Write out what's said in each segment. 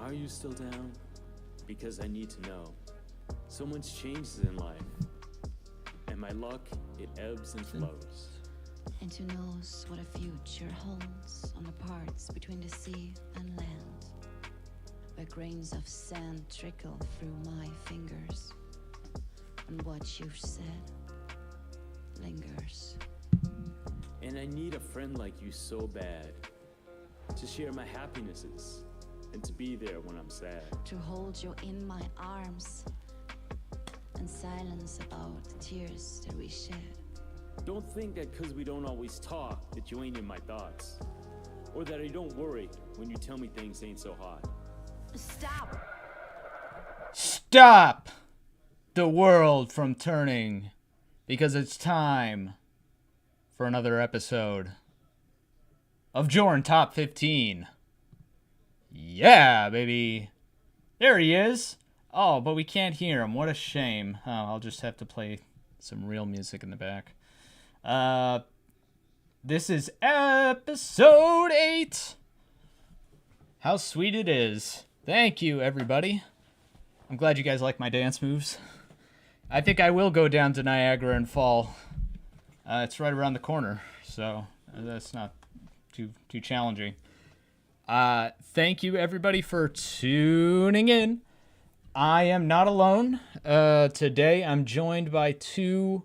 Are you still down? Because I need to know. So much changes in life. And my luck, it ebbs and flows. And who knows what a future holds on the parts between the sea and land, where grains of sand trickle through my fingers, and what you've said lingers. And I need a friend like you so bad, to share my happinesses, and to be there when I'm sad. To hold you in my arms, and silence about the tears that we shed. Don't think that because we don't always talk that you ain't in my thoughts. Or that I don't worry when you tell me things ain't so hot. Stop! Stop the world from turning, because it's time for another episode of Jorrun Top 15. Yeah, baby. There he is. Oh, but we can't hear him. What a shame. Oh, I'll just have to play some real music in the back. This is episode 8. How sweet it is. Thank you, everybody. I'm glad you guys like my dance moves. I think I will go down to Niagara and fall. It's right around the corner, so that's not too challenging. Thank you, everybody, for tuning in. I am not alone. Today, I'm joined by two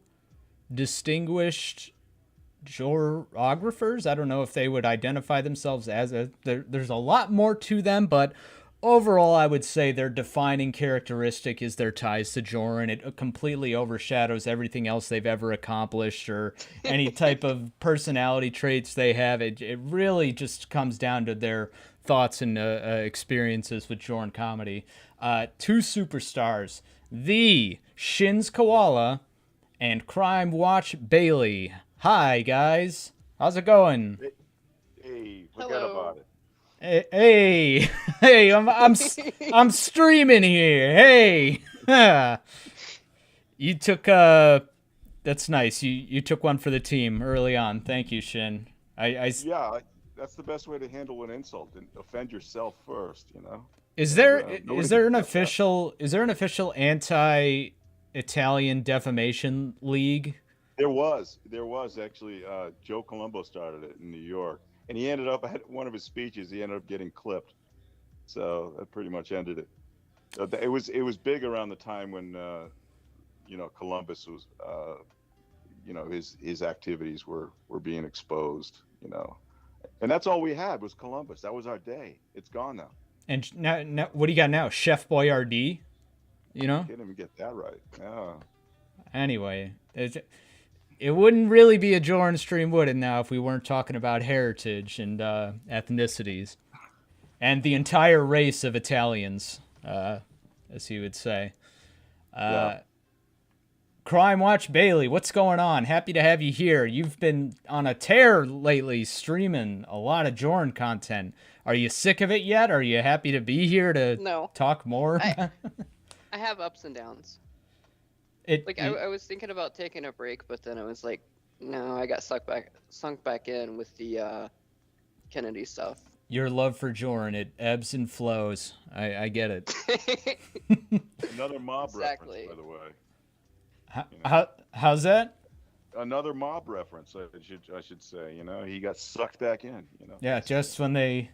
distinguished geographers. I don't know if they would identify themselves as there's a lot more to them, but overall, I would say their defining characteristic is their ties to Jorrun. It completely overshadows everything else they've ever accomplished or any type of personality traits they have. It really just comes down to their thoughts and experiences with Jorrun Comedy. Two superstars, the Shin's Koala and Crime Watch Bailey. Hi, guys. How's it going? Hey, forget about it. Hey, I'm streaming here. Hey, you took that's nice. You took one for the team early on. Thank you, Shin. Yeah, that's the best way to handle an insult and offend yourself first. Is there an official anti-Italian defamation league? There was actually. Joe Colombo started it in New York. And he ended up at one of his speeches. He ended up getting clipped, so that pretty much ended it. It was big around the time when Columbus was, his activities were being exposed. And that's all we had was Columbus. That was our day. It's gone now. And now what do you got now? Chef Boyardee? Can't even get that right. Yeah. Anyway, it wouldn't really be a Jorrun stream, would it, now, if we weren't talking about heritage and ethnicities and the entire race of Italians, as he would say. Yeah. Crime Watch Bailey, what's going on? Happy to have you here. You've been on a tear lately, streaming a lot of Jorrun content. Are you sick of it yet? Are you happy to be here to talk more? I have ups and downs. I was thinking about taking a break, but then I was like, no, I got sunk back in with the Kennedy stuff. Your love for Jorrun, it ebbs and flows. I get it. Another mob reference, by the way. How's that? Another mob reference, I should say. He got sucked back in. Yeah, just when he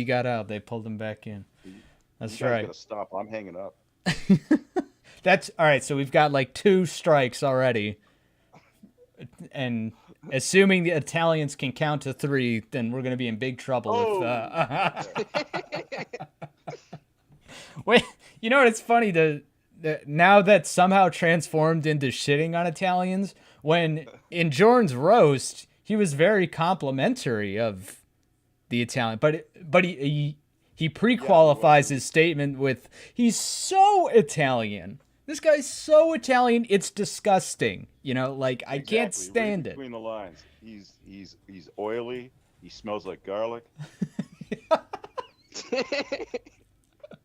got out, they pulled him back in. That's right. Gotta stop. I'm hanging up. That's all right. So we've got like 2 strikes already, and assuming the Italians can count to 3, then we're gonna be in big trouble. Oh. Wait, you know what? It's funny now that somehow transformed into shitting on Italians. When in Jorrun's roast, he was very complimentary of the Italian, but he pre-qualifies his statement with, he's so Italian. This guy's so Italian, it's disgusting. I can't stand it. Between the lines, he's oily. He smells like garlic.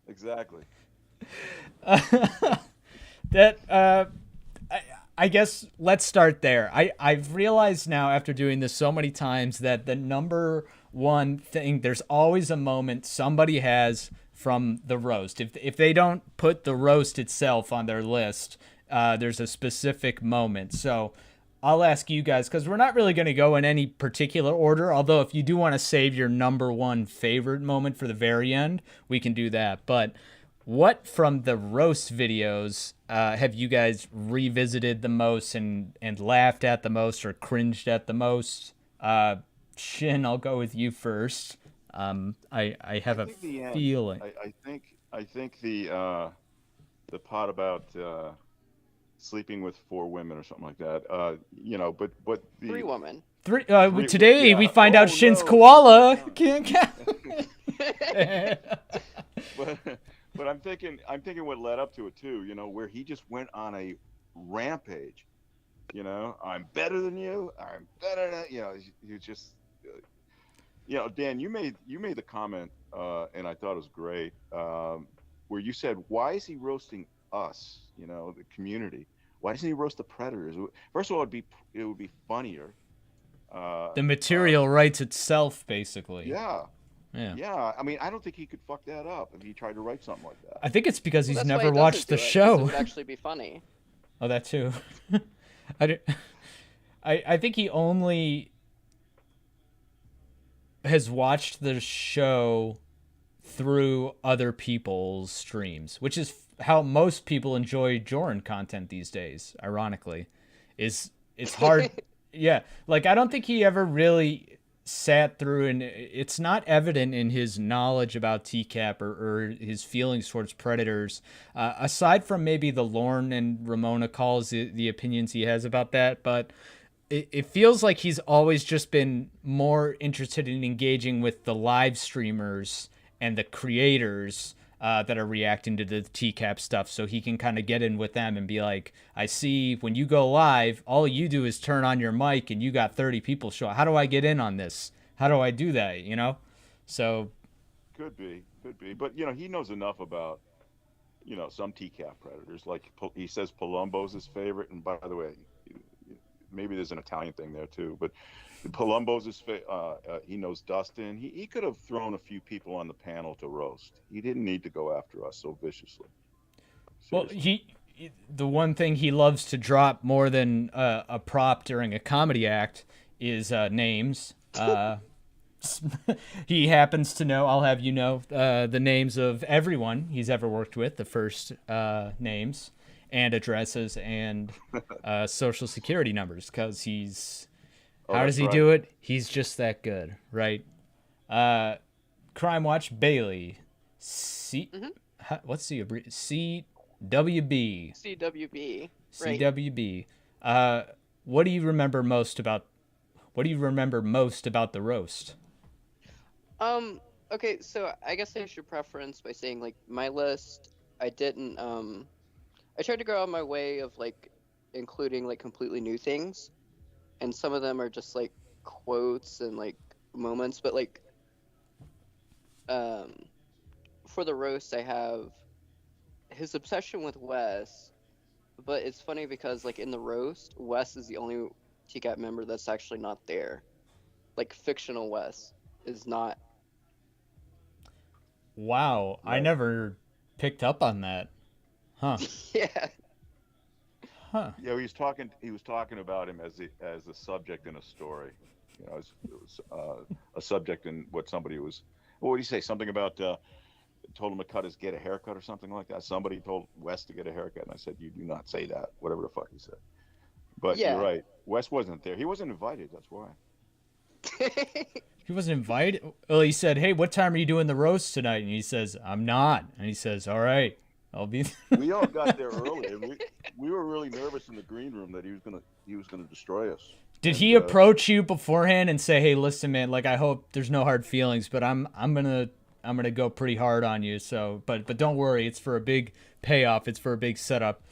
Exactly. I guess let's start there. I've realized now, after doing this so many times, that the number one thing. There's always a moment somebody has from the roast. If they don't put the roast itself on their list, there's a specific moment. So I'll ask you guys, because we're not really going to go in any particular order, although if you do want to save your number one favorite moment for the very end, we can do that. But what from the roast videos have you guys revisited the most and laughed at the most or cringed at the most? Shin, I'll go with you first. I have a feeling. I think the part about sleeping with 4 women or something like that. You know, but the 3 women. Today we find out Shin's koala. Can't count. But I'm thinking what led up to it too. You know, where he just went on a rampage. You know, I'm better than you. I'm better than you know. You just, you know, Dan, you made the comment, and I thought it was great, where you said, "Why is he roasting us? You know, the community. Why doesn't he roast the predators?" First of all, it would be funnier. The material writes itself, basically. Yeah. Yeah. Yeah. I mean, I don't think he could fuck that up if he tried to write something like that. I think it's because he's that's never why he watched the doesn't do it, 'cause show. It would actually be funny. Oh, that too. I think he only has watched the show through other people's streams, which is how most people enjoy Jorrun content these days, ironically. It's hard. Yeah, like I don't think he ever really sat through, and it's not evident in his knowledge about TCAP or his feelings towards predators, aside from maybe the Lorne and Ramona calls, the opinions he has about that. But it feels like he's always just been more interested in engaging with the live streamers and the creators that are reacting to the TCAP stuff, so he can kind of get in with them and be like, I see when you go live, all you do is turn on your mic and you got 30 people show up. How do I get in on this? How do I do that? You know? So could be. But, you know, he knows enough about, you know, some TCAP predators. Like he says Palumbo's his favorite. And by the way, maybe there's an Italian thing there too, but Palumbo's his he knows Dustin. He could have thrown a few people on the panel to roast. He didn't need to go after us so viciously. Seriously. Well, the one thing he loves to drop more than a prop during a comedy act is names. He happens to know, I'll have you know, the names of everyone he's ever worked with, the first names and addresses and social security numbers, because he's... How does he do it? He's just that good, right? Crime Watch Bailey. What's the CWB? CWB. Right. CWB. What do you remember most about the roast? Okay, so I guess I should preference by saying, like, my list, I didn't I tried to go out of my way of, like, including, like, completely new things. And some of them are just like quotes and like moments, but like for the roast I have his obsession with Wes, but it's funny because like in the roast Wes is the only TCAP member that's actually not there. Like fictional Wes is not. Wow, right. I never picked up on that. Huh. Yeah. Huh. Yeah, he was talking about him as a subject in a story. You know, it was a subject in what somebody was. What would he say? Something about told him to get a haircut or something like that. Somebody told Wes to get a haircut, and I said, "You do not say that." Whatever the fuck he said. But yeah. You're right. Wes wasn't there. He wasn't invited. That's why. He wasn't invited. Well, he said, "Hey, what time are you doing the roast tonight?" And he says, "I'm not." And he says, "All right, I'll be." We all got there early, and we were really nervous in the green room that he was gonna destroy us. Did he approach you beforehand and say, "Hey, listen, man, like I hope there's no hard feelings, but I'm gonna go pretty hard on you. So, but don't worry, it's for a big payoff. It's for a big setup."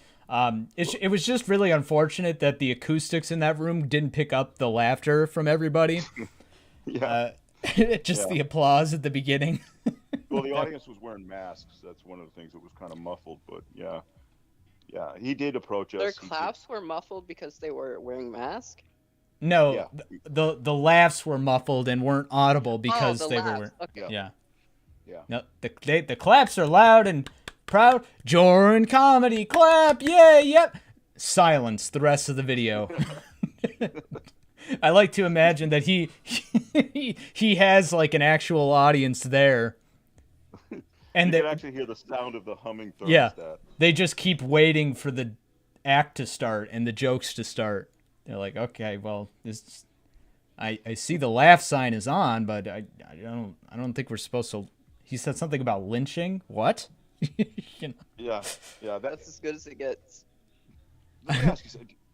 It was just really unfortunate that the acoustics in that room didn't pick up the laughter from everybody. Yeah. The applause at the beginning. Well, the audience was wearing masks. That's one of the things that was kind of muffled, but yeah, he did approach us. Their claps were muffled because they were wearing masks? No, Yeah. the laughs were muffled and weren't audible because the they laughs. were. Okay. Yeah. Yeah. No, the claps are loud and proud. Jorrun Comedy clap. Yay! Yep. Silence the rest of the video. I like to imagine that he has like an actual audience there. And you can actually hear the sound of the humming thermostat. Yeah, they just keep waiting for the act to start and the jokes to start. They're like, okay, well, this, I see the laugh sign is on, but I don't think we're supposed to. He said something about lynching. What? You know? Yeah, That's as good as it gets. Let me ask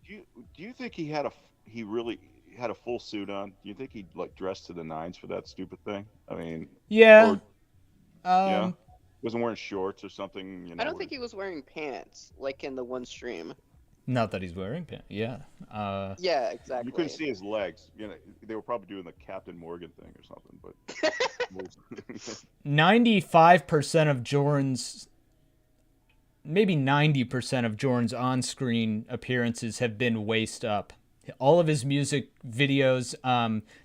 you, do you think he really had a full suit on? Do you think he like dressed to the nines for that stupid thing? I mean, Yeah. yeah, wasn't wearing shorts or something. You know, I don't think he was wearing pants like in the one stream. Not that he's wearing pants. Yeah. Yeah, exactly. You couldn't see his legs. You know, they were probably doing the Captain Morgan thing or something. But 95% of Jorrun's, maybe 90% of Jorrun's on-screen appearances have been waist up. All of his music videos,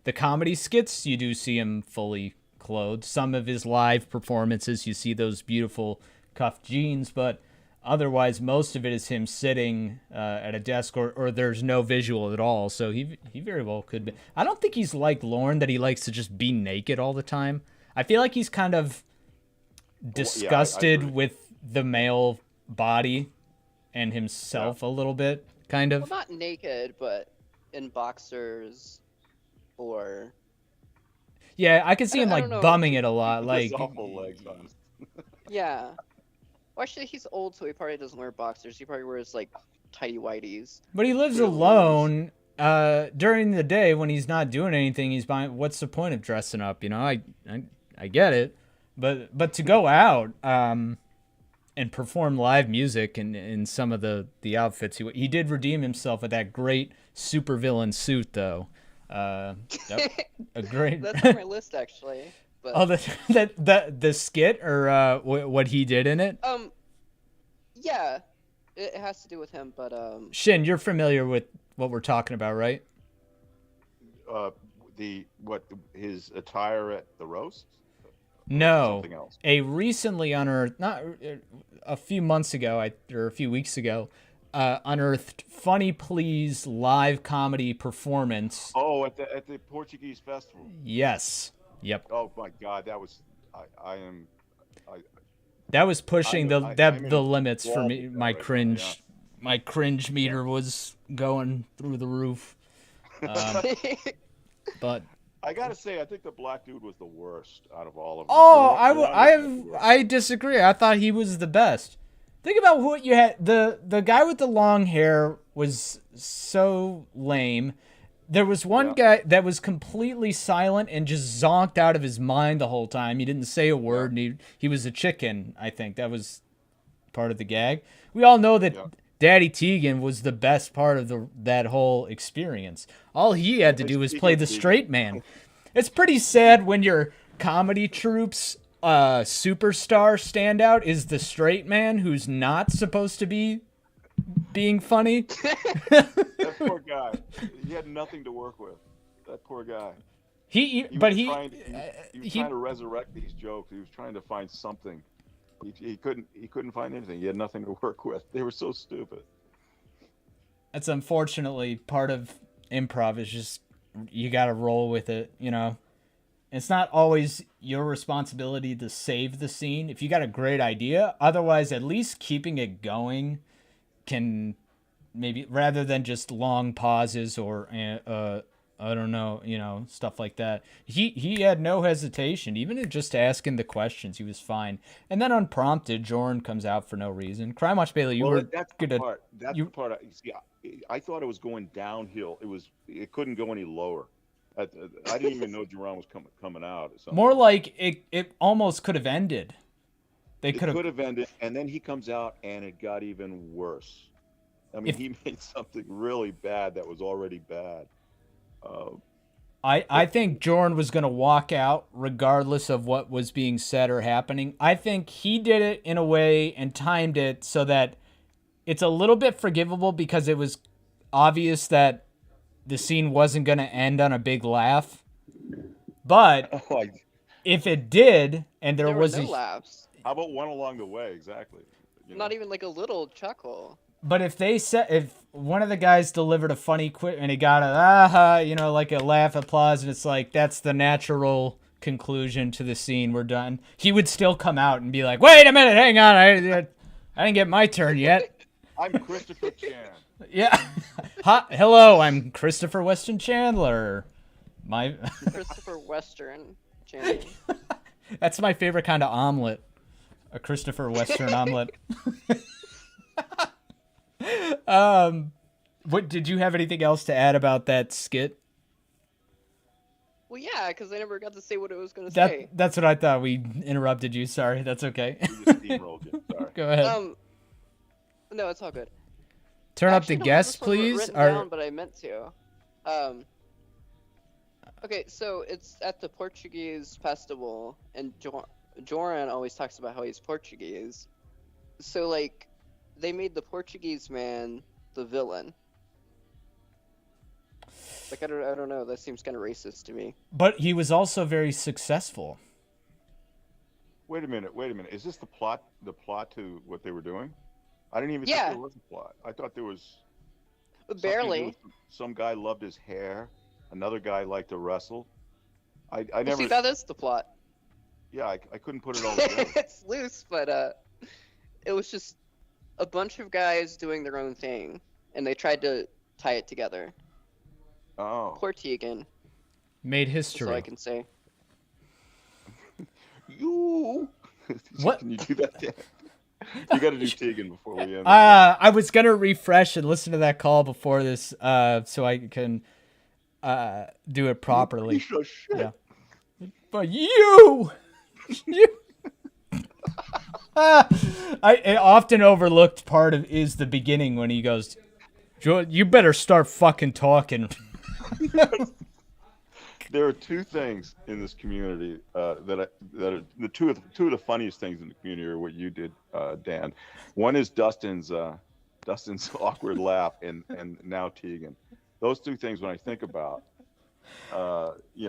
the comedy skits, you do see him fully clothed. Some of his live performances, you see those beautiful cuffed jeans, but otherwise, most of it is him sitting at a desk, or there's no visual at all. So he very well could be. I don't think he's like Lorne, that he likes to just be naked all the time. I feel like he's kind of disgusted I agree. with the male body and himself a little bit, kind of. Well, not naked, but in boxers or. Yeah, I can see him I like don't know. bumming it a lot. Like, His awful legs on. Yeah. Well, actually, he's old, so he probably doesn't wear boxers. He probably wears like tidy whities. but he lives Really? alone. During the day when he's not doing anything, he's buying. What's the point of dressing up? You know, I get it, but to go out and perform live music in some of the outfits, he did redeem himself with that great supervillain suit though. A great. That's on my list actually. But Oh, the skit or what he did in it. yeah, it has to do with him. But Shin, you're familiar with what we're talking about, right? His attire at the roast? No, Something else. a recently unearthed, not a few months ago, or a few weeks ago, unearthed Funny Please live comedy performance. Oh, at the Portuguese festival. Yes. Yep. Oh my God, that was That was pushing the I'm in limits for wall me. with that My right now, cringe, yeah. my cringe meter was going through the roof. But I gotta say, I think the black dude was the worst out of all of them. oh, Jorrun- I disagree. I thought he was the best. Think about what you had. The guy with the long hair was so lame. There was one guy that was completely silent and just zonked out of his mind the whole time. He didn't say a word, and he was a chicken. I think that was part of the gag. We all know that Daddy Tegan was the best part of that whole experience. All he had to do was play the straight man. It's pretty sad when your comedy troupe's superstar standout is the straight man who's not supposed to be being funny. That poor guy. He had nothing to work with. That poor guy. He was trying to resurrect these jokes. He was trying to find something. He couldn't find anything. He had nothing to work with. They were so stupid. That's unfortunately part of improv, is just you got to roll with it, you know. It's not always your responsibility to save the scene if you got a great idea. Otherwise, at least keeping it going can maybe, rather than just long pauses or I don't know, you know, stuff like that. He had no hesitation, even in just asking the questions. He was fine. And then unprompted, Jorrun comes out for no reason. Crime Watch Bailey, That's the part. That's the part. I thought it was going downhill. It couldn't go any lower. I didn't even know Jorrun was coming out. Or something. More like it almost could have ended. It could have ended, and then he comes out, and it got even worse. I mean, he made something really bad that was already bad. I think Jorrun was going to walk out regardless of what was being said or happening. I think he did it in a way and timed it so that it's a little bit forgivable, because it was obvious that the scene wasn't going to end on a big laugh. But Oh, if it did, and there There were was no a laughs. how about one along the way? Exactly. You Not know? even like a little chuckle. But if one of the guys delivered a funny quip and he got a like a laugh, applause, and it's like that's the natural conclusion to the scene, we're done, he would still come out and be like, wait a minute, hang on, I didn't get my turn yet. I'm Christopher Chan. Yeah. Hello, I'm Christopher Weston Chandler. Christopher Western channel. That's my favorite kind of omelet. A Christopher Western omelet. What did you have anything else to add about that skit? Well, yeah, because I never got to say what it was going to say. That's what I thought. We interrupted you. Sorry. That's okay. We just steamrolled you. Sorry. Go ahead. No, it's all good. Turn I up the actually don't have guests, this one please. written down, but I meant to. Okay, so it's at the Portuguese festival, and Jorrun always talks about how he's Portuguese. So, like, they made the Portuguese man the villain. Like, I don't know. That seems kind of racist to me. But he was also very successful. Wait a minute. Is this the plot to what they were doing? I didn't even Yeah. think there was a plot. I thought there was Barely. some guy loved his hair, another guy liked to wrestle. I Well, never. see, that is the plot. Yeah, I couldn't put it all together. It's loose, but it was just a bunch of guys doing their own thing, and they tried to tie it together. Oh. Poor Tegan. Made That's history. all I can say. You. What? Can you do that, Dan? You got to do Tegan before we end. I was gonna refresh and listen to that call before this, so I can do it properly. Piece of shit. Yeah. But you. I often overlooked part of is the beginning when he goes, "You better start fucking talking." There are two things in this community that are the two of the funniest things in the community are what you did, Dan. One is Dustin's awkward laugh, and now Tegan. Those two things, when I think about,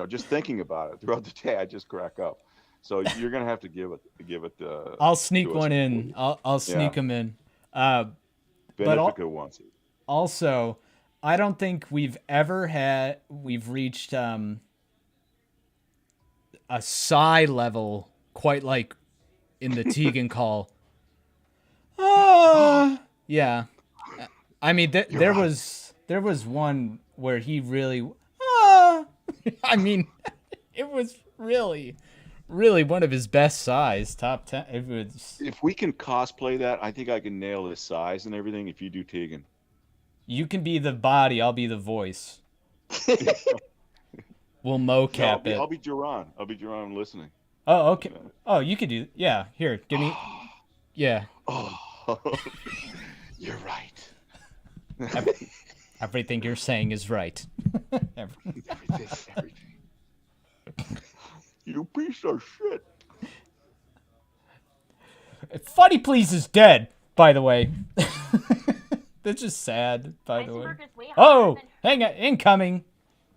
just thinking about it throughout the day, I just crack up. So you're gonna have to give it. I'll sneak one in. I'll sneak them in. Benefica wants it. Also, I don't think we've reached a sigh level quite like in the Tegan call. Yeah. I mean, there was one where he really. I mean, it was really one of his best sighs. Top 10. It was. If we can cosplay that, I think I can nail his size and everything. If you do Tegan. You can be the body, I'll be the voice. We'll mocap it. I'll be Jorrun. I'm listening. Oh, okay. Oh, you could do. Yeah, here, give me. Yeah. Oh, you're right. Everything you're saying is right. Everything. You piece of shit. Funny Please is dead, by the way. That's just sad, by the way. Oh, hang on, incoming.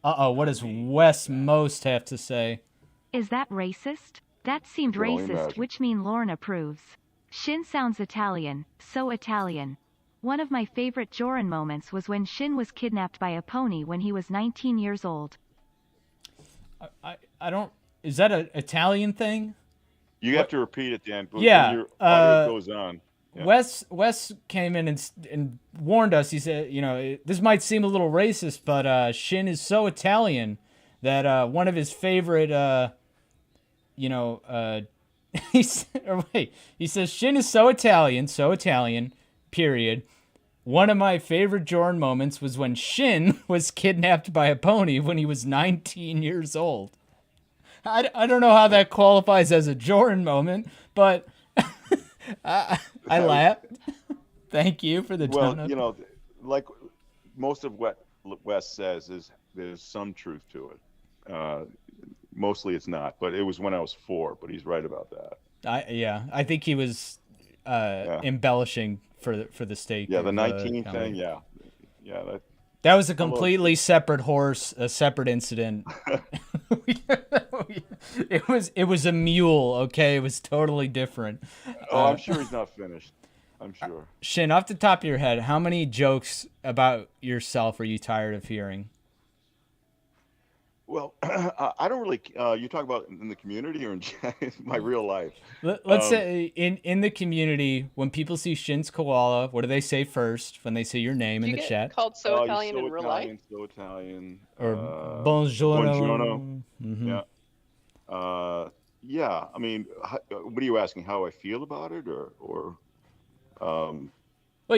Uh-oh, what does Wes Most have to say? Is that racist? That seemed Can only racist, imagine. which mean Lauren approves. Shin sounds Italian, so Italian. One of my favorite Jorrun moments was when Shin was kidnapped by a pony when he was 19 years old. I don't... Is that an Italian thing? You have to repeat it, Dan. Yeah, Your audio goes on. Yeah. Wes came in and warned us. He said, this might seem a little racist, but Shin is so Italian that one of his favorite, he says Shin is so Italian, period. One of my favorite Jorrun moments was when Shin was kidnapped by a pony when he was 19 years old. I don't know how that qualifies as a Jorrun moment, but I laughed. Thank you for the tone. Well, like most of what Wes says is there's some truth to it. Mostly it's not, but it was when I was 4. But he's right about that. I think he was embellishing for the sake. Yeah, of the 19 comedy. thing. Yeah. That was a completely separate horse, a separate incident. It was a mule, okay? It was totally different. Oh, I'm sure he's not finished. I'm sure. Shin, off the top of your head, how many jokes about yourself are you tired of hearing? Well, I don't really. You talk about in the community or in my real life? Let's say in the community, when people see Shin's koala, what do they say first when they see your name in Do the you chat? get called so You're Italian so in real life? Italian, so Italian. Or buongiorno. Buongiorno. Mhm. Yeah. Yeah. I mean, what are you asking? How I feel about it, or Well,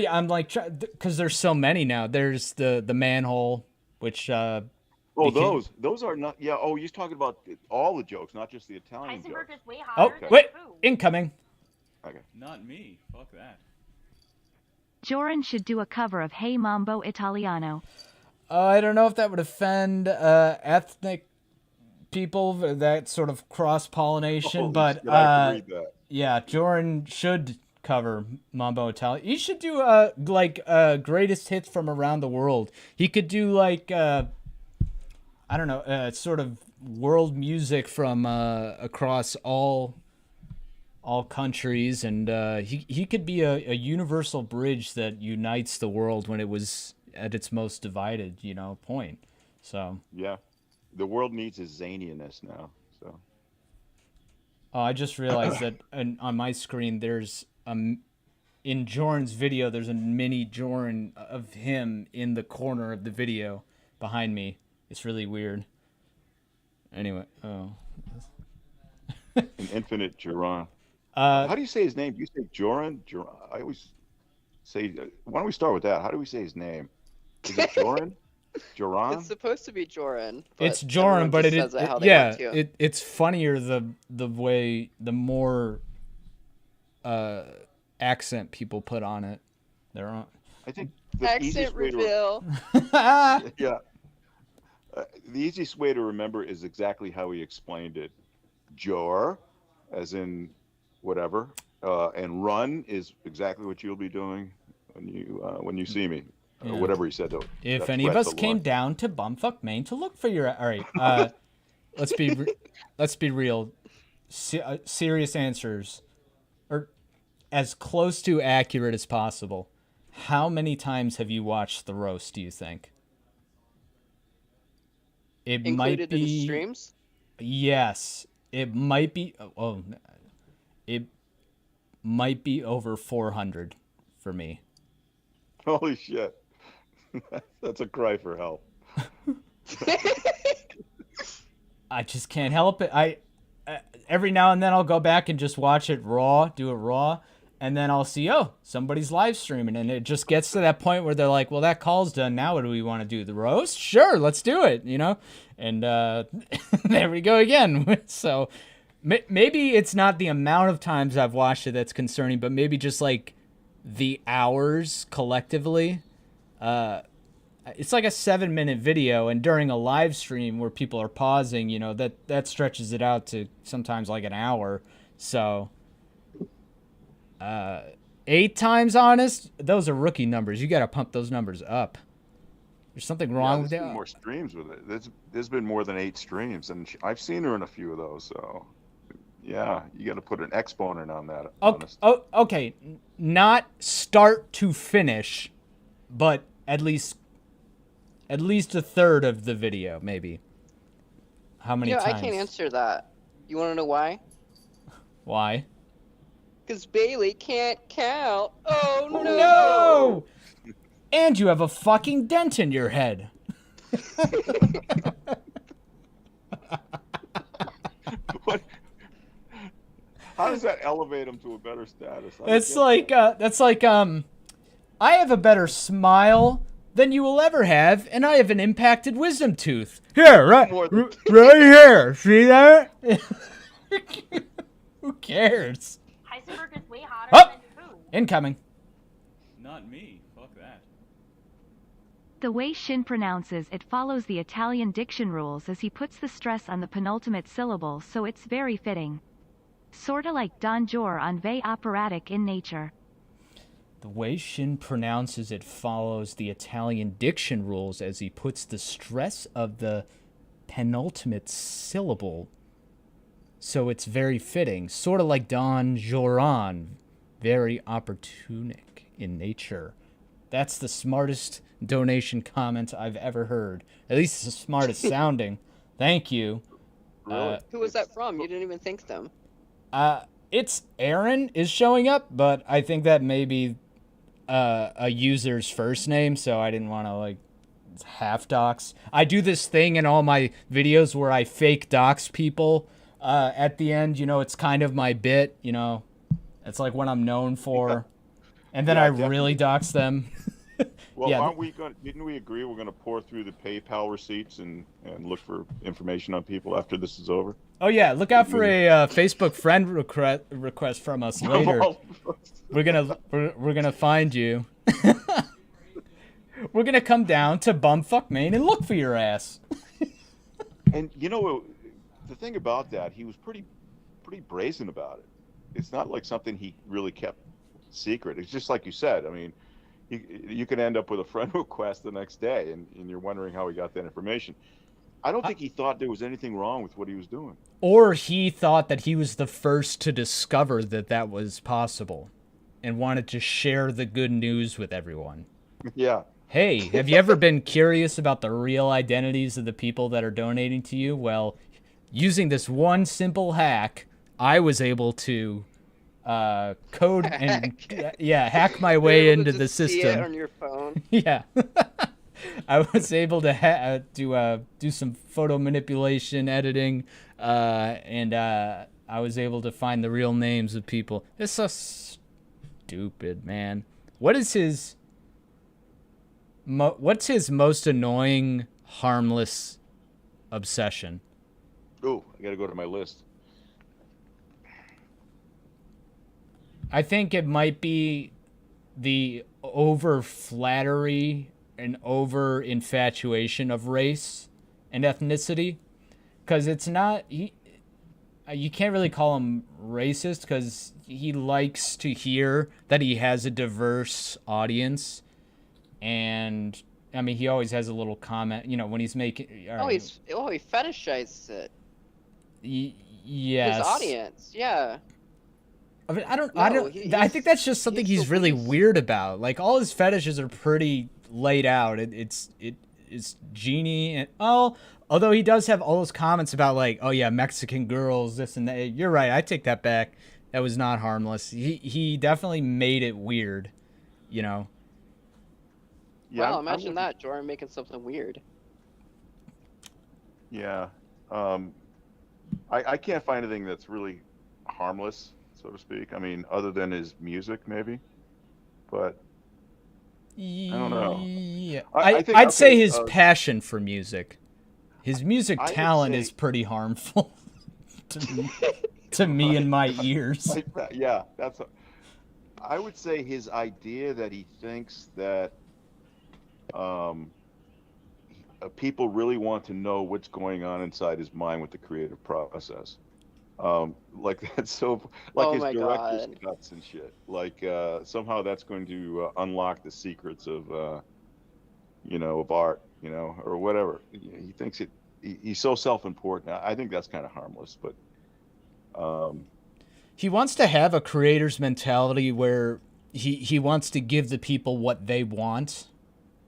yeah, I'm like, because there's so many now. There's the manhole, which oh, became- those are not. Yeah. Oh, you're talking about all the jokes, not just the Italian Heisenberg jokes. is way oh hotter than wait, Pooh. incoming. Okay. Not me. Fuck that. Jorrun should do a cover of Hey Mambo Italiano. I don't know if that would offend ethnic people, that sort of cross pollination, Holy but shit, I have to read that. yeah, Jorrun should cover Mambo Italiano. He should do greatest hits from around the world. He could do like I don't know, sort of world music from across all countries, and he could be a universal bridge that unites the world when it was at its most divided, point. So Yeah. The world needs his zaniness now. So. oh, I just realized that on my screen there's in Jorrun's video there's a mini Jorrun of him in the corner of the video behind me. It's really weird. Anyway, An infinite Jorrun. Uh, How do you say his name? Do you say Jorrun? I always say. Why don't we start with that? How do we say his name? Is it Jorrun? Jorrun? It's supposed to be Jorrun. But it's Jorrun, everyone but just it says is how they yeah, want to. it's funnier the way the more accent people put on it. They're on. I think the Accent easiest way to reveal. yeah. The easiest way to remember is exactly how he explained it. Jor, as in whatever, and run is exactly what you'll be doing when you see me, or Yeah. whatever he said. Though. If That any of threat's us a came lot. down to bumfuck Maine to look for your all right, let's be real. Serious answers, or as close to accurate as possible. How many times have you watched the roast? Do you think? It might Included in be streams? yes. It might be. Oh, it might be over 400 for me. Holy shit, that's a cry for help. I just can't help it. I every now and then I'll go back and just watch it raw, do it raw, and then I'll see, oh, somebody's live streaming, and it just gets to that point where they're like, well, that call's done. Now what do we want to do? The roast? Sure, let's do it, And there we go again. So maybe it's not the amount of times I've watched it that's concerning, but maybe just like the hours collectively. It's like a 7-minute video, and during a live stream where people are pausing, that stretches it out to sometimes like an hour. So 8 times honest, those are rookie numbers. You got to pump those numbers up. There's something wrong with there's that. been more streams with it. There's been more than 8 streams, and I've seen her in a few of those. So, yeah, you got to put an exponent on that. Honest. Okay. Not start to finish, but at least a third of the video, maybe. How many times? I can't answer that. You want to know why? Why? Because Bailey can't count. Oh no! No! And you have a fucking dent in your head. What? How does that elevate him to a better status? That's like I have a better smile than you will ever have, and I have an impacted wisdom tooth. Here, right here. See that? Who cares? Heisenberg is way hotter Oh! than Pooh. Incoming. Not me. Fuck that. The way Shin pronounces it follows the Italian diction rules as he puts the stress on the penultimate syllable, so it's very fitting. Sorta like Don Jor on Ve operatic in nature. The way Shin pronounces it follows the Italian diction rules as he puts the stress of the penultimate syllable. So it's very fitting, sort of like Don Jorrun, very opportunic in nature. That's the smartest donation comment I've ever heard. At least the smartest sounding. Thank you. Really? Who was that from? You didn't even thank them. It's Aaron is showing up, but I think that may be a user's first name, so I didn't want to like half dox. I do this thing in all my videos where I fake dox people at the end. You know, it's kind of my bit. You know, it's like what I'm known for, and then Yeah, I definitely. really dox them. Well, Yeah. aren't we going? Didn't we agree we're going to pour through the PayPal receipts and look for information on people after this is over? Oh yeah, look out for a Facebook friend request from us later. We're gonna find you. We're gonna come down to bumfuck Maine and look for your ass. And you know, the thing about that, he was pretty brazen about it. It's not like something he really kept secret. It's just like you said. I mean, you could end up with a friend request the next day, and you're wondering how he got that information. I don't think he thought there was anything wrong with what he was doing. Or he thought that he was the first to discover that that was possible, and wanted to share the good news with everyone. Yeah. Hey, have you ever been curious about the real identities of the people that are donating to you? Well, using this one simple hack, I was able to code and hack my way You're able into to the just see it system. on your phone. Yeah. I was able to do some photo manipulation editing, and I was able to find the real names of people. It's so stupid, man. What's his most annoying harmless obsession? Oh, I got to go to my list. I think it might be the over flattery and over infatuation of race and ethnicity, because it's not you can't really call him racist because he likes to hear that he has a diverse audience, and I mean he always has a little comment, you know, when he's making. He fetishizes it. Yes. His audience, yeah. I mean, No, I think that's just something he's really believes- weird about. Like all his fetishes are pretty laid out. It's genie and although he does have all those comments about like, oh yeah, Mexican girls, this and that. You're right. I take that back. That was not harmless. He definitely made it weird, you know. Yeah, Wow, I imagine wouldn't- that, Jorrun making something weird. Yeah. I can't find anything that's really harmless, so to speak. I mean, other than his music, maybe. But I don't know. Yeah, I think- I'd say okay, his passion for music, his music I would talent say- is pretty harmful to me and my ears. Yeah, I would say his idea that he thinks that people really want to know what's going on inside his mind with the creative process. Like that's so, like Oh his my director's God. cuts and shit. Like somehow that's going to unlock the secrets of, of art, or whatever. He thinks he's so self-important. I think that's kind of harmless, but. He wants to have a creator's mentality where he wants to give the people what they want,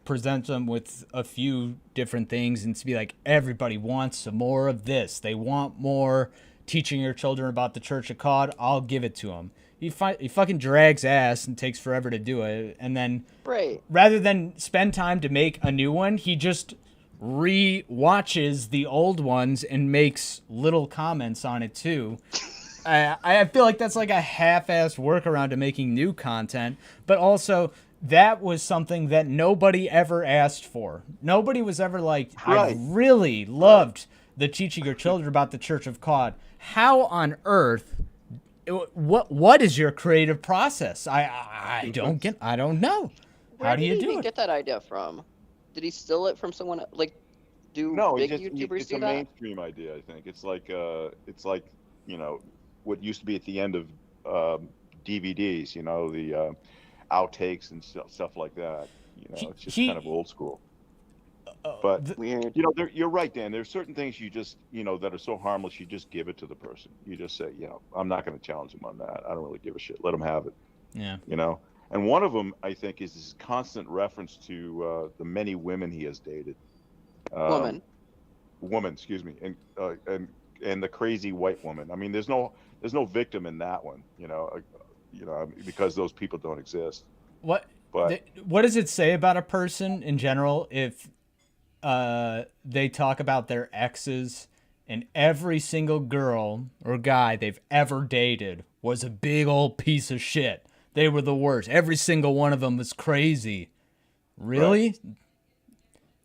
present them with a few different things, and to be like, everybody wants some more of this. They want more teaching your children about the Church of God. I'll give it to them. He fucking drags ass and takes forever to do it. And then Right. rather than spend time to make a new one, he just re-watches the old ones and makes little comments on it too. I feel like that's like a half-assed workaround to making new content, but also that was something that nobody ever asked for. Nobody was ever like, Right. I really loved the teaching your children about the Church of God. How on earth? What is your creative process? I don't know. Where How do did you he do even it? get that idea from? Did he steal it from someone? Like, do No, big it's YouTubers do a that? mainstream idea. I think it's like what used to be at the end of DVDs. outtakes and stuff like that. You know, it's just kind of old school. But Weird. you know, you're right, Dan. There's certain things you just, you know, that are so harmless. You just give it to the person. You just say, you know, I'm not going to challenge him on that. I don't really give a shit. Let him have it. Yeah. You know. And one of them, I think, is this constant reference to the many women he has dated. Woman, excuse me, and the crazy white woman. I mean, there's no victim in that one. You know, because those people don't exist. What does it say about a person in general if they talk about their exes and every single girl or guy they've ever dated was a big old piece of shit? They were the worst. Every single one of them was crazy. Really? Right.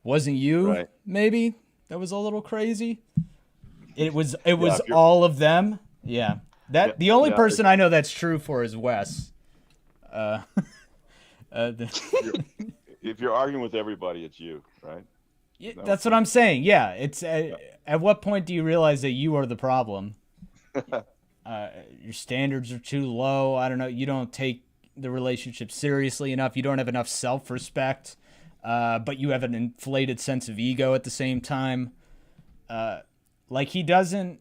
Wasn't you? Right. Maybe that was a little crazy. It was all of them. Yeah. The only person I know that's true for is Wes. If you're arguing with everybody, it's you, right? Yeah, that's what I'm saying. Yeah, it's at what point do you realize that you are the problem? Your standards are too low. I don't know. You don't take the relationship seriously enough. You don't have enough self-respect, but you have an inflated sense of ego at the same time. Like he doesn't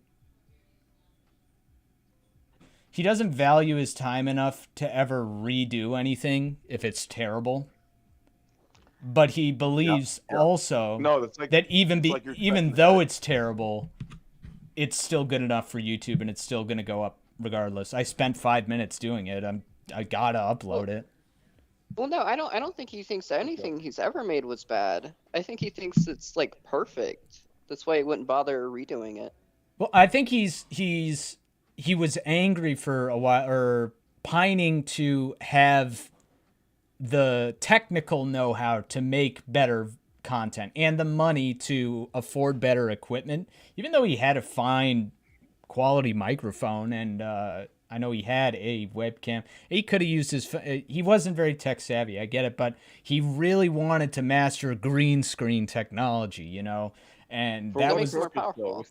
value his time enough to ever redo anything if it's terrible. But he believes also that even though it's terrible, it's still good enough for YouTube and it's still going to go up regardless. I spent 5 minutes doing it. I gotta upload it. Well, no, I don't think he thinks anything he's ever made was bad. I think he thinks it's like perfect. That's why he wouldn't bother redoing it. Well, I think he was angry for a while, or pining to have the technical know-how to make better content and the money to afford better equipment, even though he had a fine quality microphone and I know he had a webcam. He could have used he wasn't very tech savvy, I get it, but he really wanted to master green screen technology, you know, and that was more powerful.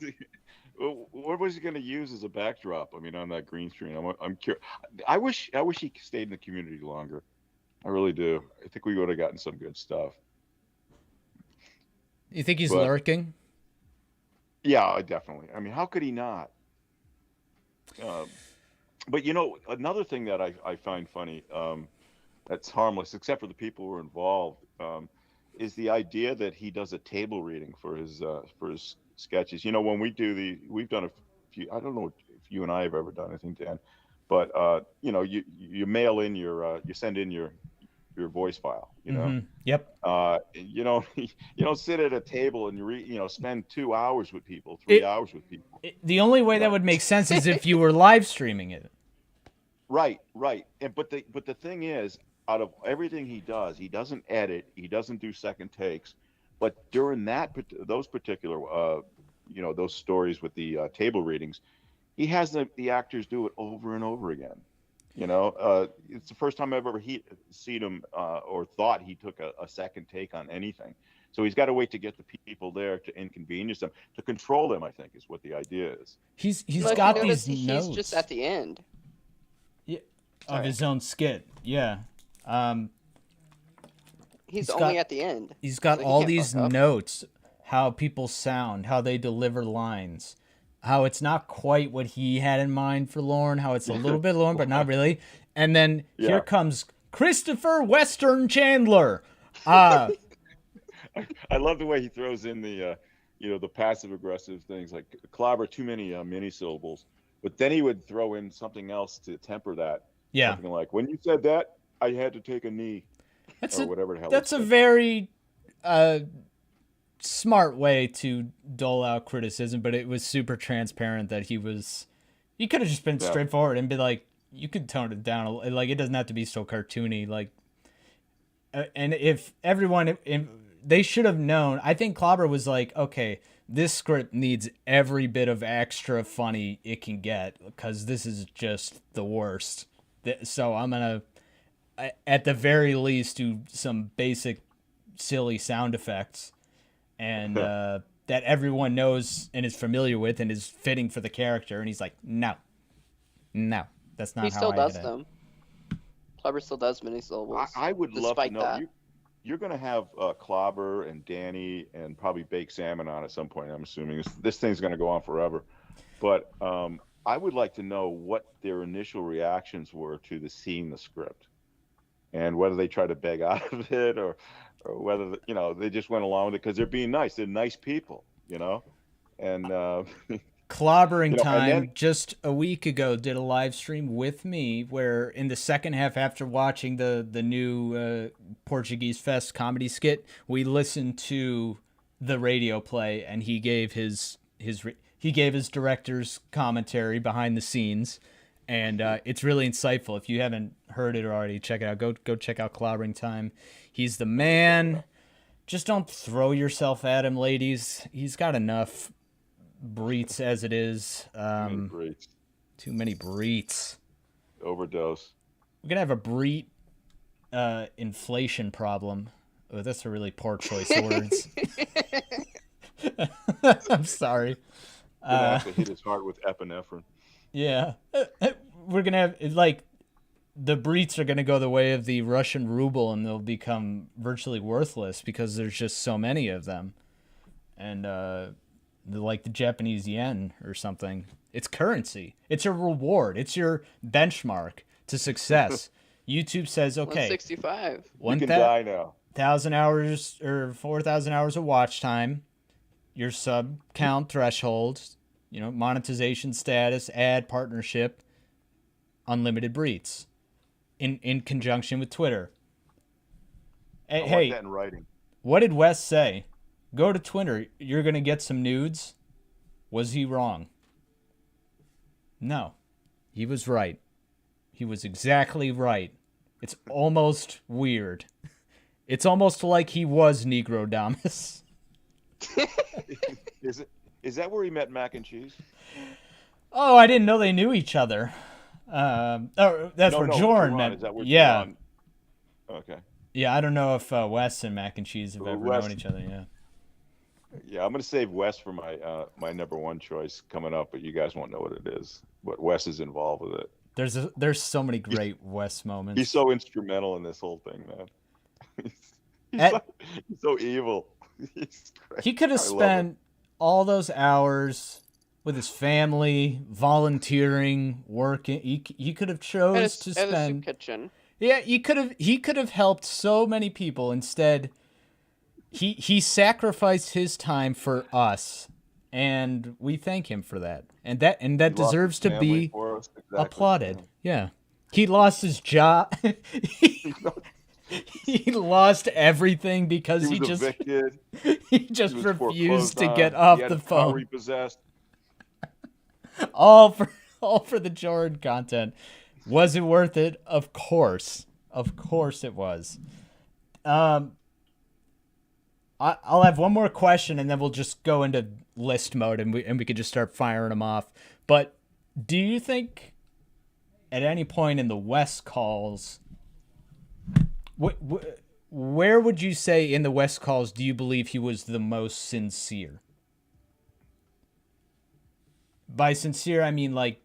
What was he going to use as a backdrop? I mean, on that green screen, I'm curious. I wish he stayed in the community longer. I really do. I think we would have gotten some good stuff. You think he's lurking? Yeah, definitely. I mean, how could he not? But you know, another thing that I find funny, that's harmless, except for the people who are involved, is the idea that he does a table reading for his sketches. You know, when we've done a few. I don't know if you and I have ever done anything, Dan, but you know, you mail in you send in your voice file. You know. Mm-hmm. Yep. You know, you don't sit at a table and spend 2 hours with people, 3 hours with people. The only way that would make sense is if you were live streaming it. Right. But the thing is, out of everything he does, he doesn't edit, he doesn't do second takes. But during those particular, those stories with the table readings, he has the actors do it over and over again. You know, it's the first time I've ever seen him or thought he took a second take on anything. So he's got to wait to get the people there to inconvenience them, to control them, I think, is what the idea is. He's got these notes. He's just at the end. Yeah, of his own skit. Yeah. He's only at the end. He's got all these notes, how people sound, how they deliver lines, how it's not quite what he had in mind for Lorne, how it's a little bit Lorne, but not really. And then here comes Christopher Western Chandler. I love the way he throws in the passive aggressive things like clobber too many mini syllables, but then he would throw in something else to temper that. Yeah. Something like, when you said that, I had to take a knee. Whatever the hell. That's a very smart way to dole out criticism, but it was super transparent that he could have just been straightforward and be like, you could tone it down. Like, it doesn't have to be so cartoony. Like, and if everyone, they should have known. I think Clobber was like, okay, this script needs every bit of extra funny it can get because this is just the worst. So I'm going to, at the very least, do some basic silly sound effects and that everyone knows and is familiar with and is fitting for the character. And he's like, no, that's not how I did it. He still does them. Clobber still does mini syllables. I would love to despite know. that. You're going to have Clobber and Danny and probably Baked Salmon on at some point. I'm assuming this thing's going to go on forever. But I would like to know what their initial reactions were to seeing the script, and whether they tried to beg out of it, or whether they just went along with it because they're being nice. They're nice people, and Clobbering and Time then, just a week ago did a live stream with me where in the second half, after watching the new Portuguese Fest comedy skit, we listened to the radio play, and he gave his director's commentary behind the scenes, and it's really insightful. If you haven't heard it already, check it out. Go check out Clobbering Time. He's the man. Just don't throw yourself at him, ladies. He's got enough breets as it is. Too many breets. Overdose. We're gonna have a breet inflation problem. Oh, that's a really poor choice of words. I'm sorry. Gonna have to hit his heart with epinephrine. Yeah, we're gonna have the breets are gonna go the way of the Russian ruble, and they'll become virtually worthless because there's just so many of them, and like the Japanese yen or something. It's currency. It's a reward. It's your benchmark to success. YouTube says, okay, 165. You can die now. 1,000 hours or 4,000 hours of watch time, your sub count threshold, monetization status, ad partnership, unlimited breeds, in conjunction with Twitter. I want Hey, that in writing. what did Wes say? Go to Twitter. You're going to get some nudes. Was he wrong? No. He was right. He was exactly right. It's almost weird. It's almost like he was Negrodamus. Is that where he met Mac and Cheese? Oh, I didn't know they knew each other. That's where Jorrun met. Is that where yeah. Jorrun... Okay. Yeah, I don't know if Wes and Mac and Cheese have ever known each other. Yeah. Yeah, I'm going to save Wes for my my number one choice coming up, but you guys won't know what it is. But Wes is involved with it. There's so many great Wes moments. He's so instrumental in this whole thing, man. He's so evil. He could have spent all those hours with his family, volunteering, working. He could have chose to spend. And a soup kitchen. Yeah, he could have helped so many people. Instead, he sacrificed his time for us, and we thank him for that. And that deserves to be applauded. Yeah. He lost his job. He lost everything because he just refused to get off the phone. Repossessed. all for the Jorrun content. Was it worth it? Of course it was. I'll have one more question, and then we'll just go into list mode, and we could just start firing them off. But do you think at any point in the West calls, where would you say in the West calls do you believe he was the most sincere? By sincere, I mean like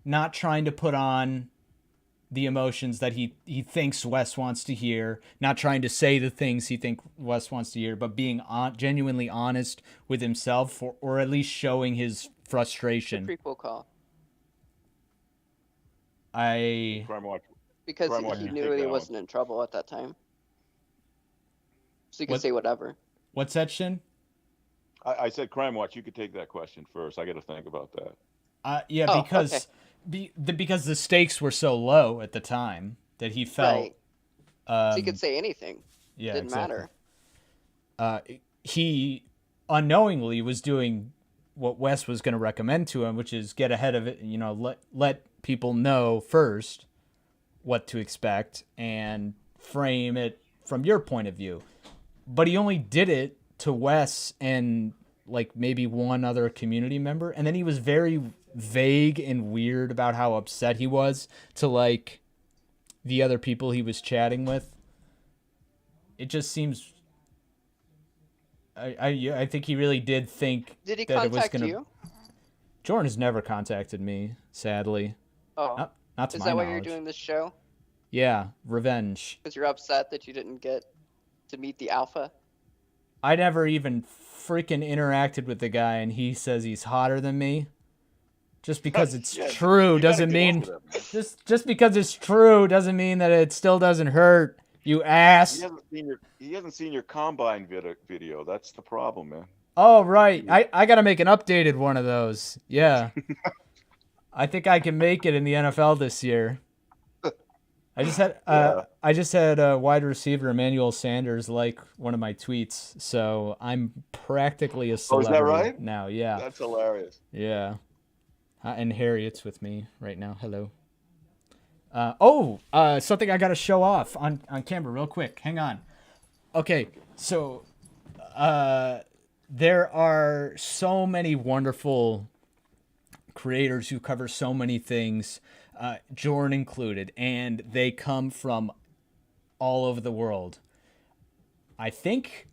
not trying to put on the emotions that he thinks Wes wants to hear, not trying to say the things he thinks Wes wants to hear, but being genuinely honest with himself, or at least showing his frustration. The prequel call. Crime Watch. Because he knew he wasn't in trouble at that time. So he could say whatever. What's that, Shin? I said Crime Watch. You could take that question first. I got to think about that. Because the stakes were so low at the time that he felt. Right. So he could say anything. Yeah, didn't matter. He unknowingly was doing what Wes was going to recommend to him, which is get ahead of it. Let people know first what to expect and frame it from your point of view. But he only did it to Wes and like maybe one other community member, and then he was very vague and weird about how upset he was to like the other people he was chatting with. It just seems I think he really did think did he that it was contact you? Jorrun has never contacted me, sadly. Oh. Not to Is my that why knowledge. you're doing this show? Yeah, revenge. Because you're upset that you didn't get to meet the alpha. I never even freaking interacted with the guy, and he says he's hotter than me. Just because it's Yeah, true you gotta doesn't get mean over that, man. just because it's true doesn't mean that it still doesn't hurt. You ass. He hasn't seen your combine video. That's the problem, man. Oh right, I gotta make an updated one of those. Yeah, I think I can make it in the NFL this year. I just had wide receiver Emmanuel Sanders like one of my tweets, so I'm practically a celebrity that right? now. Yeah, That's hilarious. yeah. And Harriet's with me right now. Hello. Something I gotta show off on camera real quick. Hang on. Okay, so there are so many wonderful creators who cover so many things, Jorrun included, and they come from all over the world. I think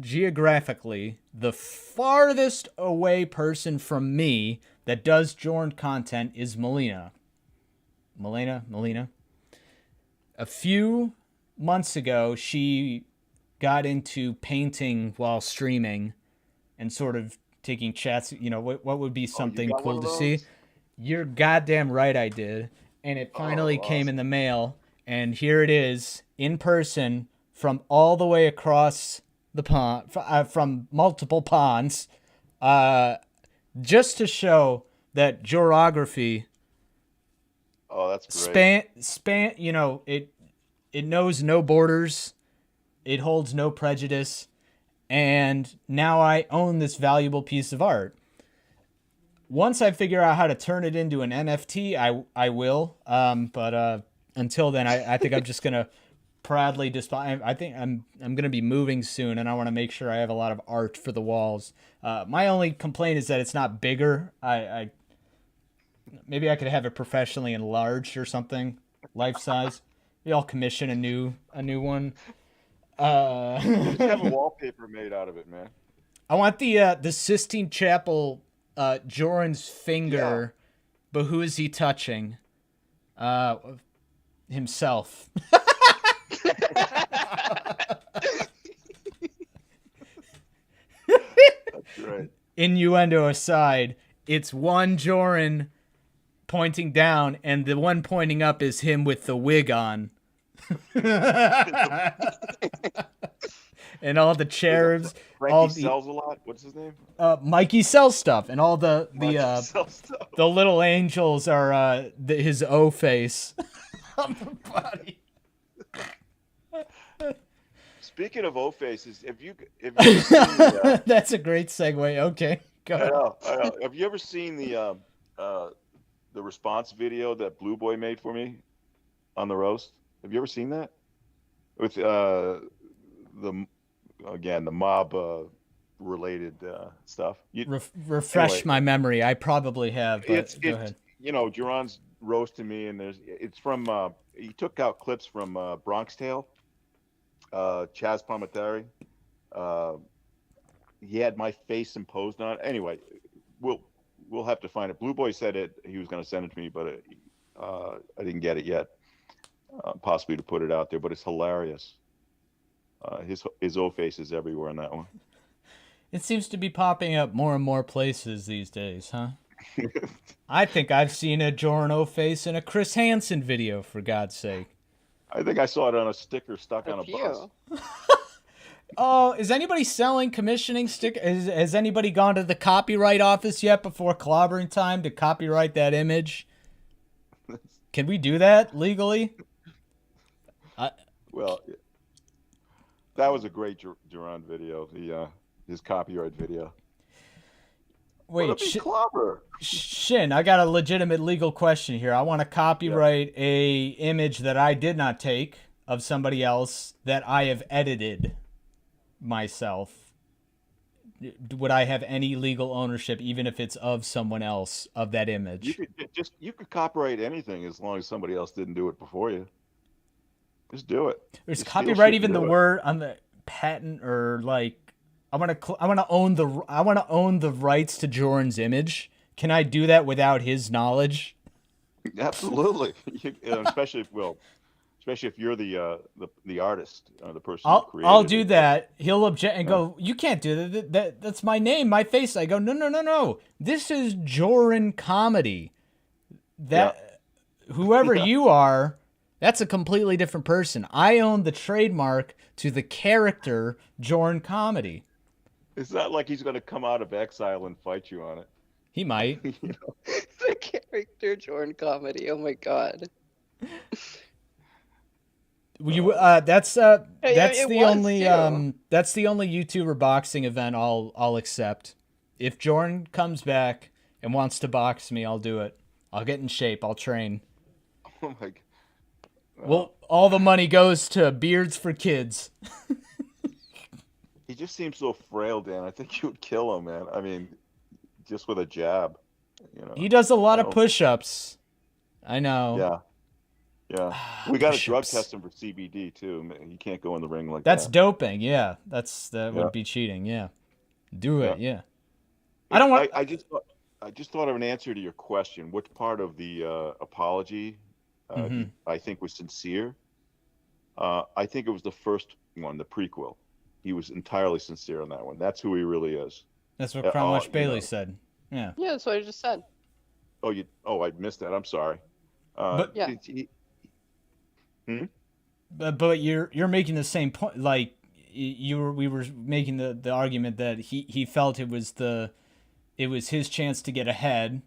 geographically, the farthest away person from me that does Jorrun content is Melina. Melina. A few months ago, she got into painting while streaming and sort of taking chats. You know, what would be something got one cool of to see? those? You're goddamn right I did. And it finally came in the mail. And here it is in person from all the way across the pond, from multiple ponds, just to show that geography Oh, that's great. span, you know, it knows no borders, it holds no prejudice, and now I own this valuable piece of art. Once I figure out how to turn it into an NFT, I will. But until then, I think I'm just gonna proudly display. I think I'm gonna be moving soon, and I want to make sure I have a lot of art for the walls. My only complaint is that it's not bigger. I maybe I could have it professionally enlarged or something, life size. Maybe I'll commission a new one. Just have a wallpaper made out of it, man. I want the Sistine Chapel, Jorrun's finger, but who is he touching? Himself. That's right. Innuendo aside, it's one Jorrun pointing down, and the one pointing up is him with the wig on. And all the cherubs. Frankie sells a lot. What's his name? Mikey sells stuff, and all the Sells stuff. the little angels are his O face on the body. Speaking of O faces, have you seen the, That's a great segue. Okay, go I ahead. know. Have you ever seen the response video that Blue Boy made for me on the roast? Have you ever seen that? With the mob related stuff. Refresh Anyway. my memory. I probably have, but It's go ahead. you know, Jorrun's roasting me, and it's from he took out clips from Bronx Tale, Chaz Palminteri. He had my face imposed on it. Anyway, we'll have to find it. Blue Boy said he was going to send it to me, but I didn't get it yet. Possibly to put it out there, but it's hilarious. His O face is everywhere in that one. It seems to be popping up more and more places these days, huh? I think I've seen a Jorrun O face in a Chris Hansen video, for God's sake. I think I saw it on a sticker stuck on a few. bus. Oh, is anybody selling commissioning stick? Has anybody gone to the copyright office yet before clobbering time to copyright that image? Can we do that legally? Well, that was a great Jorrun video. His copyright video. Wait, clobber. Shin, I got a legitimate legal question here. I want to copyright a image that I did not take of somebody else that I have edited myself. Would I have any legal ownership, even if it's of someone else, of that image? You could copyright anything as long as somebody else didn't do it before you. Just do it. Is Just copyright shit even and the do it. word on the patent, or like I want to own the rights to Jorrun's image? Can I do that without his knowledge? Absolutely. Especially especially if you're the artist, the person who I'll created do it. that. He'll object and go, "You can't do that. That's my name, my face." I go, "No. This is Jorrun Comedy. That whoever Yeah. you are, that's a completely different person. I own the trademark to the character Jorrun Comedy." It's not like he's going to come out of exile and fight you on it. He might. You know? The character Jorrun Comedy. Oh my god. That's it the was, only too. that's the only YouTuber boxing event I'll accept. If Jorrun comes back and wants to box me, I'll do it. I'll get in shape. I'll train. Oh my God. Well, all the money goes to Beards for Kids. He just seems so frail, Dan. I think you would kill him, man. I mean, just with a jab. You know. He does a lot I of don't- push-ups. I know. Yeah. Yeah. We got to drug Push-ups. test him for CBD too. You can't go in the ring like That's that. doping. Yeah, that Yeah. would be cheating. Yeah, do it. Yeah. I I don't want. I just thought of an answer to your question. Which part of the apology I think was sincere? I think it was the first one, the prequel. He was entirely sincere on that one. That's who he really is. That's what Cromwell you Bailey know. said. Yeah. Yeah, that's what I just said. Oh, I missed that. I'm sorry. But- Yeah. But you're making the same point. Like we were making the argument that he felt it was his chance to get ahead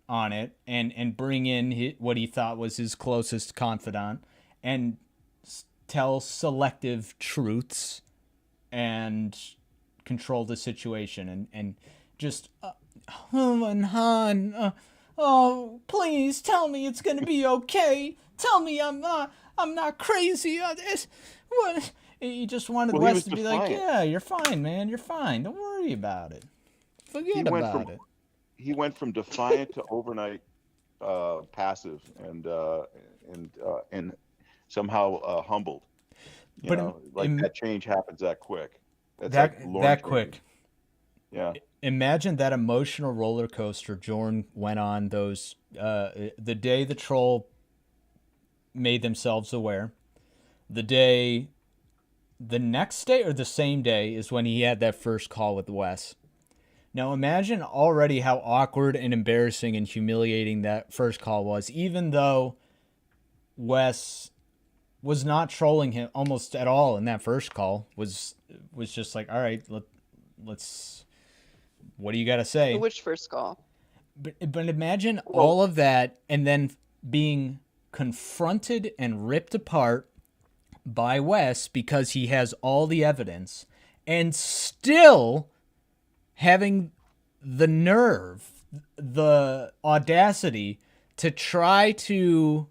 on it and bring in what he thought was his closest confidant and tell selective truths and control the situation and just and Han, oh please tell me it's gonna be okay. Tell me I'm not crazy. What? He just wanted Well, he Wes was to be like, defiant. yeah, you're fine, man. You're fine. Don't worry about it. Forget about it. He went from defiant to overnight passive and somehow humbled. You But know, like that change happens that quick. That's that like Lorne that change. quick. Yeah. Imagine that emotional roller coaster Jorrun went on those the day the troll made themselves aware. The next day or the same day is when he had that first call with Wes. Now imagine already how awkward and embarrassing and humiliating that first call was, even though Wes was not trolling him almost at all in that first call. Was just like, all right, let's. What do you got to say? Which first call? But imagine all of that and then being confronted and ripped apart by Wes because he has all the evidence and still having the nerve, the audacity to try to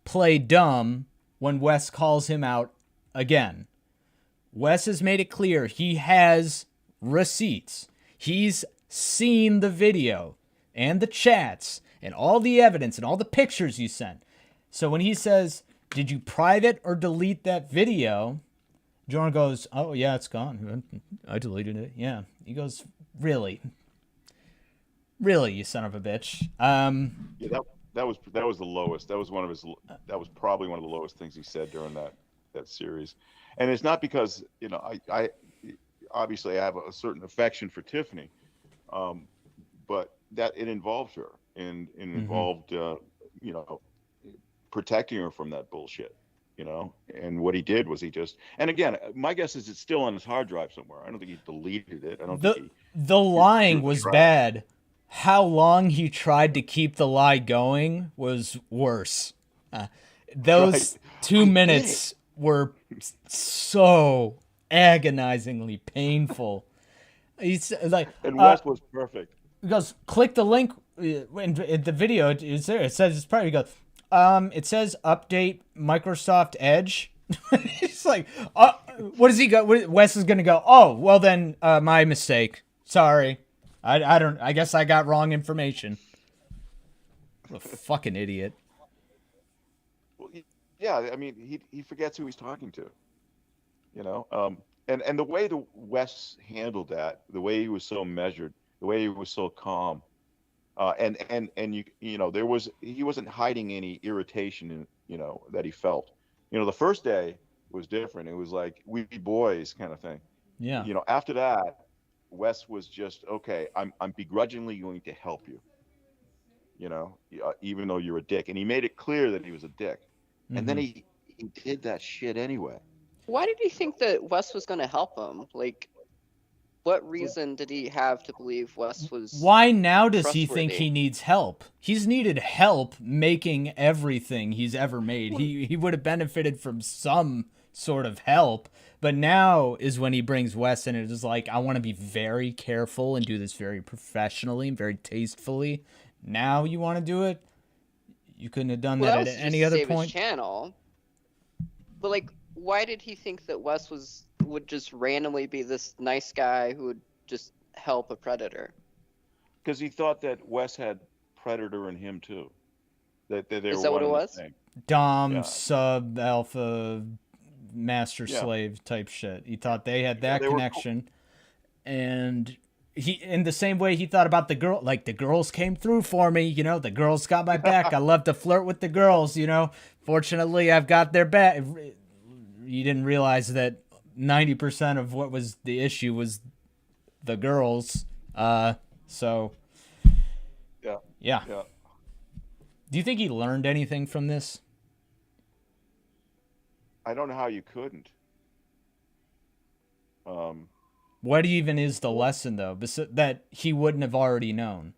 play dumb when Wes calls him out again. Wes has made it clear he has receipts. He's seen the video and the chats and all the evidence and all the pictures you sent. So when he says, did you private or delete that video? Jorrun goes, oh, yeah, it's gone. I deleted it. Yeah. He goes, really? Really, you son of a bitch. Yeah, that was the lowest. That was that was probably one of the lowest things he said during that series. And it's not because, you know, I obviously I have a certain affection for Tiffany, but that it involved her and it involved, you know, protecting her from that bullshit, you know. And what he did was and again, my guess is it's still on his hard drive somewhere. I don't think he deleted it. I don't think the lying was tried. bad. How long he tried to keep the lie going was worse. Those Right. 2 minutes were so agonizingly painful. He's like, And Wes was perfect. he goes, click the link in the video. It's there. It says it's probably. He goes, it says update Microsoft Edge. He's like, what does he go? Wes is gonna go. Oh, well then, my mistake. Sorry, I guess I got wrong information. What a fucking idiot. Well, yeah, I mean, he forgets who he's talking to, you know. And the way the Wes handled that, the way he was so measured, the way he was so calm, and you know, he wasn't hiding any irritation, you know, that he felt. The first day was different. It was like we be boys kind of thing. Yeah. After that, Wes was just okay. I'm begrudgingly going to help you. Even though you're a dick, and he made it clear that he was a dick, and then he did that shit anyway. Why did he think that Wes was going to help him? Like, what reason did he have to believe Wes was? Why now does he think trustworthy? he needs help? He's needed help making everything he's ever made. He would have benefited from some sort of help, but now is when he brings Wes in. It is like, I want to be very careful and do this very professionally and very tastefully. Now you want to do it? You couldn't have done that was at just any to other save his point. channel. But like, why did he think that Wes would just randomly be this nice guy who would just help a predator? Because he thought that Wes had predator in him too. That they Is were that what one it and the was? same. Dom, Yeah. sub, alpha, master, Yeah. slave type shit. He thought they had that they were connection. And he, in the same way he thought about the girl, like the girls came through for me, the girls got my back. I love to flirt with the girls, Fortunately, I've got their back. You didn't realize that 90% of what was the issue was the girls. So Yeah. yeah. Yeah. Do you think he learned anything from this? I don't know how you couldn't. What even is the lesson, though, that he wouldn't have already known?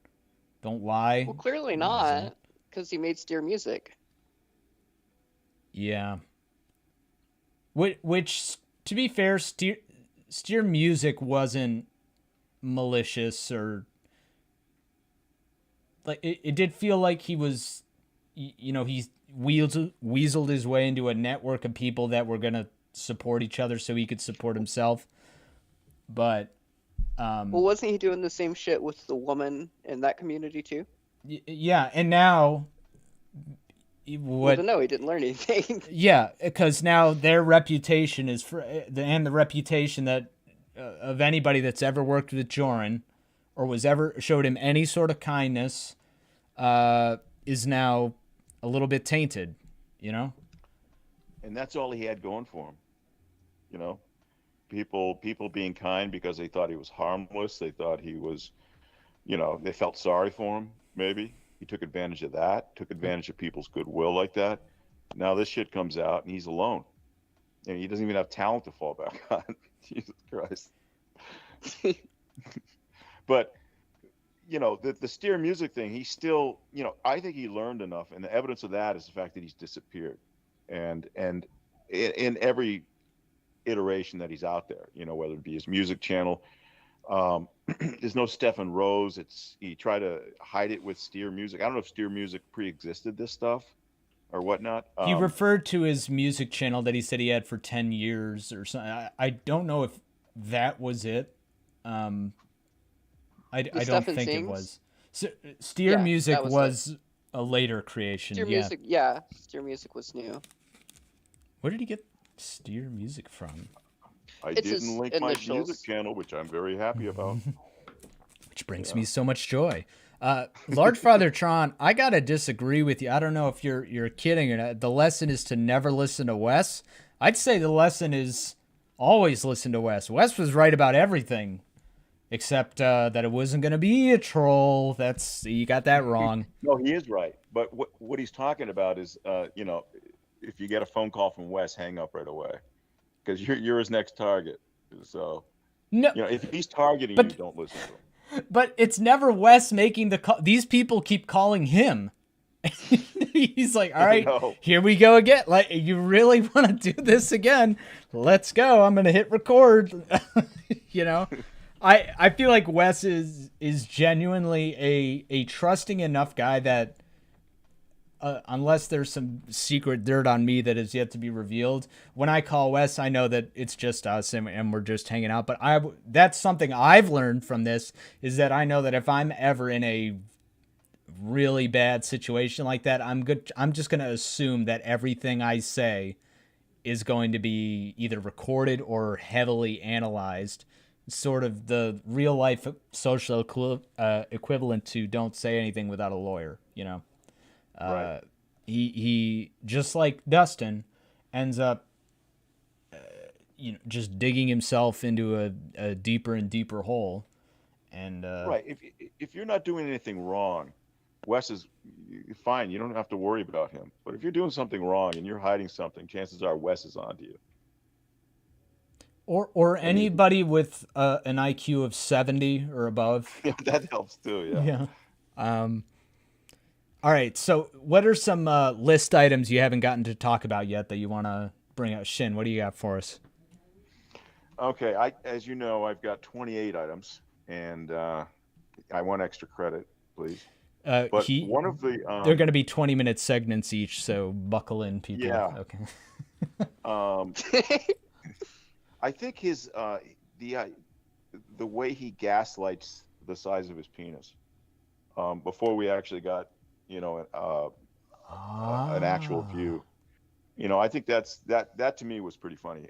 Don't lie. Well, clearly not, because he made steer music. Yeah. Which, to be fair, steer music wasn't malicious or like it did feel like he was, he weaseled his way into a network of people that were gonna support each other so he could support himself. But Well, wasn't he doing the same shit with the woman in that community too? yeah, and now Well, no, he didn't learn anything. Yeah, because now their reputation is and the reputation that of anybody that's ever worked with Jorrun or was ever showed him any sort of kindness is now a little bit tainted, And that's all he had going for him. People being kind because they thought he was harmless. They thought he was, they felt sorry for him. Maybe he took advantage of that. Took advantage of people's goodwill like that. Now this shit comes out and he's alone, and he doesn't even have talent to fall back on. Jesus Christ. But the steer music thing, he still, I think he learned enough, and the evidence of that is the fact that he's disappeared, and in every iteration that he's out there, whether it be his music channel, there's no Stefan Rose. He tried to hide it with steer music. I don't know if steer music pre-existed this stuff or whatnot. He referred to his music channel that he said he had for 10 years or something. I don't know if that was it. I don't think it was. So, steer music was a later creation. Steer music was new. Where did he get steer music from? I It's didn't his link my initials. music channel, which I'm very happy about. Which brings me so much joy. Large Father Tron, I gotta disagree with you. I don't know if you're kidding or not. The lesson is to never listen to Wes. I'd say the lesson is always listen to Wes. Wes was right about everything, except that it wasn't gonna be a troll. You got that wrong. No, he is right. But what he's talking about is, if you get a phone call from Wes, hang up right away, because you're his next target. So, No, if he's targeting you, don't listen to him. but it's never Wes making the call. These people keep calling him. He's like, all right, here we go again. Like, you really want to do this again? Let's go. I'm gonna hit record. I feel like Wes is genuinely a trusting enough guy that unless there's some secret dirt on me that is yet to be revealed, when I call Wes, I know that it's just us and we're just hanging out. But that's something I've learned from this, is that I know that if I'm ever in a really bad situation like that, I'm just going to assume that everything I say is going to be either recorded or heavily analyzed. Sort of the real life social equivalent to don't say anything without a lawyer, Right. He just like Dustin ends up, just digging himself into a deeper and deeper hole. And right. If you're not doing anything wrong, Wes is fine. You don't have to worry about him. But if you're doing something wrong and you're hiding something, chances are Wes is onto you. Or anybody with an IQ of 70 or above. Yeah, that helps too. Yeah. Yeah. All right. So, what are some list items you haven't gotten to talk about yet that you want to bring up? Shin, what do you got for us? Okay. As you know, I've got 28 items, and I want extra credit, please. But one of the they're going to be 20-minute segments each, so buckle in, people. Yeah. Okay. I think his the way he gaslights the size of his penis before we actually got an actual view. I think that to me was pretty funny.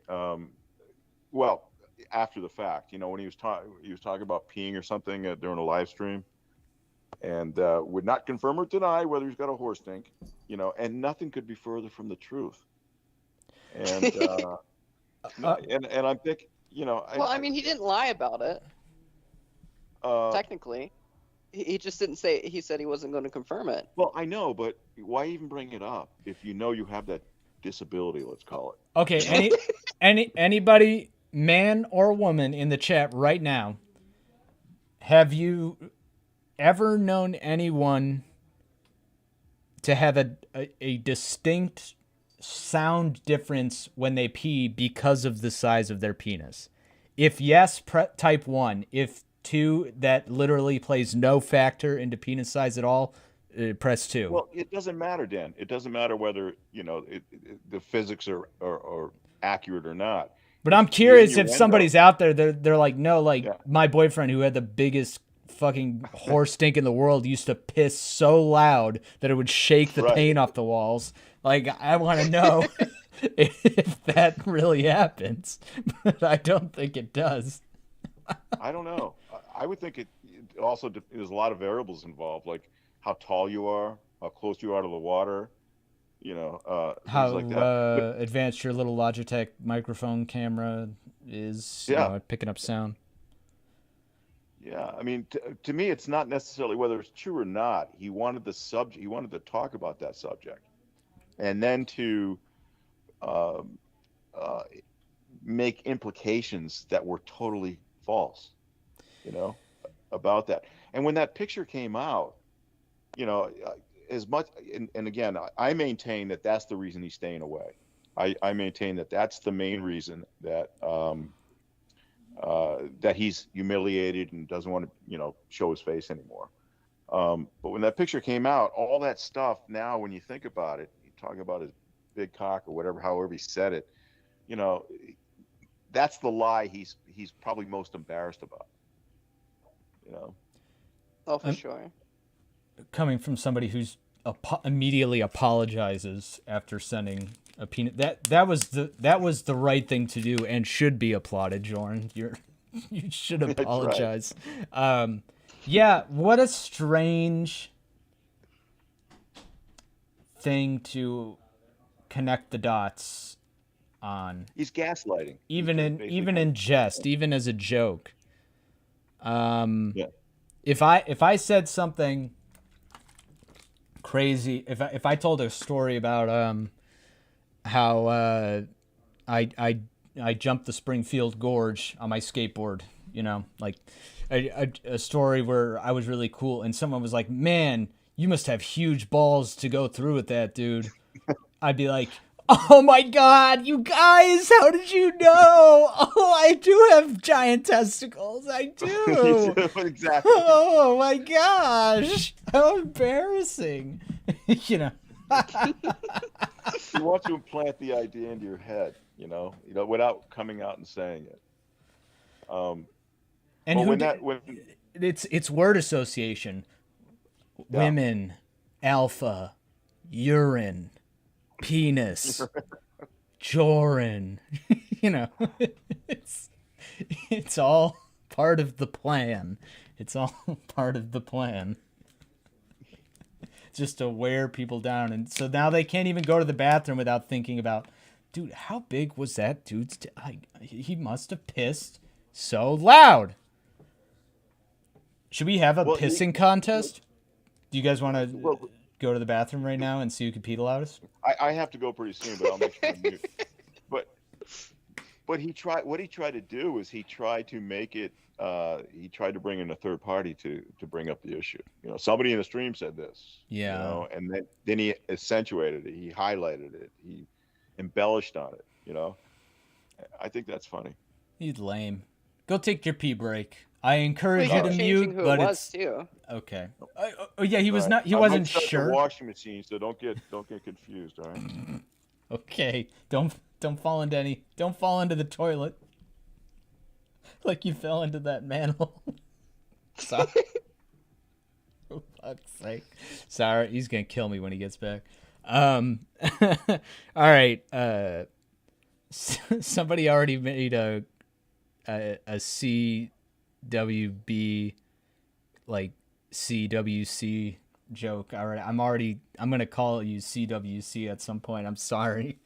Well, after the fact, when he was talking about peeing or something during a live stream, and would not confirm or deny whether he's got a horse stink, and nothing could be further from the truth. And and I'm thinking, well, I mean, he didn't lie about it. Technically, he just didn't say. He said he wasn't going to confirm it. Well, I know, but why even bring it up if you have that disability? Let's call it. Okay. Anybody, man or woman, in the chat right now, have you ever known anyone to have a distinct sound difference when they pee because of the size of their penis? If yes, type 1. If 2, that literally plays no factor into penis size at all, press 2. Well, it doesn't matter, Dan. It doesn't matter whether the physics are accurate or not. But I'm curious if somebody's out there, they're like, no, my boyfriend who had the biggest fucking horse stink in the world used to piss so loud that it would shake the paint off the walls. Like, I want to know if that really happens, but I don't think it does. I don't know. I would think it also there's a lot of variables involved, like how tall you are, how close you are to the water, how like that. Advanced your little Logitech microphone camera is, picking up sound. Yeah, I mean, to me, it's not necessarily whether it's true or not. He wanted the subject. He wanted to talk about that subject, and then to make implications that were totally false, about that. And when that picture came out, as much, and again, I maintain that that's the reason he's staying away. I maintain that that's the main reason that that he's humiliated and doesn't want to, show his face anymore. But when that picture came out, all that stuff, now when you think about it, you talk about his big cock or whatever, however he said it, that's the lie he's probably most embarrassed about. Oh, for sure. Coming from somebody who's immediately apologizes after sending a penis, that was the right thing to do and should be applauded, Jorrun. You should apologize. Right. Yeah, what a strange thing to connect the dots on. He's gaslighting. Even in jest, even as a joke. If I said something crazy, if I told a story about how I jumped the Springfield Gorge on my skateboard, like a story where I was really cool, and someone was like, "Man, you must have huge balls to go through with that, dude." I'd be like, "Oh my God, you guys, how did you know? Oh, I do have giant testicles. I do." Exactly. Oh my gosh, how embarrassing. He wants to implant the idea into your head, without coming out and saying it. And it's word association. Yeah. Women, alpha, urine, penis, Jorrun. It's all part of the plan. It's all part of the plan. Just to wear people down, and so now they can't even go to the bathroom without thinking about, dude, how big was that dude's? He must have pissed so loud. Should we have a pissing contest? Do you guys want to go to the bathroom right now and see who can pee the loudest? I have to go pretty soon, but I'll make sure I'm mute. But what he tried to do was he tried to make it. He tried to bring in a third party to bring up the issue. You know, somebody in the stream said this. Yeah. You know, and then he accentuated it. He highlighted it. He embellished on it. You know, I think that's funny. He's lame. Go take your pee break. I encourage you to mute, who but it was it's too. okay. Oh yeah, he was Right. not. He I wasn't might start the sure. washing machine, so don't get confused. All right. Okay, don't fall into any. Don't fall into the toilet. Like you fell into that manhole. Sorry. For fuck's sake. Sorry, he's gonna kill me when he gets back. All right. Somebody already made a CWB, like CWC joke. All right, I'm gonna call you CWC at some point. I'm sorry.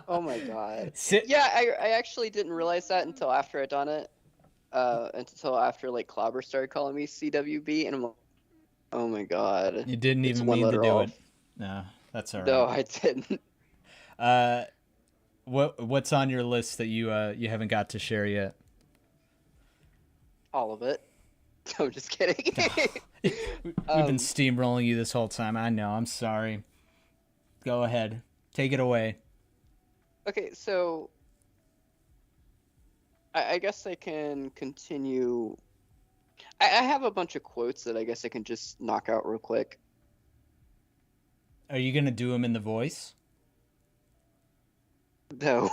Oh my god. Yeah, I actually didn't realize that until after I'd done it. Until after like Clobber started calling me CWB, and I'm like, oh my god. You didn't It's even one mean to letter do off. it. No, that's all right. No, I didn't. What's on your list that you haven't got to share yet? All of it. I'm just kidding. We've been steamrolling you this whole time. I know. I'm sorry. Go ahead. Take it away. Okay, so I guess I can continue. I have a bunch of quotes that I guess I can just knock out real quick. Are you gonna do them in the voice? No.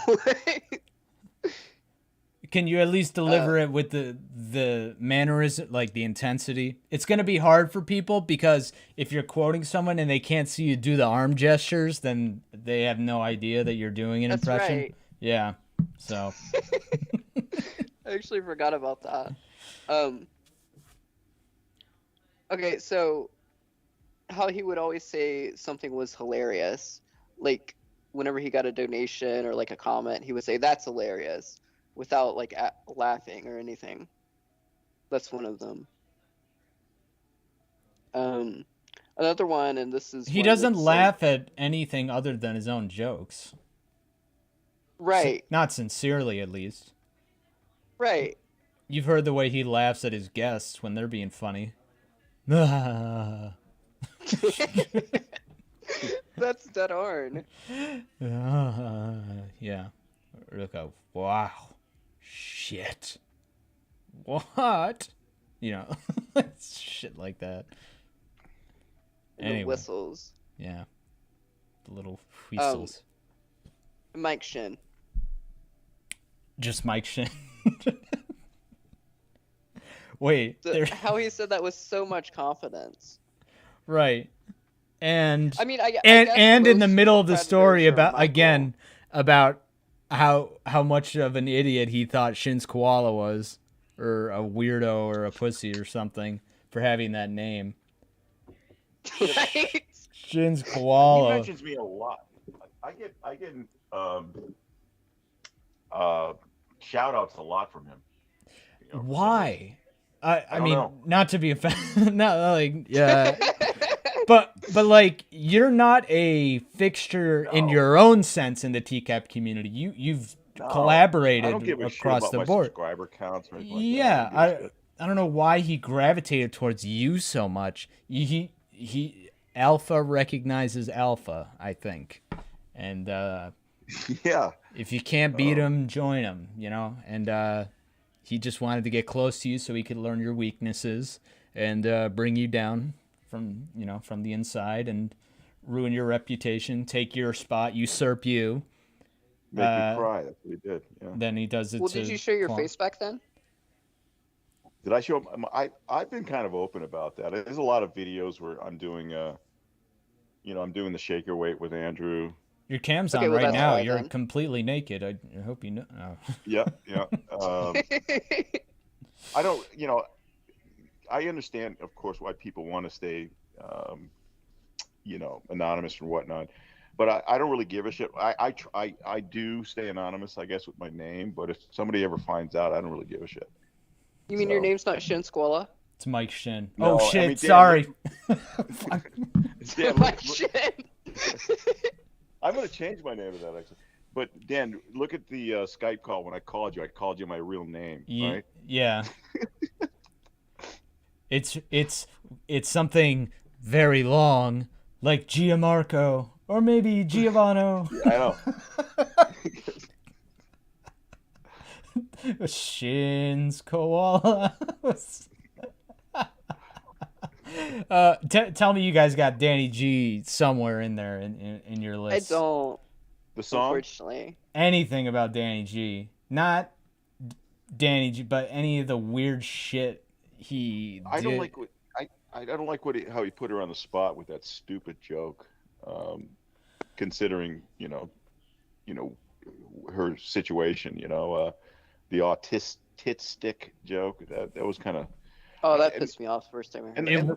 Can you at least deliver it with the mannerism, like the intensity? It's gonna be hard for people because if you're quoting someone and they can't see you do the arm gestures, then they have no idea that you're doing an That's impression. right. Yeah. So. I actually forgot about that. Okay, so how he would always say something was hilarious, like whenever he got a donation or like a comment, he would say that's hilarious without like laughing or anything. That's one of them. Another one, and this is He one doesn't that's, laugh at anything other than his own jokes. right, Not sincerely, at least. right. You've heard the way he laughs at his guests when they're being funny. Yeah. That's dead on. Yeah. Look out. Wow. Shit. What? You know, shit like that. And Anyway. the whistles. Yeah. The little whistles. Mike Shin. Just Mike Shin. Wait. How he said that with so much confidence. Right. And I mean, I guess and in the most middle of the predators story are about Michael. about how much of an idiot he thought Shin's Koala was, or a weirdo or a pussy or something for having that name. Right? Shin's He Koala. mentions me a lot. I get shout outs a lot from him. You know, Why? I mean, know. not to be offensive, not like yeah. But like you're not a fixture in No. your own sense in the TCAP community. You've No, collaborated I don't give a shit across about the my board. subscriber counts or anything like Yeah, that. I don't give a shit. I don't know why he gravitated towards you so much. He alpha recognizes alpha, I think, and Yeah. if you can't beat him, join him. You know, and he just wanted to get close to you so he could learn your weaknesses and bring you down from the inside and ruin your reputation, take your spot, usurp you. Make me cry. That's what he did. Yeah. Then he does it. Well, to did you show your Quan- face back then? Did I show him? I've been kind of open about that. There's a lot of videos where I'm doing I'm doing the shaker weight with Andrew. Your cam's Okay, on well, right that's now. why You're then. completely naked. I hope you know. Oh. Yeah, yeah. I don't, I understand, of course, why people want to stay, anonymous and whatnot. But I don't really give a shit. I do stay anonymous, I guess, with my name. But if somebody ever finds out, I don't really give a shit. You mean your name's not Shin Koala? It's Mike Shin. No, oh shit! I mean, Dan, sorry. Dan, Mike Shin. I'm gonna change my name to that actually. But Dan, look at the Skype call when I called you. I called you my real name, right? Yeah. it's something very long, like Gianmarco or maybe Giovanno. Yeah, I know. Shin's koala. Tell me you guys got Danny G somewhere in there in your list. I don't. The song? Unfortunately. Anything about Danny G. Not Danny G, but any of the weird shit he did. I don't like what I don't like how he put her on the spot with that stupid joke. Considering, you know her situation, the autistic joke, that was kind of. Oh, that pissed me off the first time I heard it. And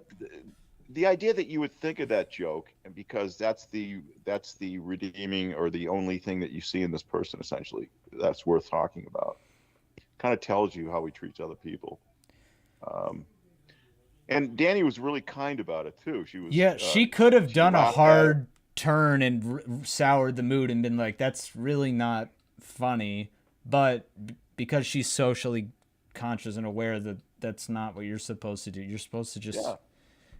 the idea that you would think of that joke, and because that's the redeeming or the only thing that you see in this person, essentially, that's worth talking about, kind of tells you how he treats other people. And Danny was really kind about it too. She was. Yeah, she could have done a hard turn and soured the mood and been like, "That's really not funny," but because she's socially conscious and aware that that's not what you're supposed to do. You're supposed to just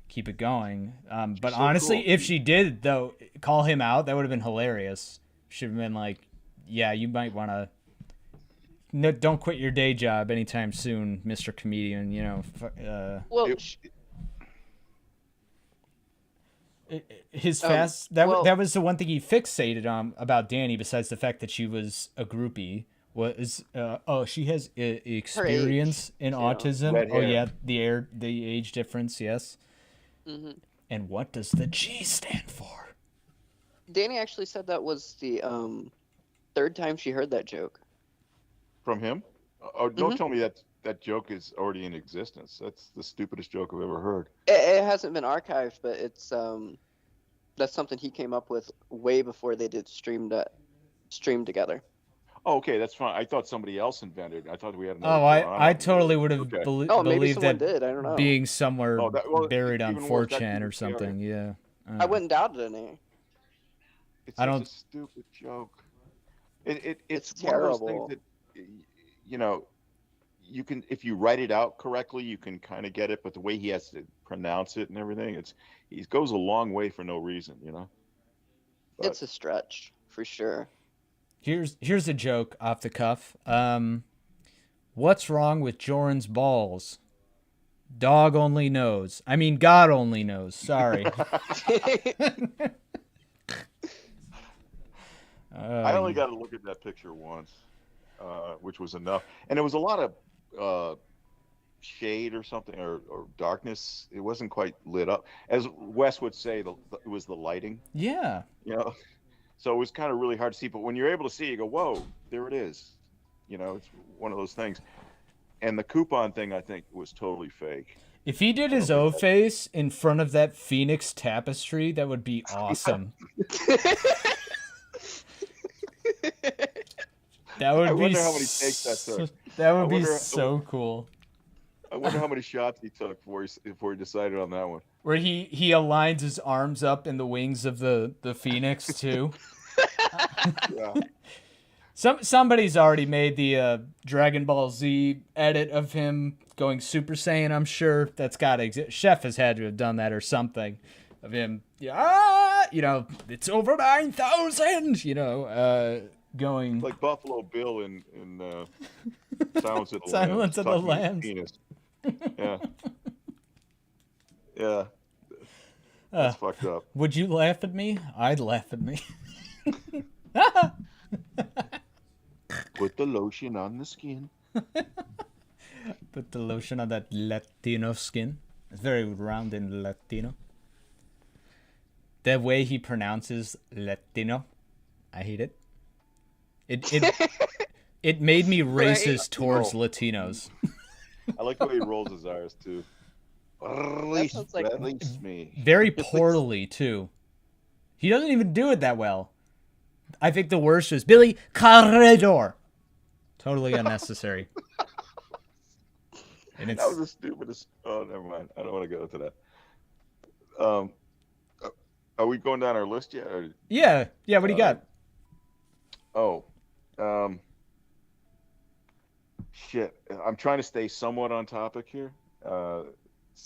keep it going. But so honestly, cool. If she did, though, call him out, that would have been hilarious. Should have been like, yeah, you might want to... No, don't quit your day job anytime soon, Mr. Comedian, his fast... That was the one thing he fixated on about Danny, besides the fact that she was a groupie. She has experience in autism. Oh yeah, the age difference, yes. Mm-hmm. And what does the G stand for? Danny actually said that was the third time she heard that joke. From him? Oh, don't tell me that joke is already in existence. That's the stupidest joke I've ever heard. It hasn't been archived, but it's that's something he came up with way before they did stream together. Oh, okay, that's fine. I thought somebody else invented it. I thought we had another. Oh, I totally would have believed that did. I don't know. Being somewhere buried on 4chan or something. Yeah. I wouldn't doubt it any. It's such a stupid joke. It's terrible. One of those things that, you can, if you write it out correctly, you can kind of get it. But the way he has to pronounce it and everything, he goes a long way for no reason. But, it's a stretch for sure. Here's a joke off the cuff. What's wrong with Jorrun's balls? Dog only knows. I mean, God only knows. Sorry. I only got to look at that picture once, which was enough. And it was a lot of shade or something, or darkness. It wasn't quite lit up. As Wes would say, it was the lighting. Yeah. So it was kind of really hard to see, but when you're able to see, you go, whoa, there it is. It's one of those things. And the coupon thing, I think, was totally fake. If he did his O face in front of that Phoenix tapestry, that would be awesome. That would I be wonder how many takes that took. That would be so cool. I wonder how many shots he took before he decided on that one. Where he aligns his arms up in the wings of the Phoenix too. Yeah. Somebody's already made the Dragon Ball Z edit of him going Super Saiyan. I'm sure that's got to exist. Chef has had to have done that or something of him. It's over 9,000. Going like Buffalo Bill in Silence of the Silence of the Lambs. Penis. Yeah. Yeah. That's fucked up. Would you laugh at me? I'd laugh at me. Put the lotion on the skin. Put the lotion on that Latino skin. It's very round and Latino. The way he pronounces Latino, I hate it. It made me racist towards Latinos. I like the way he rolls his R's too. That sounds like Very poorly too. He doesn't even do it that well. I think the worst was Billy Corredor. Totally unnecessary. And That was the stupidest. Oh, never mind. I don't want to go into that. Are we going down our list yet? Or, yeah. What do you got? Shit. I'm trying to stay somewhat on topic here, so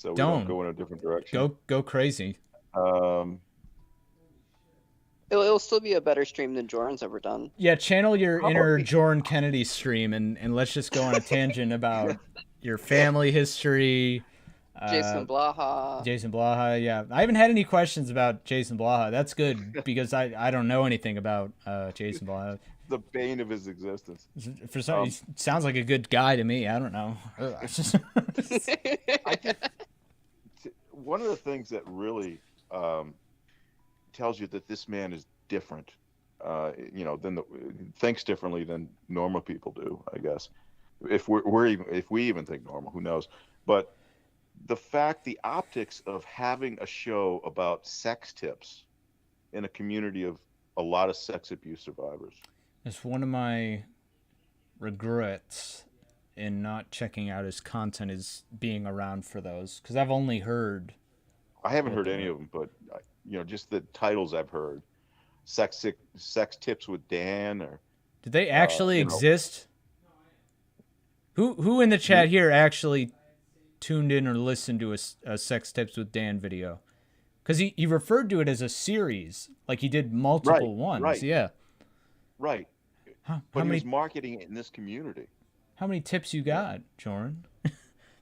we don't go in a different direction. Go crazy. It'll still be a better stream than Jorrun's ever done. Yeah, channel your inner Jorrun Kennedy stream and let's just go on a tangent about your family history. Jason Blaha, yeah. I haven't had any questions about Jason Blaha. That's good because I don't know anything about Jason Blaha. The bane of his existence. For some, he sounds like a good guy to me. I don't know. One of the things that really tells you that this man is different, thinks differently than normal people do, I guess. If we even think normal, who knows? But the optics of having a show about sex tips in a community of a lot of sex abuse survivors. It's one of my regrets in not checking out his content is being around for those, because I've only heard. I haven't heard any of them, but just the titles I've heard. Sex tips with Dan, or did they actually exist? Who in the chat here actually tuned in or listened to a Sex Tips with Dan video? Because he referred to it as a series, like he did multiple ones. Right. Yeah. Right. But he was marketing it in this community. How many tips you got, Jorrun?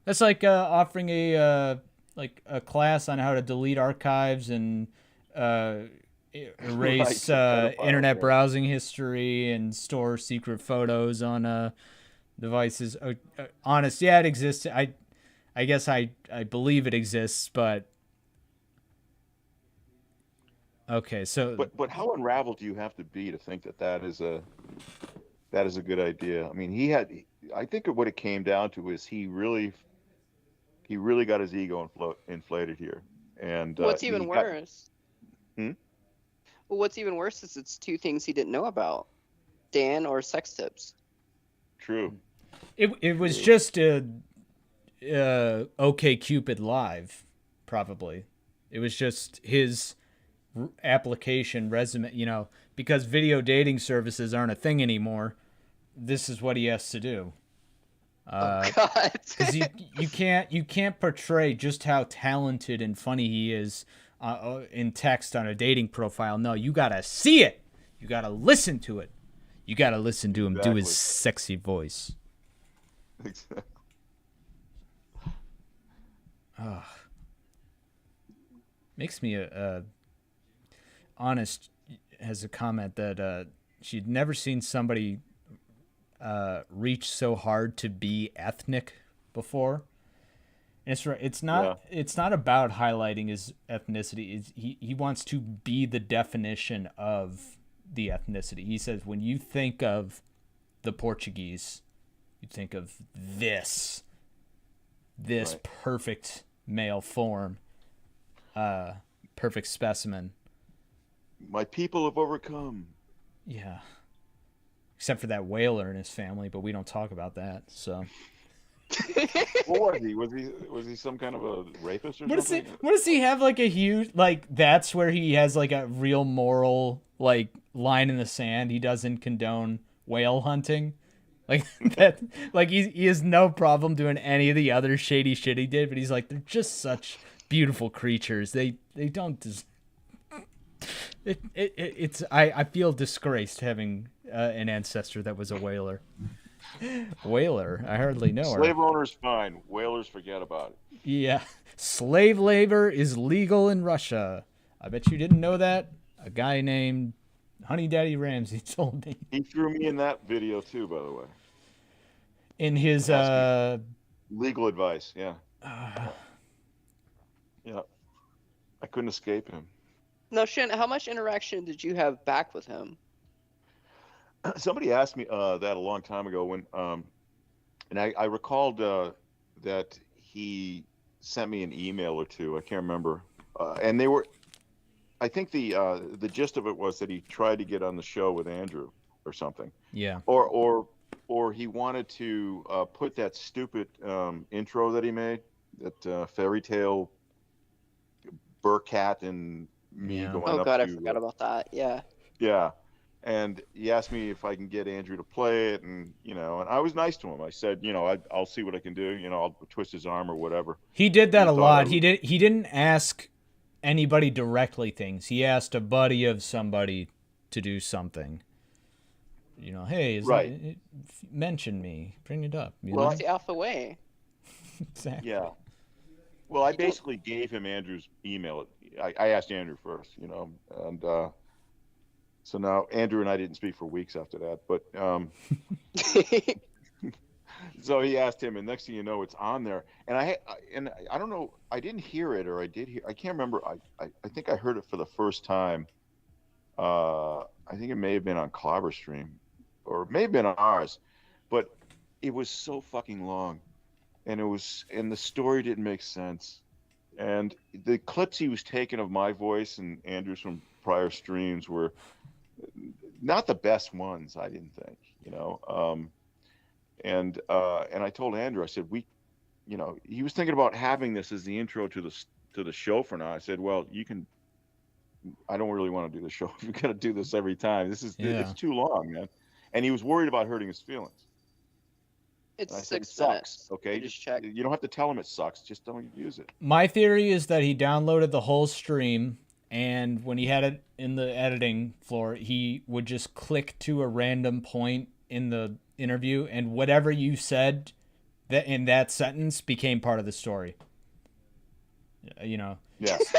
That's like offering a class on how to delete archives and erase internet browsing history and store secret photos on devices. Honest, yeah, it exists. I guess I believe it exists, but okay. So, but how unraveled do you have to be to think that is a good idea? I mean, I think what it came down to is he really got his ego inflated here. And what's even worse? Well, what's even worse is it's two things he didn't know about: Dan or sex tips. True. It was just OkCupid Live, probably. It was just his application resume, because video dating services aren't a thing anymore. This is what he has to do. God. Because you can't portray just how talented and funny he is in text on a dating profile. No, you gotta see it. You gotta listen to it. You gotta listen to him do his sexy voice. Exactly. Makes me Honest has a comment that she'd never seen somebody reach so hard to be ethnic before. And it's not about highlighting his ethnicity. He wants to be the definition of the ethnicity. He says when you think of the Portuguese, you think of this perfect male form, perfect specimen. My people have overcome. Yeah. Except for that whaler in his family, but we don't talk about that. So. What was he? Was he some kind of a rapist or something? What does he have like a huge that's where he has like a real moral line in the sand? He doesn't condone whale hunting. That, he has no problem doing any of the other shady shit he did, but he's like, they're just such beautiful creatures. They don't. I feel disgraced having an ancestor that was a whaler. Whaler, I hardly know her. Slave owners fine. Whalers, forget about it. Yeah, slave labor is legal in Russia. I bet you didn't know that. A guy named Honey Daddy Ramsey told me. He threw me in that video too, by the way. In his legal advice, yeah. Yeah, I couldn't escape him. Now, Shin, how much interaction did you have back with him? Somebody asked me that a long time ago when, and I recalled that he sent me an email or two. I can't remember, and they were I think the gist of it was that he tried to get on the show with Andrew or something, Yeah. or he wanted to put that stupid intro that he made, that fairy tale Burkat and me Yeah. going Oh up god, I to forgot about that. Yeah. yeah, and he asked me if I can get Andrew to play it, and and I was nice to him. I said, I'll see what I can do. I'll twist his arm or whatever. He did that He a thought I lot. He didn't ask anybody directly things. He asked a buddy of somebody to do something. Hey, Right. mention me, bring it up. Well, It's the alpha way. Exactly. Yeah. Well, I You don't- basically gave him Andrew's email. I asked Andrew first, and so now Andrew and I didn't speak for weeks after that. But so he asked him, and next thing you know, it's on there. And I don't know, I didn't hear it, or I did hear. I can't remember. I think I heard it for the first time. I think it may have been on Clobber Stream, or it may have been on ours, but it was so fucking long, and the story didn't make sense, and the clips he was taking of my voice and Andrew's from prior streams were not the best ones, I didn't think, and I told Andrew, I said, he was thinking about having this as the intro to the show for now. I said, well, I don't really want to do the show. You're gonna do this every time. It's too long, man. And he was worried about hurting his feelings. It's I said, 6 it minutes. sucks. Okay, Just check. you don't have to tell him it sucks. Just don't use it. My theory is that he downloaded the whole stream, and when he had it in the editing floor, he would just click to a random point in the interview, and whatever you said that in that sentence became part of the story. Yes.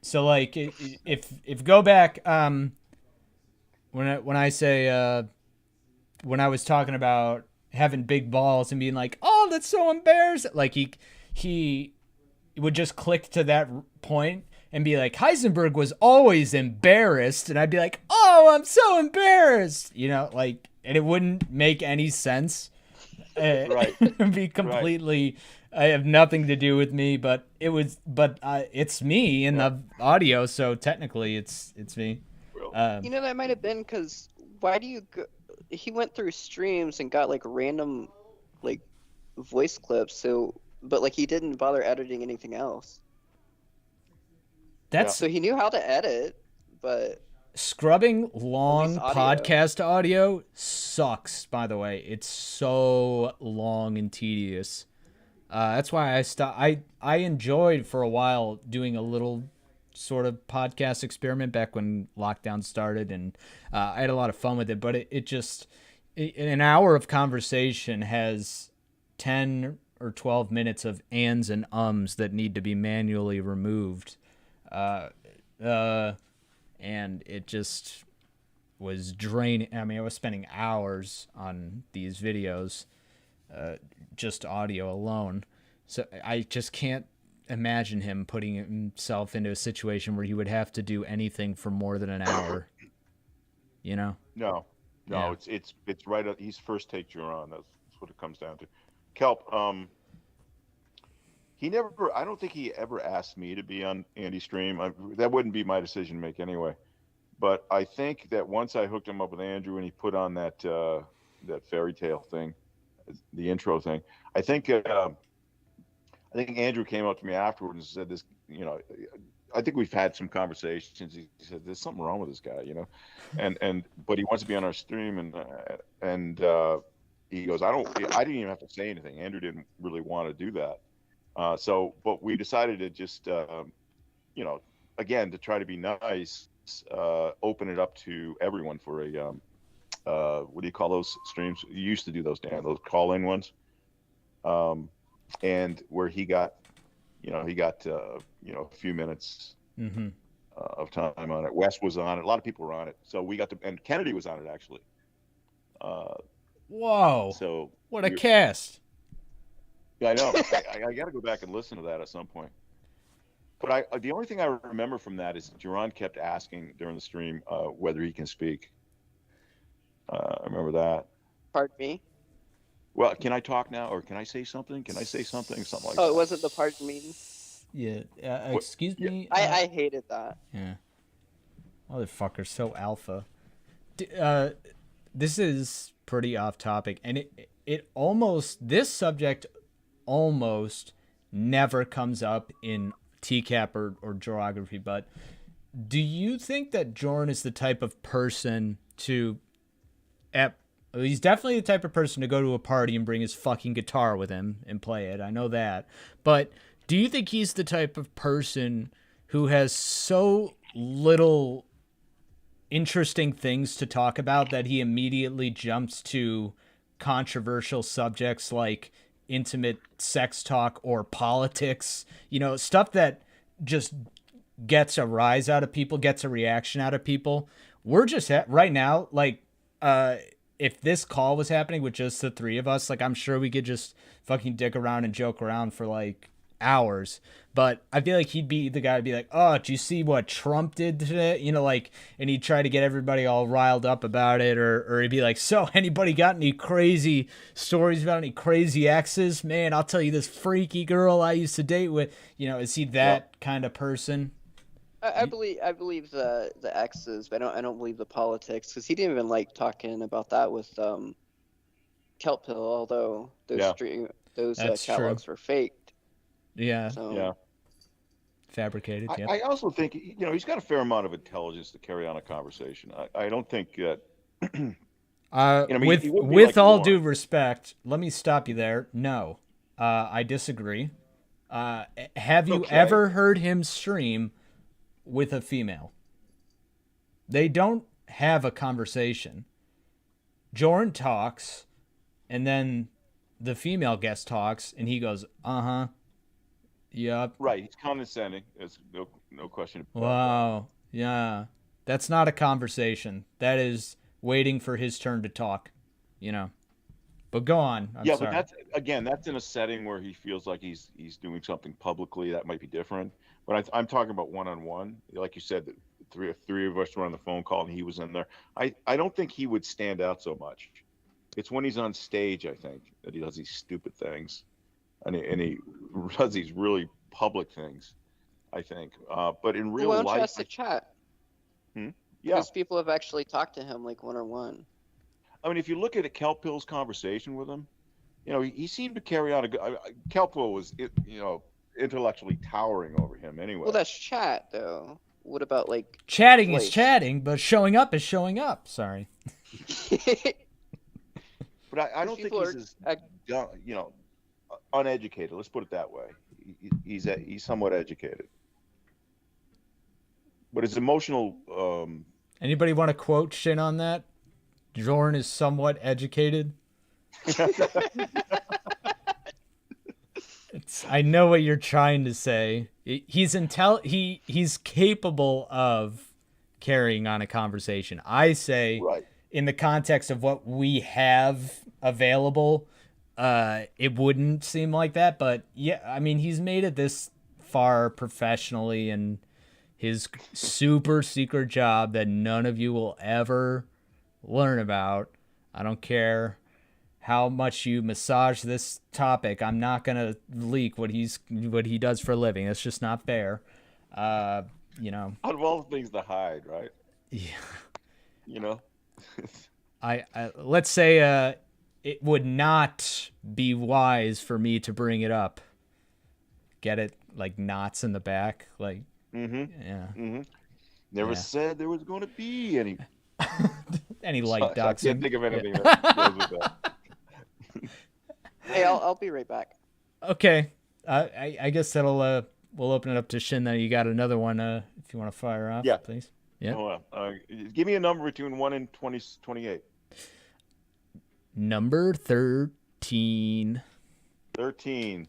So like, if go back, when I say when I was talking about having big balls and being like, oh, that's so embarrassing, like he would just click to that point and be like, Heisenberg was always embarrassed, and I'd be like, oh, I'm so embarrassed, like, and it wouldn't make any sense. Right. It'd be completely. I have nothing to do with me, but it's me in the audio, so technically it's me. That might have been because why do you go? He went through streams and got like random like voice clips, but like he didn't bother editing anything else. So he knew how to edit, but scrubbing long audio. podcast audio sucks, by the way. It's so long and tedious. That's why I enjoyed for a while doing a little sort of podcast experiment back when lockdown started, and I had a lot of fun with it, but it just an hour of conversation has 10 or 12 minutes of ands and ums that need to be manually removed. And it just was draining. I mean, I was spending hours on these videos, just audio alone. So I just can't imagine him putting himself into a situation where he would have to do anything for more than an hour. No, Yeah. it's right at he's first take Jorrun. That's what it comes down to. Kelp, I don't think he ever asked me to be on Andy's stream. That wouldn't be my decision to make anyway. But I think that once I hooked him up with Andrew and he put on that fairy tale thing, the intro thing, I think Andrew came up to me afterwards and said this, I think we've had some conversations. He said, there's something wrong with this guy, but he wants to be on our stream. And he goes, I didn't even have to say anything. Andrew didn't really want to do that. But we decided to just, again, to try to be nice, open it up to everyone for a, what do you call those streams? You used to do those, Dan, those call-in ones. And where he got a few minutes of time on it. Wes was on it. A lot of people were on it. So we got and Kennedy was on it actually. Whoa. So what a cast. Yeah, I know. I got to go back and listen to that at some point. But the only thing I remember from that is Jorrun kept asking during the stream whether he can speak. I remember that. Pardon me? Well, can I talk now, or can I say something? Can I say something? Something like that. Oh, it wasn't the pardon me? Yeah. Excuse me. I hated that. Yeah. Motherfucker's so alpha. This is pretty off topic, and this subject almost never comes up in TCAP or geography, but do you think that Jorrun is the type of person he's definitely the type of person to go to a party and bring his fucking guitar with him and play it. I know that. But do you think he's the type of person who has so little interesting things to talk about that he immediately jumps to controversial subjects like intimate sex talk or politics, stuff that just gets a rise out of people, gets a reaction out of people? We're just right now, like, if this call was happening with just the three of us, like, I'm sure we could just fucking dick around and joke around for like hours. But I feel like he'd be the guy to be like, oh, do you see what Trump did today? And he'd try to get everybody all riled up about it. Or he'd be like, so anybody got any crazy stories about any crazy exes? Man, I'll tell you this freaky girl I used to date with. Is he that kind of person? I believe the exes, but I don't believe the politics, because he didn't even like talking about that with Kelp Hill, although those catalogs were faked. Yeah. So. Yeah. Fabricated. Yep. I also think he's got a fair amount of intelligence to carry on a conversation. I don't think that. With all due respect, let me stop you there. No, I disagree. Have you ever heard him stream with a female? They don't have a conversation. Jorrun talks, and then the female guest talks, and he goes, uh-huh. Yep. Right, he's condescending. There's no question about Wow. Yeah. That's not a conversation. That is waiting for his turn to talk, But go on. I'm sorry. But that's in a setting where he feels like he's doing something publicly. That might be different. But I'm talking about one-on-one. Like you said, three of us were on the phone call and he was in there. I don't think he would stand out so much. It's when he's on stage, I think, that he does these stupid things. And he does these really public things, I think. But in real life... Why don't you ask the chat? Yeah. Because people have actually talked to him, like, one-on-one. I mean, if you look at Kelp Hill's conversation with him, he seemed to carry on Kelp Hill was, intellectually towering over him anyway. Well, that's chat, though. What about, like... Chatting is chatting, but showing up is showing up. Sorry. But I don't think he's uneducated. Let's put it that way. He's somewhat educated, but his emotional. Anybody want to quote Shin on that? Jorrun is somewhat educated. I know what you're trying to say. He's capable of carrying on a conversation. I say, right. In the context of what we have available, it wouldn't seem like that. But yeah, I mean, he's made it this far professionally in his super secret job that none of you will ever learn about. I don't care how much you massage this topic. I'm not gonna leak what he does for a living. That's just not fair. Out of all the things to hide, right? Yeah. I let's say it would not be wise for me to bring it up. Get it? Like knots in the back, like. Mm-hmm. Yeah. Mm-hmm. Never said there was going to be any. Any light doxing. I can't think of anything that goes with that. Hey, I'll be right back. Okay. I guess that'll we'll open it up to Shin. Then you got another one. If you want to fire off, please. Yeah. Hold on. Give me a number between 1 and 28. Number 13. 13.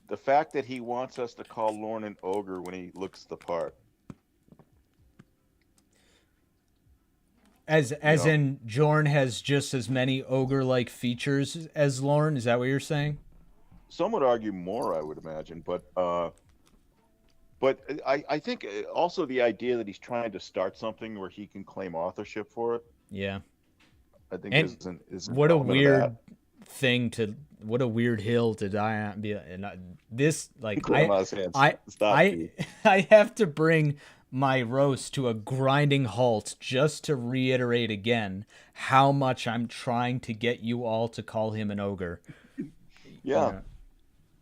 The fact that he wants us to call Lorne an ogre when he looks the part. As in Jorrun has just as many ogre-like features as Lorne. Is that what you're saying? Some would argue more, I would imagine, but I think also the idea that he's trying to start something where he can claim authorship for it. Yeah, I think isn't what a weird thing to. What a weird hill to die on. I have to bring my roast to a grinding halt just to reiterate again how much I'm trying to get you all to call him an ogre. Yeah.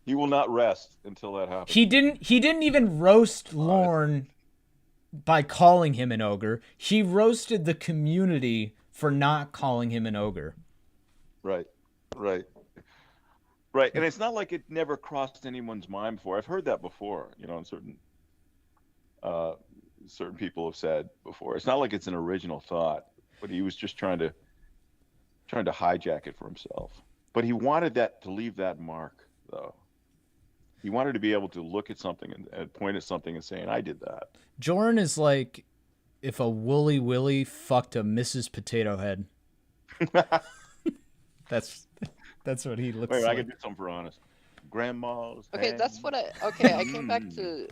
He will not rest until that happens. He didn't even roast Lorne by calling him an ogre. He roasted the community for not calling him an ogre. Right. And it's not like it never crossed anyone's mind before. I've heard that before, and certain people have said before. It's not like it's an original thought, but he was just trying to hijack it for himself. But he wanted that to leave that mark, though. He wanted to be able to look at something and point at something and say, I did that. Jorrun is like if a Wooly Willy fucked a Mrs. Potato Head. That's what he looks Wait, like. I can do something for honest. Grandma's. Okay, that's what I came back to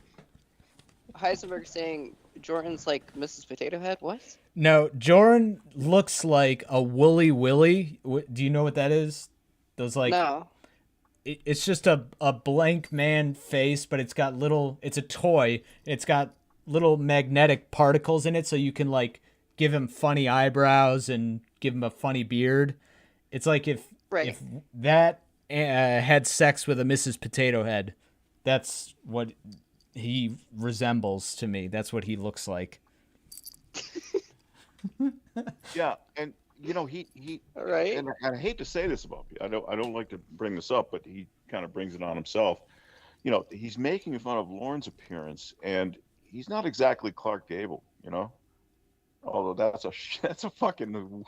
Heisenberg saying Jordan's like Mrs. Potato Head. What? No, Jorrun looks like a Wooly Willy. Do you know what that is? Those like No. It's just a blank man face, but it's a toy. It's got little magnetic particles in it, so you can like give him funny eyebrows and give him a funny beard. It's like if that had sex with a Mrs. Potato Head, that's what he resembles to me. That's what he looks like. Yeah, and he right. And I hate to say this about people. I don't like to bring this up, but he kind of brings it on himself. He's making fun of Lorne's appearance, and he's not exactly Clark Gable, although that's a fucking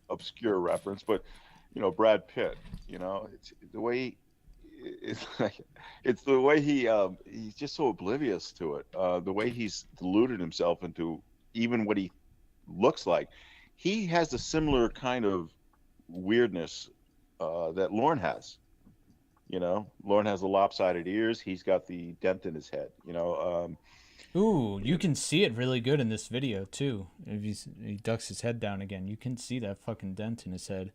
obscure reference, but Brad Pitt, it's the way it's the way he's just so oblivious to it, the way he's deluded himself into even what he looks like. He has a similar kind of weirdness that Lorne has. Lorne has the lopsided ears. He's got the dent in his head. Ooh, you can see it really good in this video too. If he ducks his head down again, you can see that fucking dent in his head.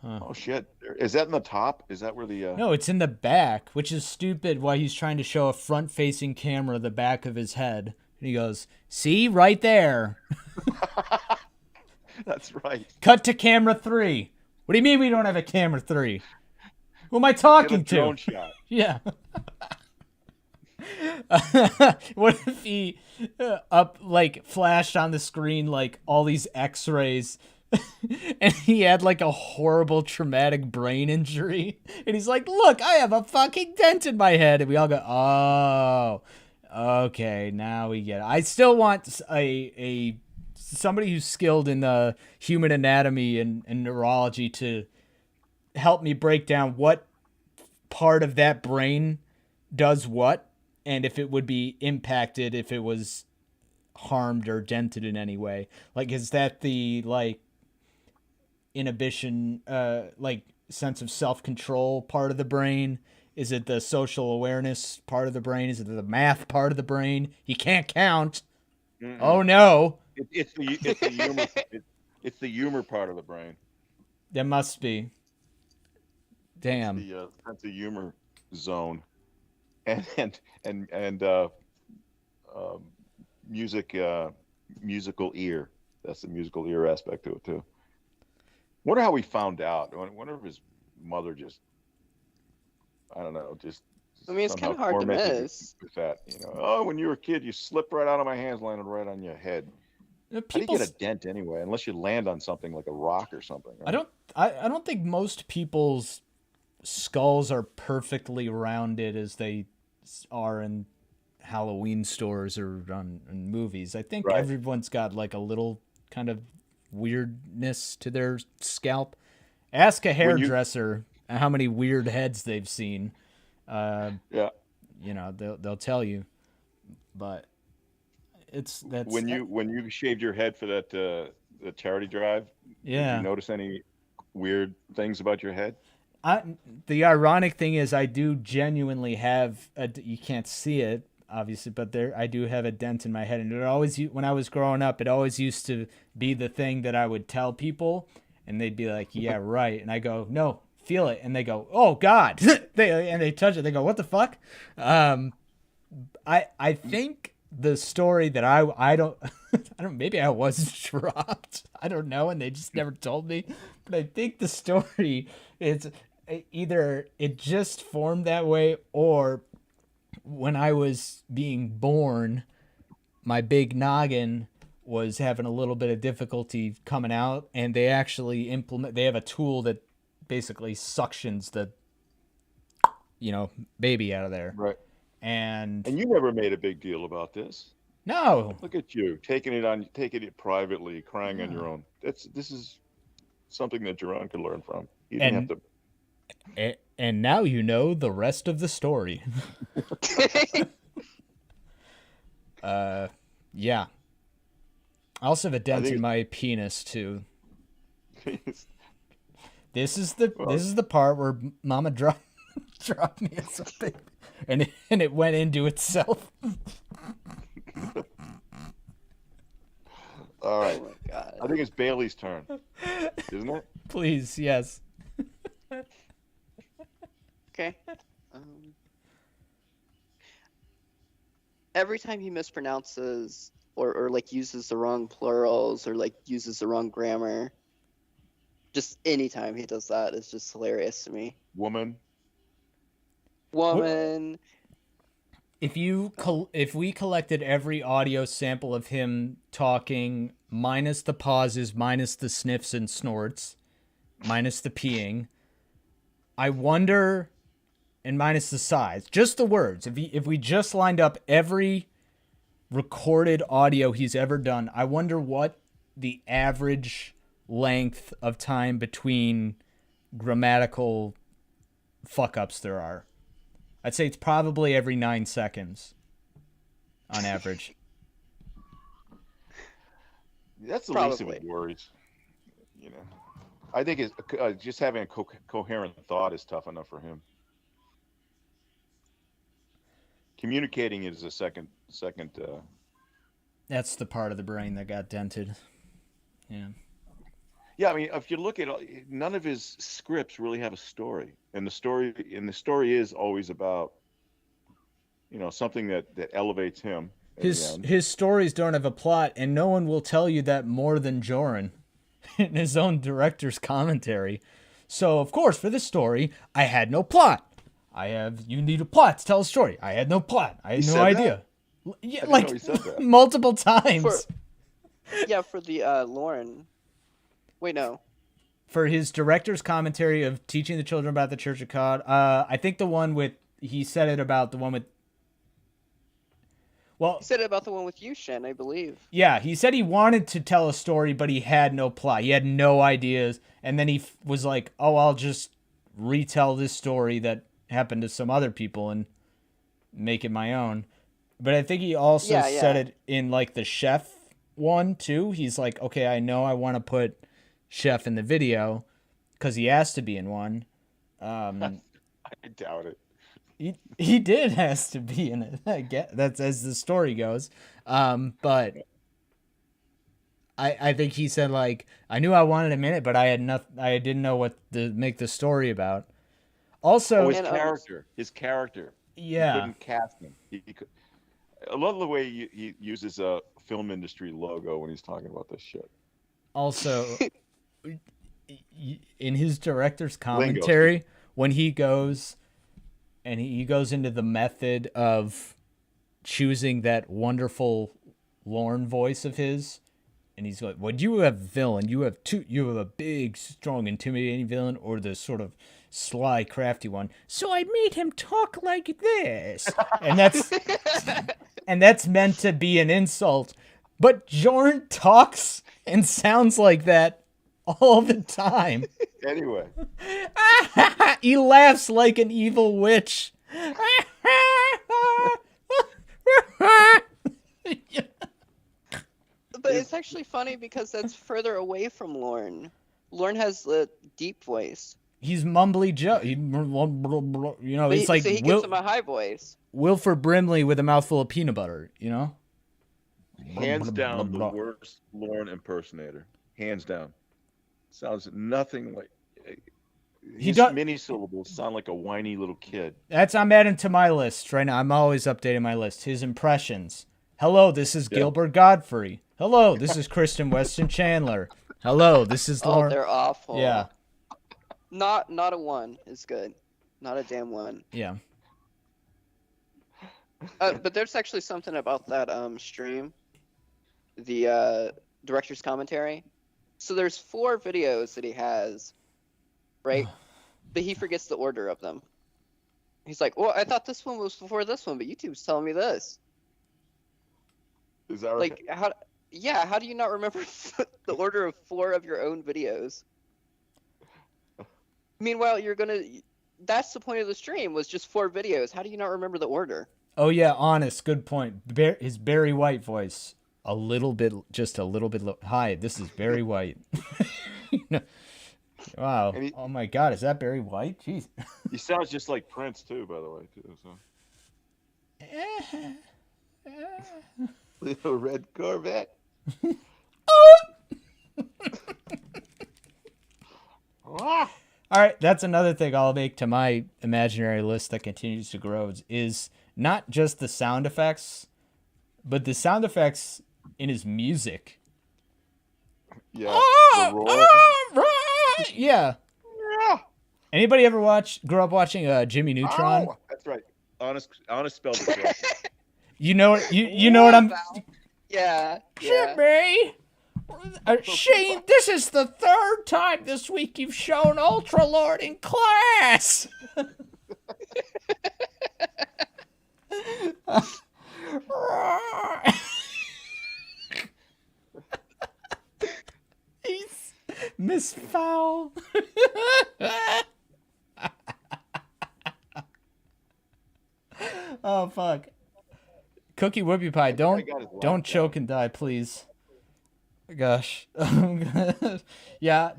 Huh. Oh shit! Is that in the top? Is that where the? No, it's in the back, which is stupid. Why he's trying to show a front-facing camera the back of his head, and he goes, "See, right there." That's right. Cut to camera 3. What do you mean we don't have a camera 3? Who am I talking to? Drone shot. Yeah. What if he flashed on the screen like all these X-rays, and he had like a horrible traumatic brain injury, and he's like, "Look, I have a fucking dent in my head," and we all go, "Oh, okay, now we get it." I still want a somebody who's skilled in human anatomy and neurology to help me break down what part of that brain does what, and if it would be impacted if it was harmed or dented in any way. Like, is that the inhibition, sense of self-control part of the brain? Is it the social awareness part of the brain? Is it the math part of the brain? He can't count. Mm-mm. Oh no. It's the humor. It's the humor part of the brain. There must be. Damn. It's the sense of humor zone, and musical ear. That's the musical ear aspect to it too. Wonder how we found out. I wonder if his mother just, I don't know, just. I mean, it's kind of hard to miss. With that, oh, when you were a kid, you slipped right out of my hands, landed right on your head. How do you get a dent anyway? Unless you land on something like a rock or something. Right? I don't think most people's skulls are perfectly rounded as they are in Halloween stores or in movies. I think everyone's got like a little kind of weirdness to their scalp. Ask a hairdresser how many weird heads they've seen. Yeah, they'll tell you, but that's when you shaved your head for that the charity drive. Yeah, did you notice any weird things about your head? The ironic thing is, I do genuinely have you can't see it obviously, but I do have a dent in my head, and it always, when I was growing up, it always used to be the thing that I would tell people, and they'd be like, "Yeah, right," and I go, "No, feel it," and they go, "Oh God," they touch it, they go, "What the fuck?" I think the story that I don't I don't maybe I was dropped. I don't know, and they just never told me. But I think the story is either it just formed that way, or when I was being born, my big noggin was having a little bit of difficulty coming out, and they actually they have a tool that basically suctions the baby out of there. Right. And you never made a big deal about this. no, Look at you taking it privately, crying on your own. This is something that Jorrun could learn from. You didn't have to. And now you know the rest of the story. Yeah. I also have a dent in my penis too. This is the part where Mama dropped me at something, and it went into itself. All right. Oh my God. I think it's Bailey's turn, isn't it? Please, yes. Okay. Every time he mispronounces or like uses the wrong plurals or like uses the wrong grammar, just anytime he does that is just hilarious to me. Woman. If we collected every audio sample of him talking, minus the pauses, minus the sniffs and snorts, minus the peeing, I wonder, and minus the size, just the words. If we just lined up every recorded audio he's ever done, I wonder what the average length of time between grammatical fuck-ups there are. I'd say it's probably every 9 seconds on average. That's the Probably. least of his worries. I think it's just having a coherent thought is tough enough for him. Communicating is a second. That's the part of the brain that got dented. Yeah. Yeah, I mean, if you look at none of his scripts really have a story, and the story is always about, something that elevates him. His stories don't have a plot, and no one will tell you that more than Jorrun in his own director's commentary. So, of course, for this story, I had no plot. You need a plot to tell a story. I had no plot. I had no idea. Yeah, like multiple times. For the Lauren. Wait, no. For his director's commentary of teaching the children about the Church of God, I think he said it about the one with. Well, He said it about the one with you, Shin, I believe. Yeah, he said he wanted to tell a story, but he had no plot. He had no ideas, and then he was like, "Oh, I'll just retell this story that happened to some other people and make it my own." But I think he also said it in like the chef one too. He's like, "Okay, I know I want to put Chef in the video because he asked to be in one." I doubt it. He did has to be in it. I get that's as the story goes. But I think he said like I knew I wanted him in it, but I didn't know what to make the story about. Also, his character. Yeah, he couldn't cast him. He could. I love the way he uses a film industry logo when he's talking about this shit. Also, in his director's commentary, when he goes into the method of choosing that wonderful Lorne voice of his, and he's like, "When you have a villain, you have a big, strong, intimidating villain, or the sort of sly, crafty one. So I made him talk like this," and that's meant to be an insult. But Jorrun talks and sounds like that all the time. Anyway. He laughs like an evil witch. But it's actually funny because that's further away from Lorne. Lorne has a deep voice. He's mumbly Joe. It's like so he gives him a high voice. Wilford Brimley with a mouthful of peanut butter, Hands down, the worst Lorne impersonator. Hands down. Sounds nothing like. His mini syllables sound like a whiny little kid. I'm adding to my list right now. I'm always updating my list. His impressions Hello, this is Yeah. Gilbert Godfrey. Hello, this is Kristen Weston Chandler. Hello, this is Oh, Lauren. they're awful. Yeah, Not a one is good. Not a damn one. yeah. But there's actually something about that stream, the director's commentary. So there's 4 videos that he has, right? But he forgets the order of them. He's like, well, I thought this one was before this one, but YouTube's telling me this. Is that right? Like, how do you not remember the order of 4 of your own videos? Meanwhile, that's the point of the stream, was just 4 videos. How do you not remember the order? Oh yeah, honest, good point. His Barry White voice, just a little bit low. Hi, this is Barry White. Wow. Oh my God, is that Barry White? Jeez. He sounds just like Prince too, by the way, too. So. Little red Corvette. All right, that's another thing I'll make to my imaginary list that continues to grow is not just the sound effects, but the sound effects in his music. Yeah. The roar. Yeah. Anybody ever grow up watching Jimmy Neutron? Oh, that's right. Honest spelled it correct. You know what I'm. Yeah. Jimmy. Shane, this is the 3rd time this week you've shown Ultra Lord in class. He's Miss Fowl. Oh fuck. Cookie Whoopie Pie, don't choke and die, please. Gosh. Yeah,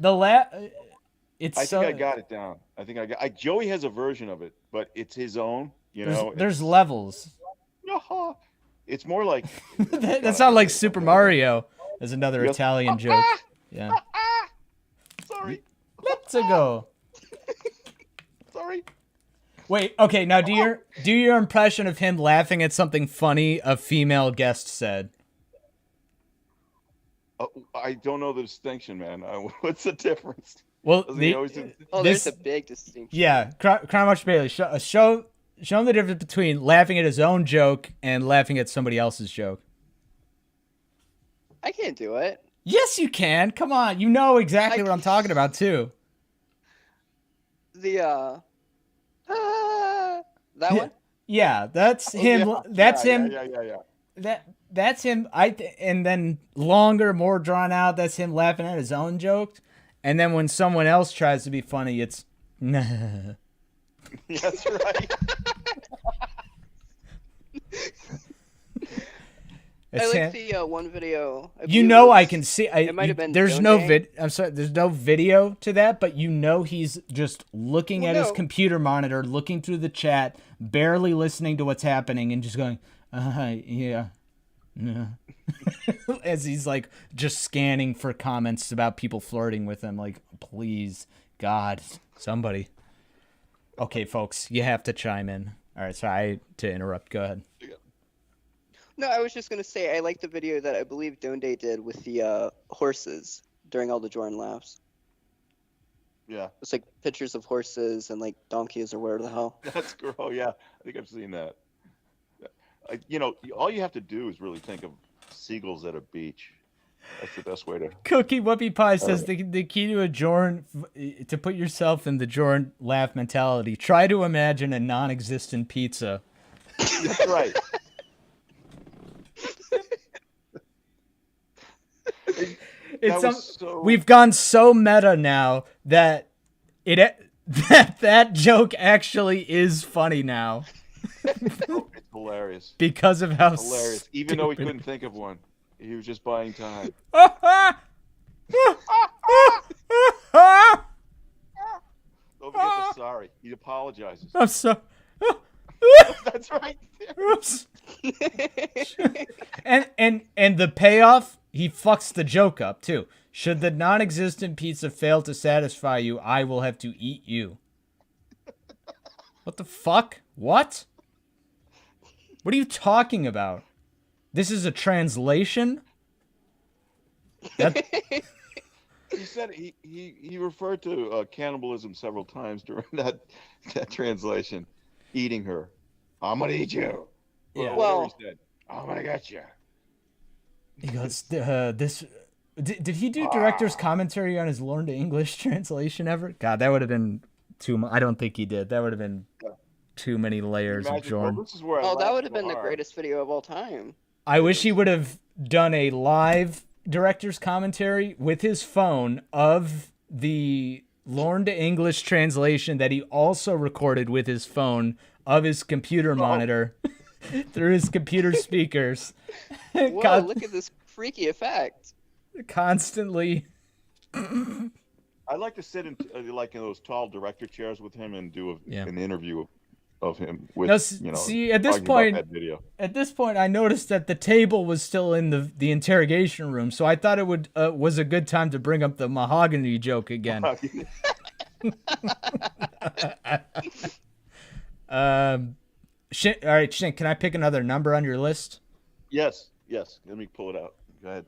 it's I think I got it down. I think Joey has a version of it, but it's his own. You know, there's levels. It's more like that sounds like Super Mario. There's another Italian joke. Yeah. Sorry. Let's go. Sorry. Wait, okay, now do your impression of him laughing at something funny a female guest said. I don't know the distinction, man. What's the difference? Well, there's a big distinction. Yeah, Crown March Bailey, show him the difference between laughing at his own joke and laughing at somebody else's joke. I can't do it. Yes, you can. Come on, you know exactly what I'm talking about too. That one? Yeah, that's him. Yeah. That's him. Yeah. That's him. And then longer, more drawn out. That's him laughing at his own joke. And then when someone else tries to be funny, it's nah. That's right. I like the one video. I can see. It might have been. There's no I'm sorry. There's no video to that, but he's just looking at his computer monitor, looking through the chat, barely listening to what's happening, and just going, yeah. As he's like just scanning for comments about people flirting with him. Like, please, God, somebody. Okay, folks, you have to chime in. All right, sorry to interrupt. Go ahead. No, I was just gonna say I like the video that I believe Donde did with the horses during all the Jorrun laughs. Yeah. It's like pictures of horses and like donkeys or whatever the hell. That's cool. Oh, yeah, I think I've seen that. All you have to do is really think of seagulls at a beach. That's the best way to. Cookie Whoopie Pie says the key to a Jorrun, to put yourself in the Jorrun laugh mentality. Try to imagine a non-existent pizza. That's right. We've gone so meta now that that joke actually is funny now. It's hilarious. Because of how hilarious. Even though he couldn't think of one, he was just buying time. Don't forget the sorry. He apologizes. I'm sorry. That's right. and the payoff, he fucks the joke up too. Should the non-existent pizza fail to satisfy you, I will have to eat you. What the fuck? What are you talking about? This is a translation? That, He said he referred to cannibalism several times during that translation. Eating her. I'm gonna eat you. Yeah. Or whatever Well, he said. I'm gonna get you. he goes, this... Did he do director's commentary on his Lorne to English translation ever? God, that would have been too much. I don't think he did. That would have been too many layers of Imagine, well, Jorrun. this is where I oh, that laughed would have so been the hard. greatest video of all time. I wish he would have done a live director's commentary with his phone of the Lorne to English translation that he also recorded with his phone of his computer monitor through his computer speakers. Whoa, look at this freaky effect. Constantly. I'd like to sit in like in those tall director chairs with him and do an interview of him with No, see at this talking about point, that video. at this point, I noticed that the table was still in the interrogation room, so I thought it was a good time to bring up the mahogany joke again. Shin, all right, Shin, can I pick another number on your list? Yes. Let me pull it out. Go ahead.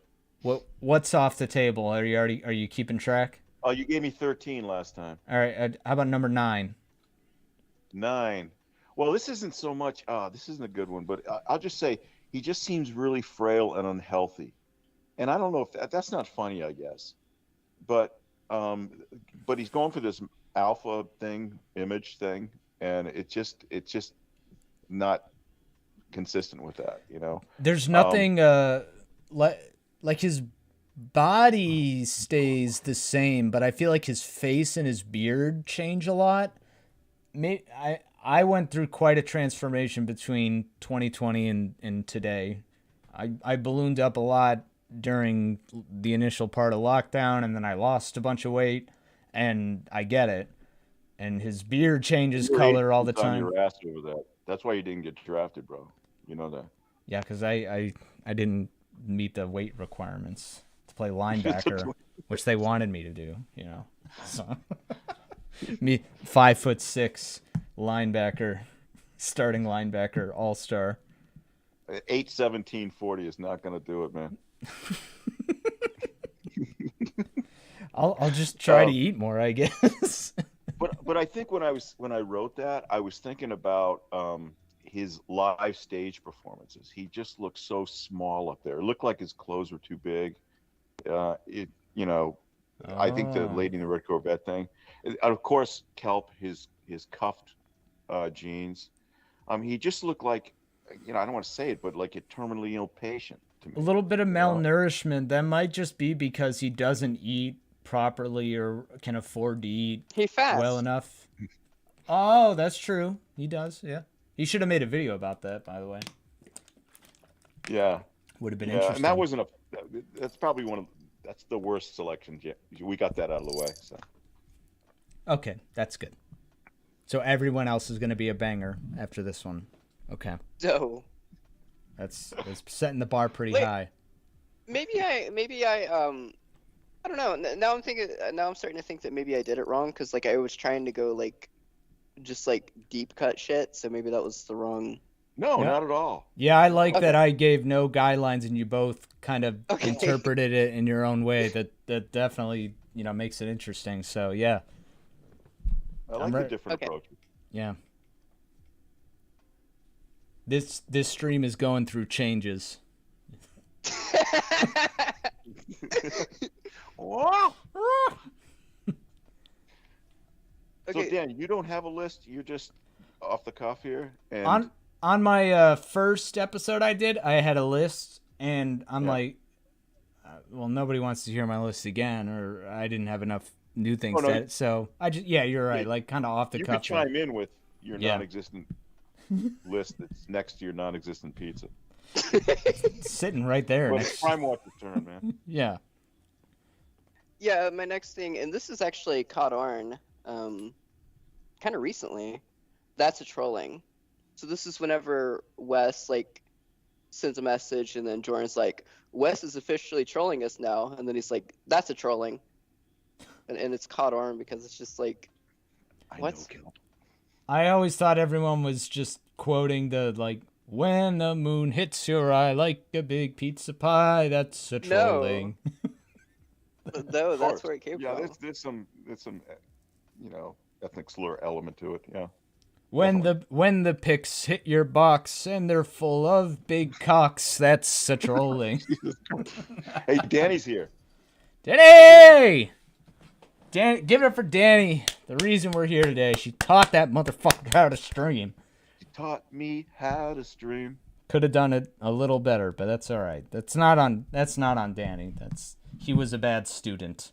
What's off the table? Are you keeping track? Oh, you gave me 13 last time. All right, how about number 9? 9. Well, this isn't so much. This isn't a good one, but I'll just say he just seems really frail and unhealthy, and I don't know if that's not funny, I guess, but he's going for this alpha image thing, and it's just not consistent with that, you know. There's nothing like his body stays the same, but I feel like his face and his beard change a lot. I went through quite a transformation between 2020 and today. I ballooned up a lot during the initial part of lockdown, and then I lost a bunch of weight, and I get it. And his beard changes color all the time. Your ass over that. That's why you didn't get drafted, bro. You know that. Yeah, because I didn't meet the weight requirements to play linebacker, which they wanted me to do, you know. So me 5'6" linebacker, starting linebacker, all-star. 8'17" is not gonna do it, man. I'll just try to eat more, I guess. But I think when I wrote that, I was thinking about his live stage performances. He just looked so small up there. It looked like his clothes were too big. I think the Lady in the Red Corvette thing. And of course, Kelp, his cuffed jeans. He just looked like, I don't want to say it, but like a terminally ill patient to me. A little bit of malnourishment. That might just be because he doesn't eat properly or can afford to eat well enough. Oh, that's true. He does, yeah. He should have made a video about that, by the way. Yeah. Would have been interesting. And that wasn't that's probably that's the worst selection yet. We got that out of the way, so. Okay, that's good. So everyone else is going to be a banger after this one. Okay. So. That's setting the bar pretty high. Maybe I I don't know. Now I'm starting to think that maybe I did it wrong, because like I was trying to go like just like deep cut shit, so maybe that was the wrong. No, not at all. Yeah, I like that I gave no guidelines and you both kind of interpreted it in your own way. That definitely, makes it interesting. So, yeah. I like the different approaches. Yeah. This stream is going through changes. Wow. So Dan, you don't have a list. You're just off the cuff here. And on my first episode I did, I had a list, and I'm like, well, nobody wants to hear my list again, or I didn't have enough new things to edit. So I just, you're right, like kind of off the cuff. You could chime in with your non-existent list that's next to your non-existent pizza. It's sitting right there. Well, it's Prime Watcher's turn, man. Yeah. Yeah, my next thing, and this is actually agaaaain, kind of recently. That's a trolling. So this is whenever Wes like sends a message, and then Jordan's like, "Wes is officially trolling us now," and then he's like, "That's a trolling," and it's agaaaain because it's just like, what? I always thought everyone was just quoting the like When the moon hits your eye like a big pizza pie, that's a trolling. No, Of that's course. where it came Yeah, from. there's some ethnic slur element to it. Yeah. When Definitely. the pics hit your box and they're full of big cocks, that's a trolling. Hey, Danny's here. Danny! Give it up for Danny. The reason we're here today. She taught that motherfucker how to stream. She taught me how to stream. Could have done it a little better, but that's all right. That's not on Danny. He was a bad student.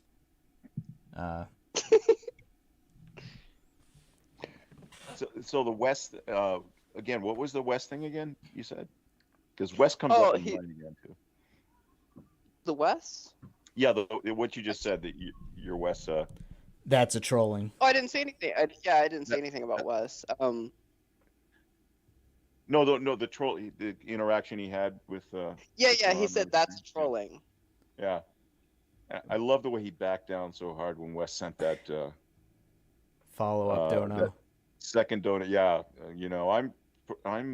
So the West again. What was the West thing again? You said because West comes Oh, up in mine again too. The West? Yeah, what you just said that your West. That's a trolling. Oh, I didn't say anything. I didn't say anything about Wes. No, the troll, the interaction he had with. Yeah, with he Ron said was- that's trolling. Yeah, I love the way he backed down so hard when Wes sent that Follow up dono. that second donut. Yeah, I'm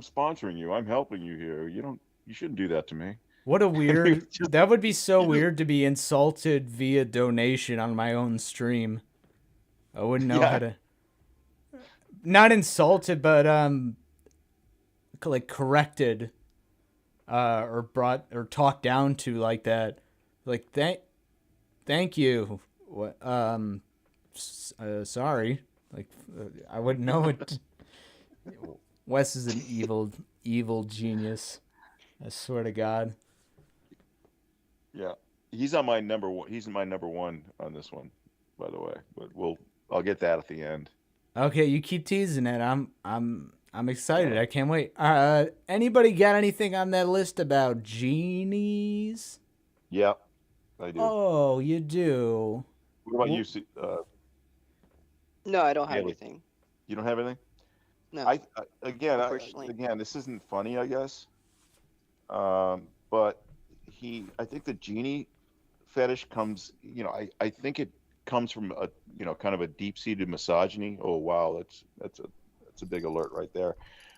sponsoring you. I'm helping you here. You shouldn't do that to me. What a weird. That would be so weird to be insulted via donation on my own stream. I wouldn't know how to. Not insulted, but like corrected, or brought or talked down to like that. Like thank you. What sorry. Like I wouldn't know it. Wes is an evil genius. I swear to God. Yeah, he's on my number one. He's my number one on this one, by the way. But I'll get that at the end. Okay, you keep teasing it. I'm excited. I can't wait. Anybody got anything on that list about genies? Yeah, I do. Oh, you do. What about you? No, I don't have Haley? anything. You don't have anything? No. Unfortunately. This isn't funny, I guess. But I think the genie fetish comes, I think it comes from a, kind of a deep-seated misogyny. Oh, wow, that's a big alert right there.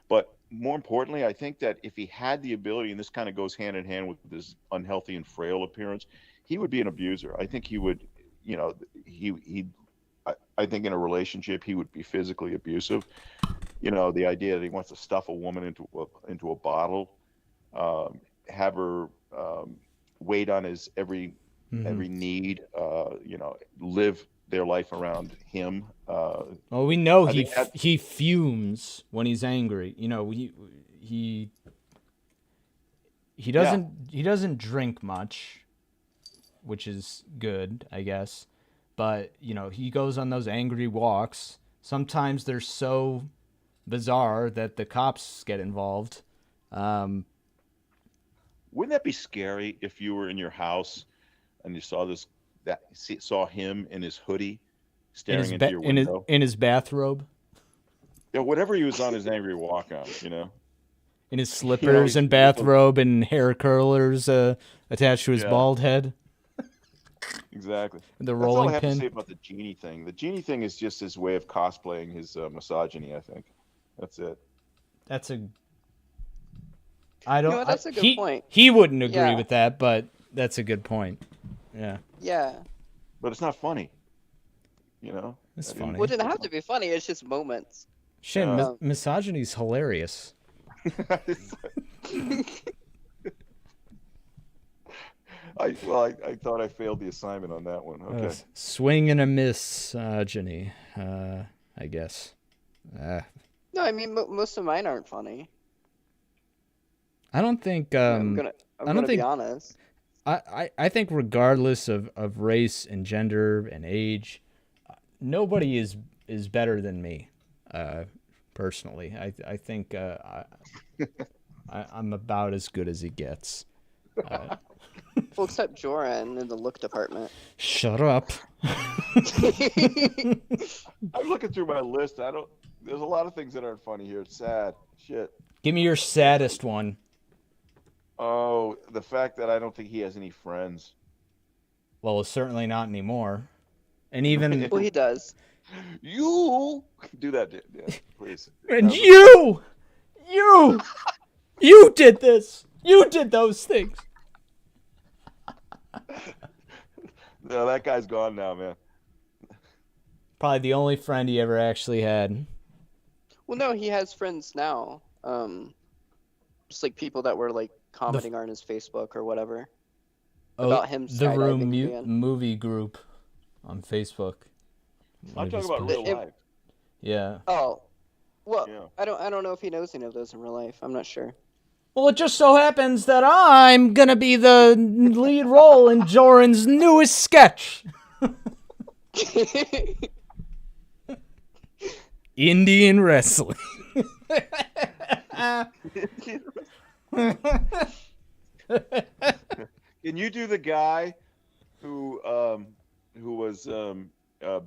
But more importantly, I think that if he had the ability, and this kind of goes hand in hand with his unhealthy and frail appearance, he would be an abuser. I think he would, I think in a relationship he would be physically abusive. The idea that he wants to stuff a woman into a bottle, have her wait on his every need, live their life around him. Well, we know he fumes when he's angry. He doesn't drink much, which is good, I guess. But he goes on those angry walks. Sometimes they're so bizarre that the cops get involved. Wouldn't that be scary if you were in your house and you saw him in his hoodie staring into your window? In his bathrobe? Yeah, whatever he was on his angry walk on, In his slippers and bathrobe and hair curlers attached to his bald head? Exactly. The That's rolling all I have pin. to say about the genie thing. The genie thing is just his way of cosplaying his misogyny, I think. That's it. That's a good point. He wouldn't agree Yeah. with that, but that's a good point. Yeah. Yeah. But it's not funny. It's funny. Well, it didn't have to be funny. It's just moments. Shin, misogyny's hilarious. I thought I failed the assignment on that one. Okay. Swing and a misogyny, I guess. No, I mean most of mine aren't funny. I don't think. I'm gonna be honest. I think regardless of race and gender and age, nobody is better than me. Personally, I think I'm about as good as he gets. Well, except Jorrun in the look department. Shut up. I'm looking through my list. There's a lot of things that aren't funny here. It's sad. Shit. Give me your saddest one. Oh, the fact that I don't think he has any friends. Well, certainly not anymore. And even Well, he does. You do that, yeah, please. and you You did this. You did those things. No, that guy's gone now, man. Probably the only friend he ever actually had. Well, no, he has friends now. Just like people that were like commenting on his Facebook or whatever about him The Room skydiving again. movie group on Facebook. I'm talking about real life. Yeah. Oh, well, Yeah. I don't know if he knows any of those in real life. I'm not sure. Well, it just so happens that I'm gonna be the lead role in Jorrun's newest sketch. Indian wrestling. Can you do the guy who was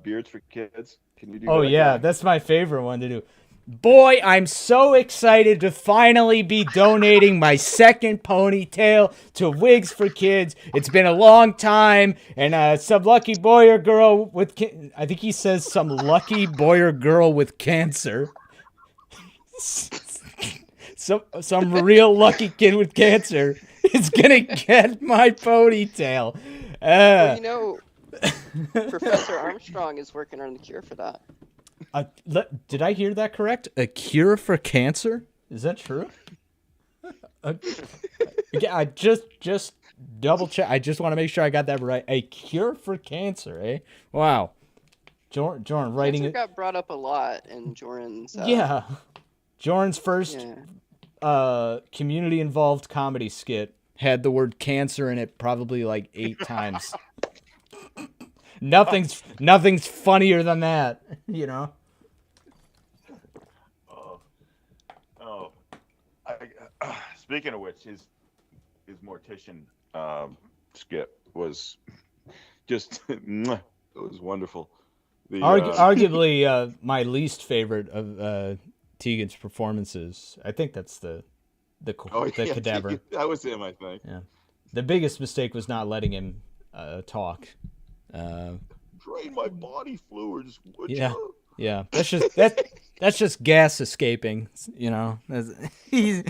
Beards for Kids? Can you do Oh that yeah, guy? that's my favorite one to do. Boy, I'm so excited to finally be donating my second ponytail to Wigs for Kids. It's been a long time, and some lucky boy or girl with I think he says some lucky boy or girl with cancer. Some real lucky kid with cancer is gonna get my ponytail. Well, you know, Professor Armstrong is working on the cure for that. Did I hear that correct? A cure for cancer? Is that true? Yeah, I just double check. I just want to make sure I got that right. A cure for cancer, eh? Wow. Jorrun writing Cancer it. got brought up a lot in Jorrun's. Yeah. Jorrun's first community involved comedy skit had the word cancer in it probably like 8 times. Nothing's funnier than that, you know. Speaking of which, his mortician skit was just it was wonderful. Arguably my least favorite of Tegan's performances. I think that's the cadaver. That was him, I think. Yeah. The biggest mistake was not letting him talk. Drain my body fluids. Yeah. Yeah. That's just gas escaping, you know. He's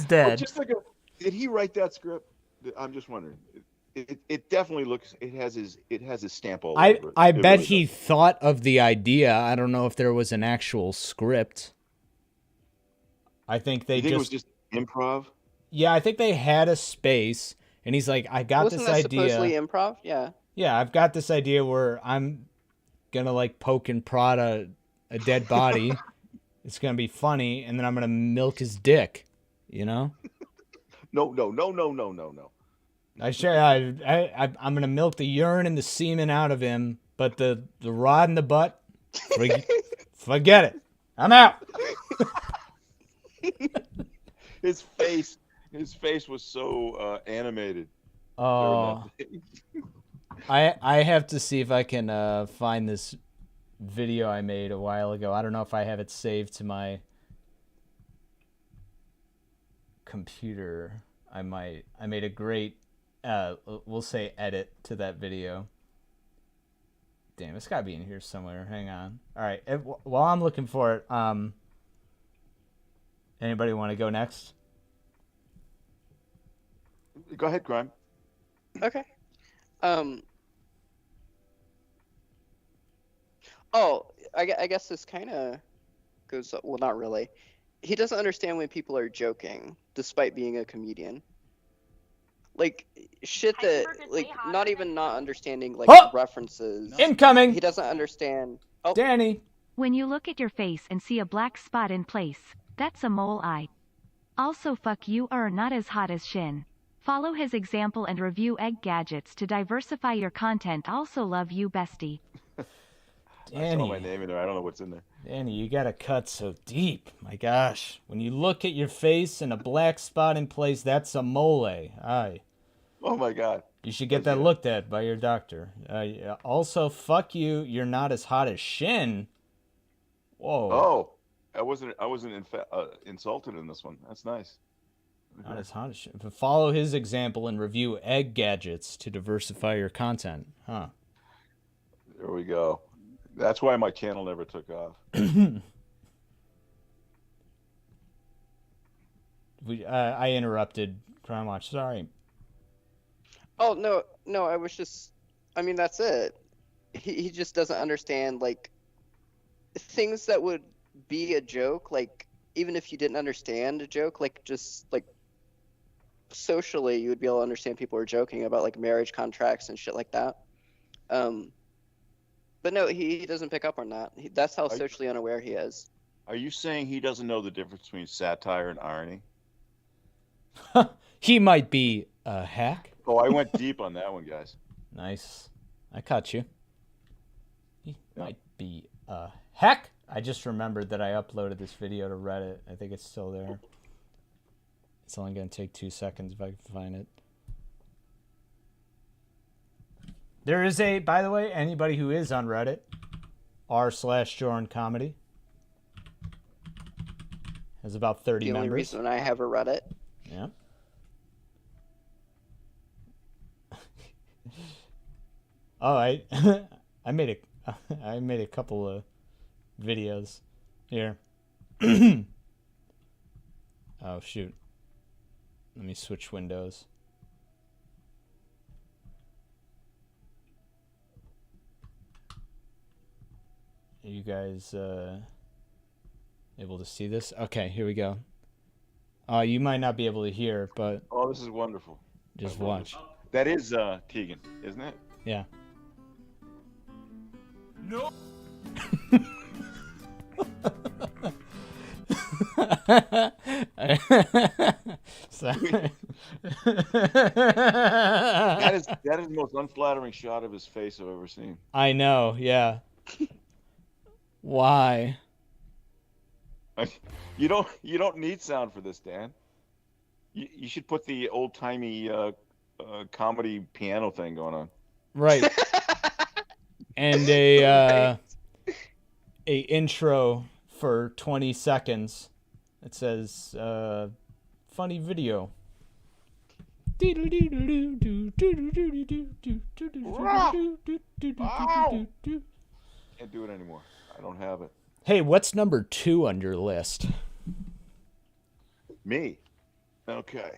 dead. Just like did he write that script? I'm just wondering. It definitely looks. It has his stamp all over it. I It bet really he does. thought of the idea. I don't know if there was an actual script. I think they You think it was just improv? Yeah, I think they had a space, and he's like, I got Wasn't this that idea. supposedly improv? Yeah. Yeah, I've got this idea where I'm gonna like poke and prod a dead body. It's gonna be funny, and then I'm gonna milk his dick. You know? No. I'm gonna milk the urine and the semen out of him, but the rod in the butt, forget it. I'm out. His face was so animated. Oh, I have to see if I can find this video I made a while ago. I don't know if I have it saved to my computer. I might. I made a great, we'll say, edit to that video. Damn, it's gotta be in here somewhere. Hang on. All right. While I'm looking for it, anybody want to go next? Go ahead, Grime. Okay. Oh, I guess this kind of goes. Well, not really. He doesn't understand when people are joking, despite being a comedian. Like shit that, like, not even not understanding like references. Incoming. He doesn't understand. Oh, Danny. When you look at your face and see a black spot in place, that's a mole eye. Also, fuck you are not as hot as Shin. Follow his example and review egg gadgets to diversify your content. Also, love you, bestie. I saw my name in there. I don't know what's in there. Danny, you gotta cut so deep. My gosh. When you look at your face and a black spot in place, that's a mole. Aye. Oh my God. You should get that looked at by your doctor. Also, fuck you. You're not as hot as Shin. Whoa. Oh, I wasn't insulted in this one. That's nice. Not as hot as Shin. But follow his example and review egg gadgets to diversify your content. Huh. There we go. That's why my channel never took off. I interrupted Crime Watch. Sorry. Oh no, I was just. I mean, that's it. He just doesn't understand like things that would be a joke. Like even if you didn't understand a joke, like just like socially, you would be able to understand people are joking about like marriage contracts and shit like that. But no, he doesn't pick up on that. That's how socially unaware he is. Are you saying he doesn't know the difference between satire and irony? He might be a hack. Oh, I went deep on that one, guys. Nice. I caught you. He might be a hack. I just remembered that I uploaded this video to Reddit. I think it's still there. It's only going to take 2 seconds if I can find it. There is a, by the way, anybody who is on Reddit, r/Jorrun Comedy. Has about 30 The members. only reason I have a Reddit. Yeah. Oh, I made a couple of videos here. Oh shoot. Let me switch windows. Are you guys able to see this? Okay, here we go. You might not be able to hear, but Oh, this is wonderful. just watch. That is Tegan, isn't it? Yeah. No. Sorry. That is the most unflattering shot of his face I've ever seen. I know, yeah. Why? You don't need sound for this, Dan. You should put the old timey comedy piano thing going on. Right. And a intro for 20 seconds. It says funny video. Can't do it anymore. I don't have it. Hey, what's number 2 on your list? Me. Okay.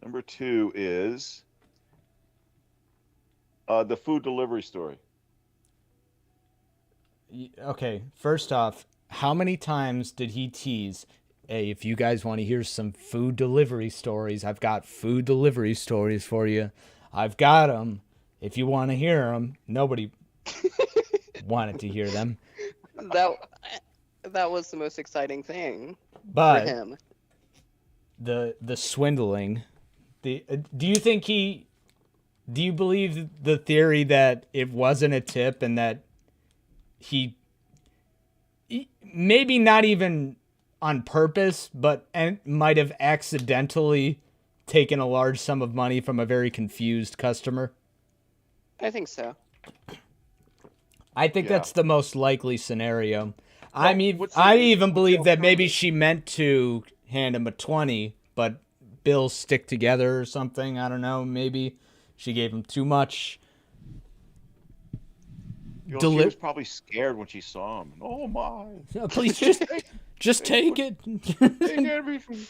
Number 2 is the food delivery story. Okay, first off, how many times did he tease, hey, if you guys want to hear some food delivery stories, I've got food delivery stories for you. I've got them. If you want to hear them, nobody wanted to hear them. That was the most exciting thing But for him. the swindling, do you believe the theory that it wasn't a tip and that he maybe not even on purpose, but might have accidentally taken a large sum of money from a very confused customer? I think so. I think that's the most likely scenario. Well, I even believe that maybe she meant to hand him a 20, but bills stick together or something. I don't know. Maybe she gave him too much. She was probably scared when she saw him. Oh my! Please just take it. Take everything.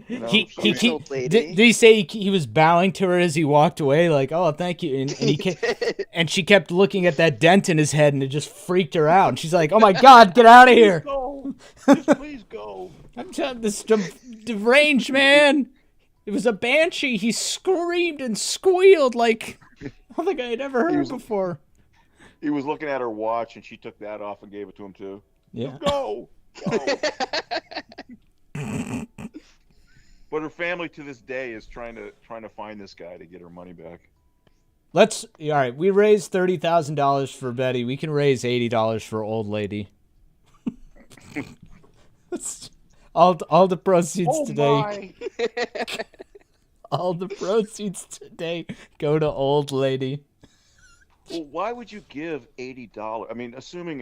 Did he say he was bowing to her as he walked away, like, "Oh, thank you," and she kept looking at that dent in his head, and it just freaked her out. And she's like, "Oh my God, get out of here! Go. Just please go." I'm telling this deranged man. It was a banshee. He screamed and squealed like I don't think I had ever heard before. He was looking at her watch, and she took that off and gave it to him too. Yeah. Just go. But her family to this day is trying to find this guy to get her money back. All right. We raised $30,000 for Betty. We can raise $80 for old lady. all the proceeds today. All the proceeds today go to old lady. Well, why would you give $80? I mean, assuming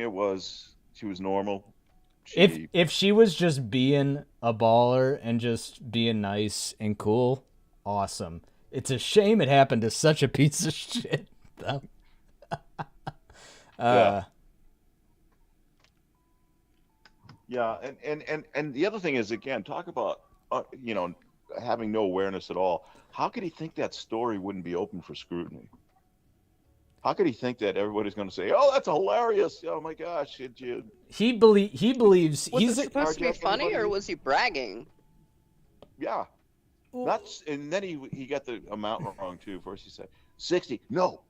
she was normal. If she was just being a baller and just being nice and cool, awesome. It's a shame it happened to such a piece of shit, though. Yeah. Yeah, and the other thing is, again, talk about having no awareness at all. How could he think that story wouldn't be open for scrutiny? How could he think that everybody's going to say, "Oh, that's hilarious! Oh my gosh, did you?" He believes Was he's it supposed to be Carjack funny, or anybody? was he bragging? Yeah, that's and then he got the amount wrong too. First he said 60, no,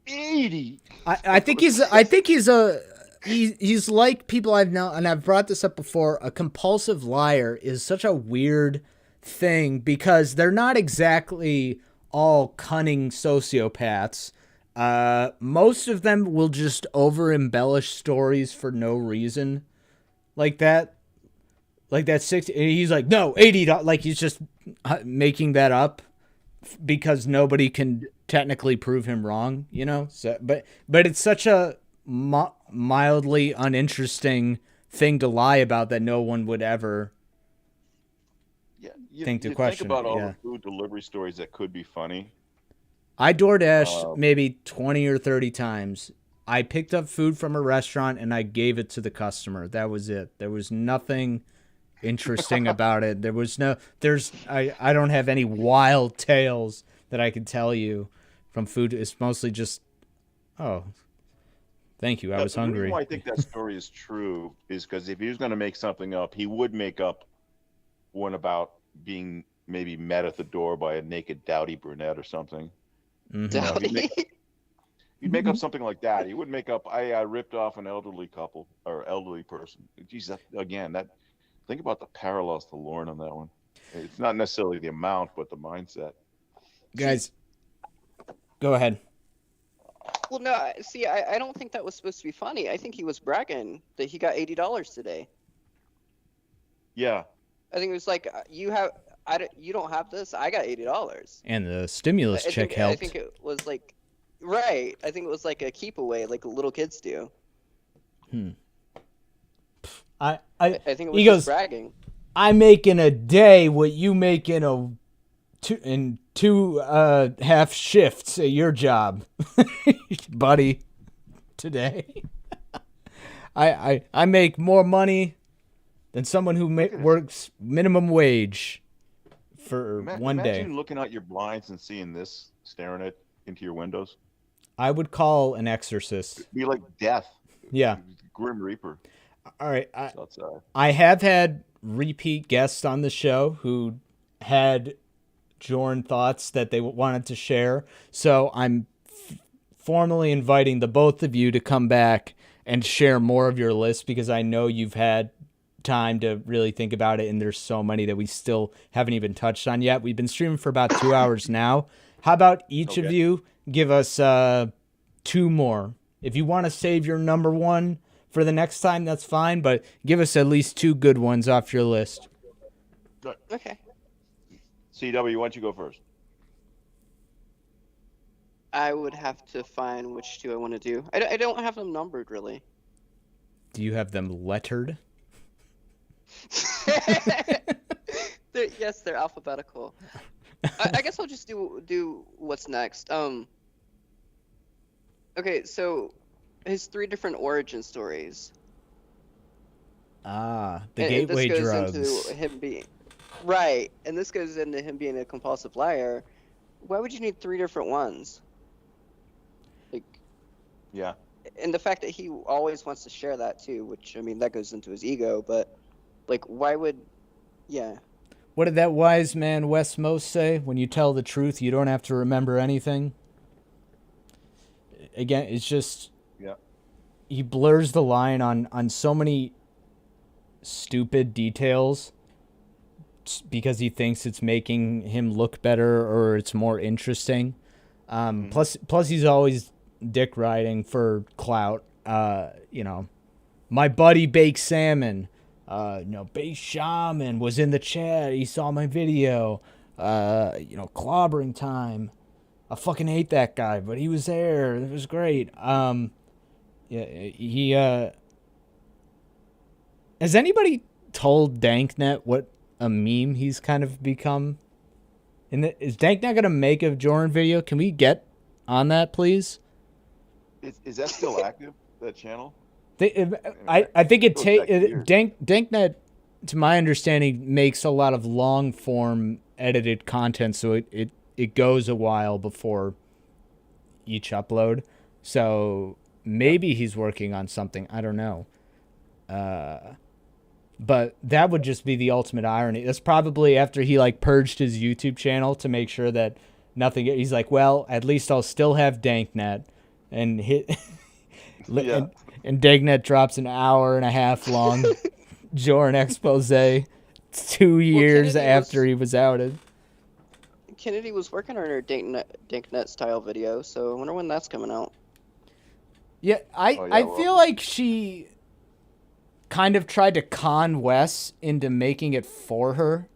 80. I think he's he's like people I've known, and I've brought this up before. A compulsive liar is such a weird thing because they're not exactly all cunning sociopaths. Most of them will just over embellish stories for no reason, like that. Like that 60. He's like, no, $80. Like he's just making that up because nobody can technically prove him wrong, you know. So, but it's such a mildly uninteresting thing to lie about that no one would ever think to question. Think about it, all yeah. the food delivery stories that could be funny. I DoorDashed maybe 20 or 30 times. I picked up food from a restaurant and I gave it to the customer. That was it. There was nothing interesting about it. I don't have any wild tales that I could tell you from food. It's mostly just, oh, thank you. I was hungry. The reason why I think that story is true is because if he was going to make something up, he would make up one about being maybe met at the door by a naked dowdy brunette or something. Mm-hmm. Dowdy? You'd make up something like that. He would make up, I ripped off an elderly couple or elderly person. Geez, think about the parallels to Lauren on that one. It's not necessarily the amount, but the mindset. Guys, go ahead. Well, no, see, I don't think that was supposed to be funny. I think he was bragging that he got $80 today. Yeah. I think it was like, you don't have this, I got $80. And the stimulus check helped. I think it was like, right. I think it was like a keep away, like little kids do. I think it was he just goes, bragging. I make in a day what you make in two half shifts at your job, buddy. Today, I make more money than someone who works minimum wage for one day. Imagine looking out your blinds and seeing this staring into your windows. I would call an exorcist. It'd be like death. Yeah. Grim Reaper. All right. Outside. I have had repeat guests on the show who had Jorrun thoughts that they wanted to share. So I'm formally inviting the both of you to come back and share more of your list because I know you've had time to really think about it, and there's so many that we still haven't even touched on yet. We've been streaming for about 2 hours now. How about each of you give us 2 more? If you want to save your number one for the next time, that's fine, but give us at least 2 good ones off your list. Okay. CW, why don't you go first? I would have to find which 2 I want to do. I don't have them numbered, really. Do you have them lettered? Yes, they're alphabetical. I guess I'll just do what's next. Okay, so his 3 different origin stories. The gateway this goes drugs. Into him being right, and this goes into him being a compulsive liar. Why would you need 3 different ones? Like, yeah, and the fact that he always wants to share that too, which I mean that goes into his ego, but like, why would, yeah. What did that wise man Wes Most say? When you tell the truth, you don't have to remember anything. Again, it's just, he blurs the line on so many stupid details because he thinks it's making him look better or it's more interesting. Plus he's always dick riding for clout. My buddy baked salmon. Base Shaman was in the chat. He saw my video. Clobbering time. I fucking hate that guy, but he was there. It was great. He has anybody told Danknet what a meme he's kind of become? Is Danknet gonna make a Jorrun video? Can we get on that, please? Is that still active? That channel? I think Goes back years. Danknet, to my understanding, makes a lot of long form edited content, so it goes a while before each upload. So maybe he's working on something. I don't know. But that would just be the ultimate irony. That's probably after he like purged his YouTube channel to make sure that nothing. He's like, well, at least I'll still have Danknet, and hit. Yeah. And Danknet drops an hour and a half long Jorrun expose 2 years Kennedy after was- he was outed. Kennedy was working on her Danknet style video, so I wonder when that's coming out. Yeah, Oh, yeah, I well- feel like she kind of tried to con Wes into making it for her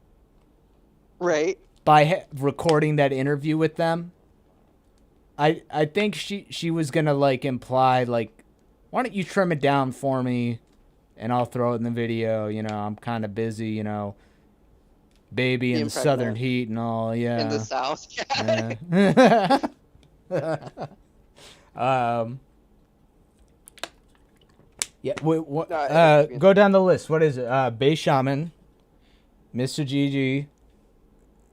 Right. by recording that interview with them. I think she was gonna like imply like, why don't you trim it down for me, and I'll throw it in the video. You know, I'm kind of busy. You know, baby in the southern impregnate. heat and all. Yeah. In the South. Yeah. Wait, No, go down the list. What is it? Bay Shaman, Misogyny.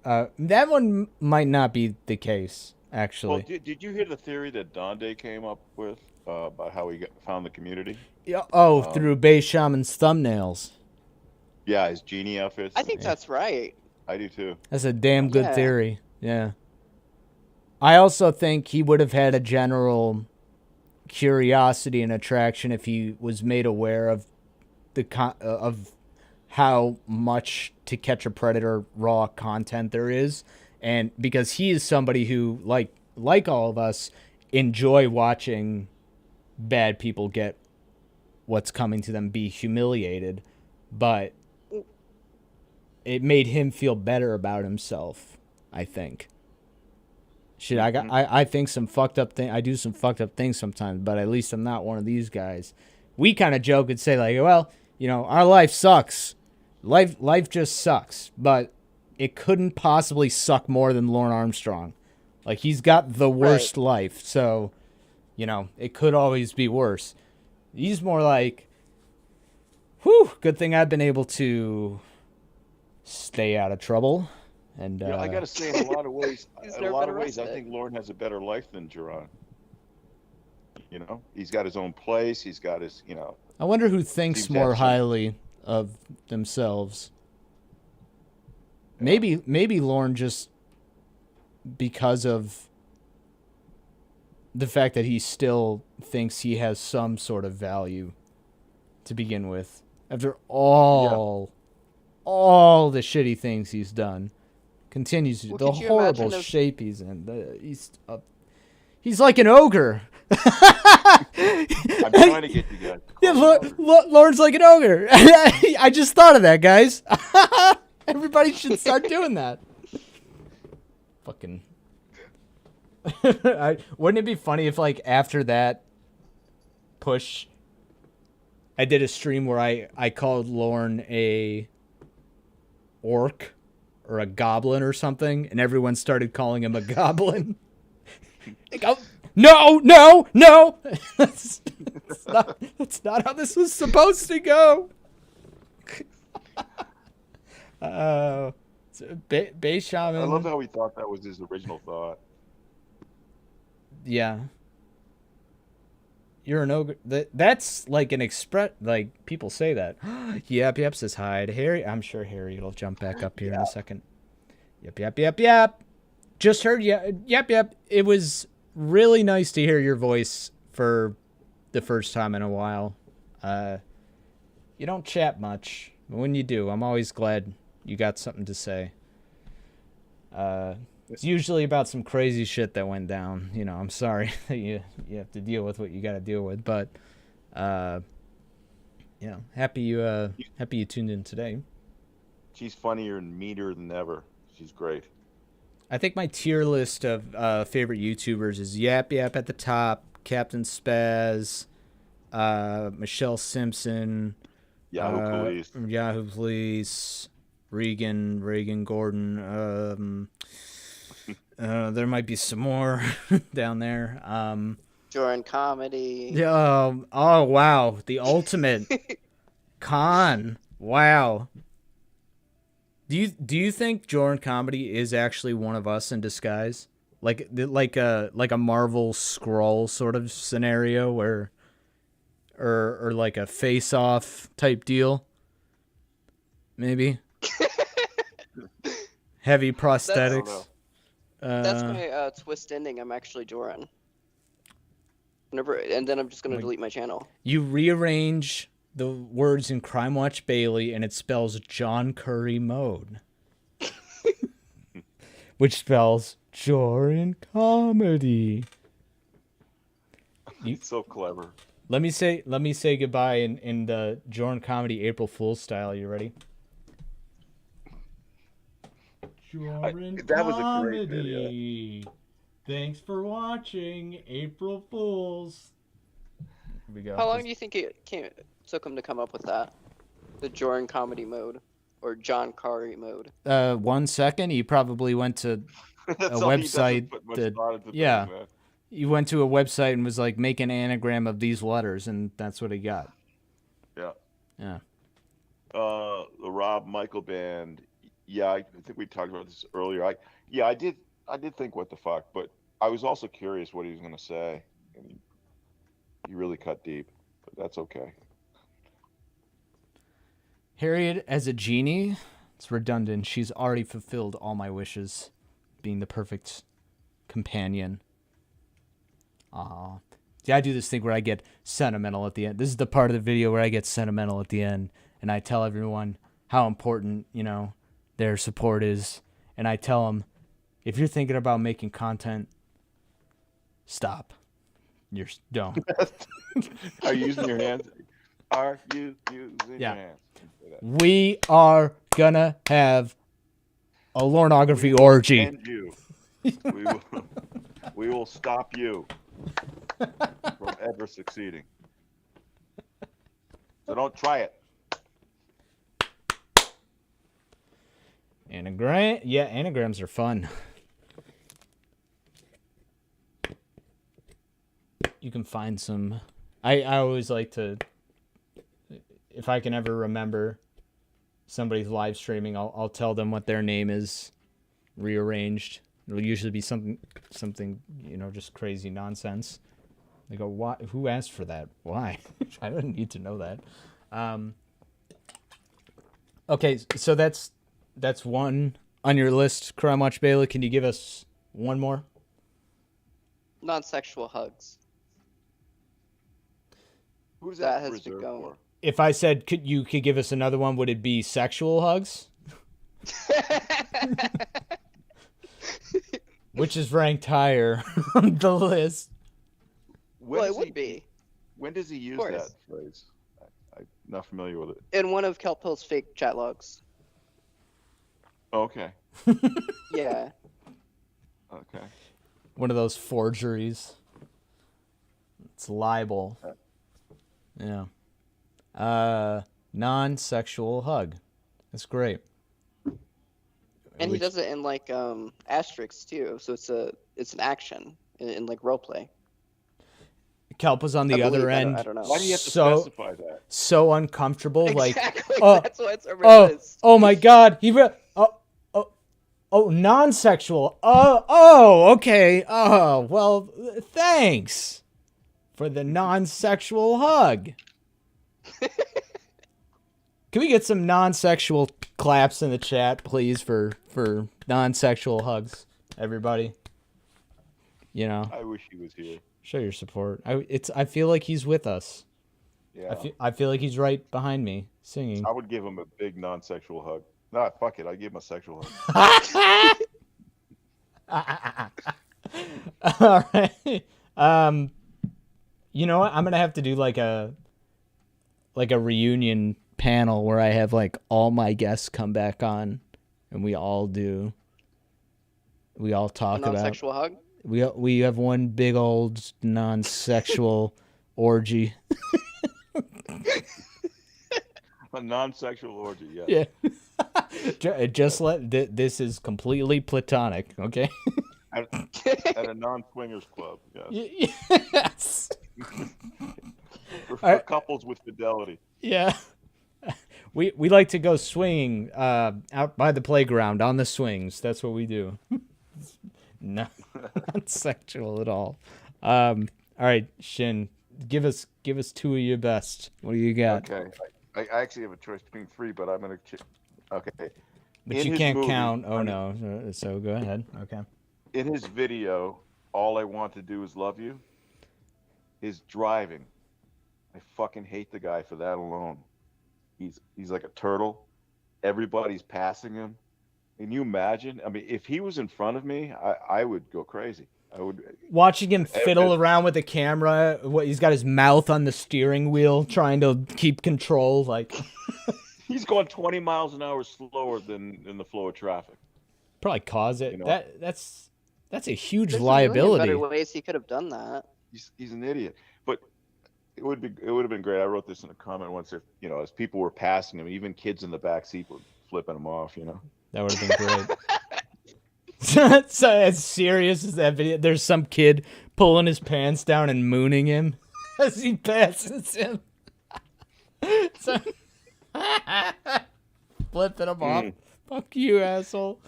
That one might not be the case, actually. Well, did you hear the theory that Donde came up with about how he found the community? Yeah. Oh, through Bay Shaman's thumbnails. Yeah, his genie outfits. I think that's right. I do too. That's a damn good Yeah. theory. Yeah. I also think he would have had a general curiosity and attraction if he was made aware of of how much To Catch a Predator raw content there is, and because he is somebody who like all of us enjoy watching bad people get what's coming to them, be humiliated, but it made him feel better about himself, I think. Shit, I think some fucked up thing. I do some fucked up things sometimes, but at least I'm not one of these guys. We kind of joke and say like, well, you know, our life sucks. Life just sucks, but it couldn't possibly suck more than Lorne Armstrong. Like, he's got the worst life, so, you know, it could always be worse. He's more like, whew, good thing I've been able to stay out of trouble. And Yeah, I gotta say, in a lot of ways, He's in a never lot been of ways, I arrested. think Lauren has a better life than Jorrun. You know, he's got his own place. He's got his, you know. I wonder who thinks Seems more absent. highly of themselves. Maybe Lorne just because of the fact that he still thinks he has some sort of value to begin with. After all the shitty things he's done, continues to Well, the could you horrible imagine if- shape he's in. He's like an ogre. I'm trying to get you guys. to Yeah, call him over. Lauren's like an ogre. I just thought of that, guys. Everybody should start doing that. Fucking. Wouldn't it be funny if, like, after that push, I did a stream where I called Lorne a orc or a goblin or something, and everyone started calling him a goblin. Like, oh, no! that's not how this was supposed to go. Bay Shaman. I love how he thought that was his original thought. Yeah. You're an ogre. That's like an express. Like, people say that. Yep says hi to Harry. I'm sure Harry will jump back up here in a second. Yep. Just heard yep. It was really nice to hear your voice for the first time in a while. You don't chat much, but when you do, I'm always glad you got something to say. It's usually about some crazy shit that went down. You know, I'm sorry that you have to deal with what you got to deal with, but you know, happy you tuned in today. She's funnier and meaner than ever. She's great. I think my tier list of favorite YouTubers is Yap at the top, Captain Spaz, Michelle Simpson, Yahoo Police, Regan Gordon. There might be some more down there. Jorrun Comedy. Yeah. Oh wow, the ultimate con. Wow. Do you think Jorrun Comedy is actually one of us in disguise? Like a Marvel Skrull sort of scenario where or like a face off type deal? Maybe. Heavy prosthetics. That's my twist ending. I'm actually Jorrun. And then I'm just gonna delete my channel. You rearrange the words in Crime Watch Bailey, and it spells John Curry mode, which spells Jorrun Comedy. It's so clever. Let me say goodbye in the Jorrun Comedy April Fool's style. You ready? Jorrun that was a great Comedy. Thanks for watching April Fools. Here we go. How long do you think it took him to come up with that? The Jorrun Comedy mode or John Curry mode? 1 second. He probably went to a website he went to a website and was like, make an anagram of these letters, and that's what he got. Yeah. The Rob Michael band. Yeah, I think we talked about this earlier. I did think what the fuck, but I was also curious what he was going to say. And he really cut deep, but that's okay. Harriet as a genie? It's redundant. She's already fulfilled all my wishes, being the perfect companion. Aw. See, I do this thing where I get sentimental at the end. This is the part of the video where I get sentimental at the end, and I tell everyone how important, their support is, and I tell them, if you're thinking about making content, stop. Don't. Are you using your hands? Are you using your hands? We are gonna have a pornography orgy. And you. We will stop you from ever succeeding. So don't try it. Anagrams are fun. You can find some. I always like to, if I can ever remember somebody's live streaming, I'll tell them what their name is rearranged. It'll usually be something just crazy nonsense. They go, "Why? Who asked for that? Why?" I don't need to know that. Okay, so that's one on your list, Crime Watch Bailey. Can you give us one more? Non-sexual hugs. Who's That that has reserved been going. for? If I said you could give us another one, would it be sexual hugs? Which is ranked higher on the list. It would be. When does he use that phrase? I'm not familiar with it. In one of Kelpill's fake chat logs. Okay. Yeah. Okay. One of those forgeries. It's libel. Yeah. Non-sexual hug. That's great. And he does it in like asterisks too, so it's an action in like role play. Kelp was on the other end. I don't know. Why do you have to specify that? So uncomfortable. Exactly. Like, That's why it's on my list. Oh my God. Non-sexual. Okay. Oh, well, thanks for the non-sexual hug. Can we get some non-sexual claps in the chat, please, for non-sexual hugs, everybody? I wish he was here. Show your support. I feel like he's with us. Yeah. I feel like he's right behind me singing. I would give him a big non-sexual hug. No, fuck it. I'd give him a sexual hug. All right. You know what? I'm gonna have to do like a reunion panel where I have like all my guests come back on, and we all talk about non-sexual hug. We have one big old non-sexual orgy. A non-sexual orgy, yeah. Yeah. Just this is completely platonic, okay? At a non-swingers club. Yes. Yes. For couples with fidelity. Yeah. We like to go swinging out by the playground on the swings. That's what we do. No, not sexual at all. All right, Shin, give us two of your best. What do you got? Okay. I actually have a choice between three, but I'm gonna. Okay. But In you his can't movie, count. Oh no. So go ahead. Okay. In his video, All I Want to Do Is Love You, his driving. I fucking hate the guy for that alone. He's like a turtle. Everybody's passing him. Can you imagine? I mean, if he was in front of me, I would go crazy. I would. Watching him fiddle around with the camera, he's got his mouth on the steering wheel, trying to keep control. Like he's going 20 miles an hour slower than in the flow of traffic. Probably cause it. You know? That's a huge There's liability. A million better ways he could have done that. He's an idiot. But it would have been great. I wrote this in a comment once. If as people were passing him, even kids in the back seat were flipping him off. That would have been great. So as serious as that video, there's some kid pulling his pants down and mooning him as he passes him. So, flipping him off. Fuck you, asshole.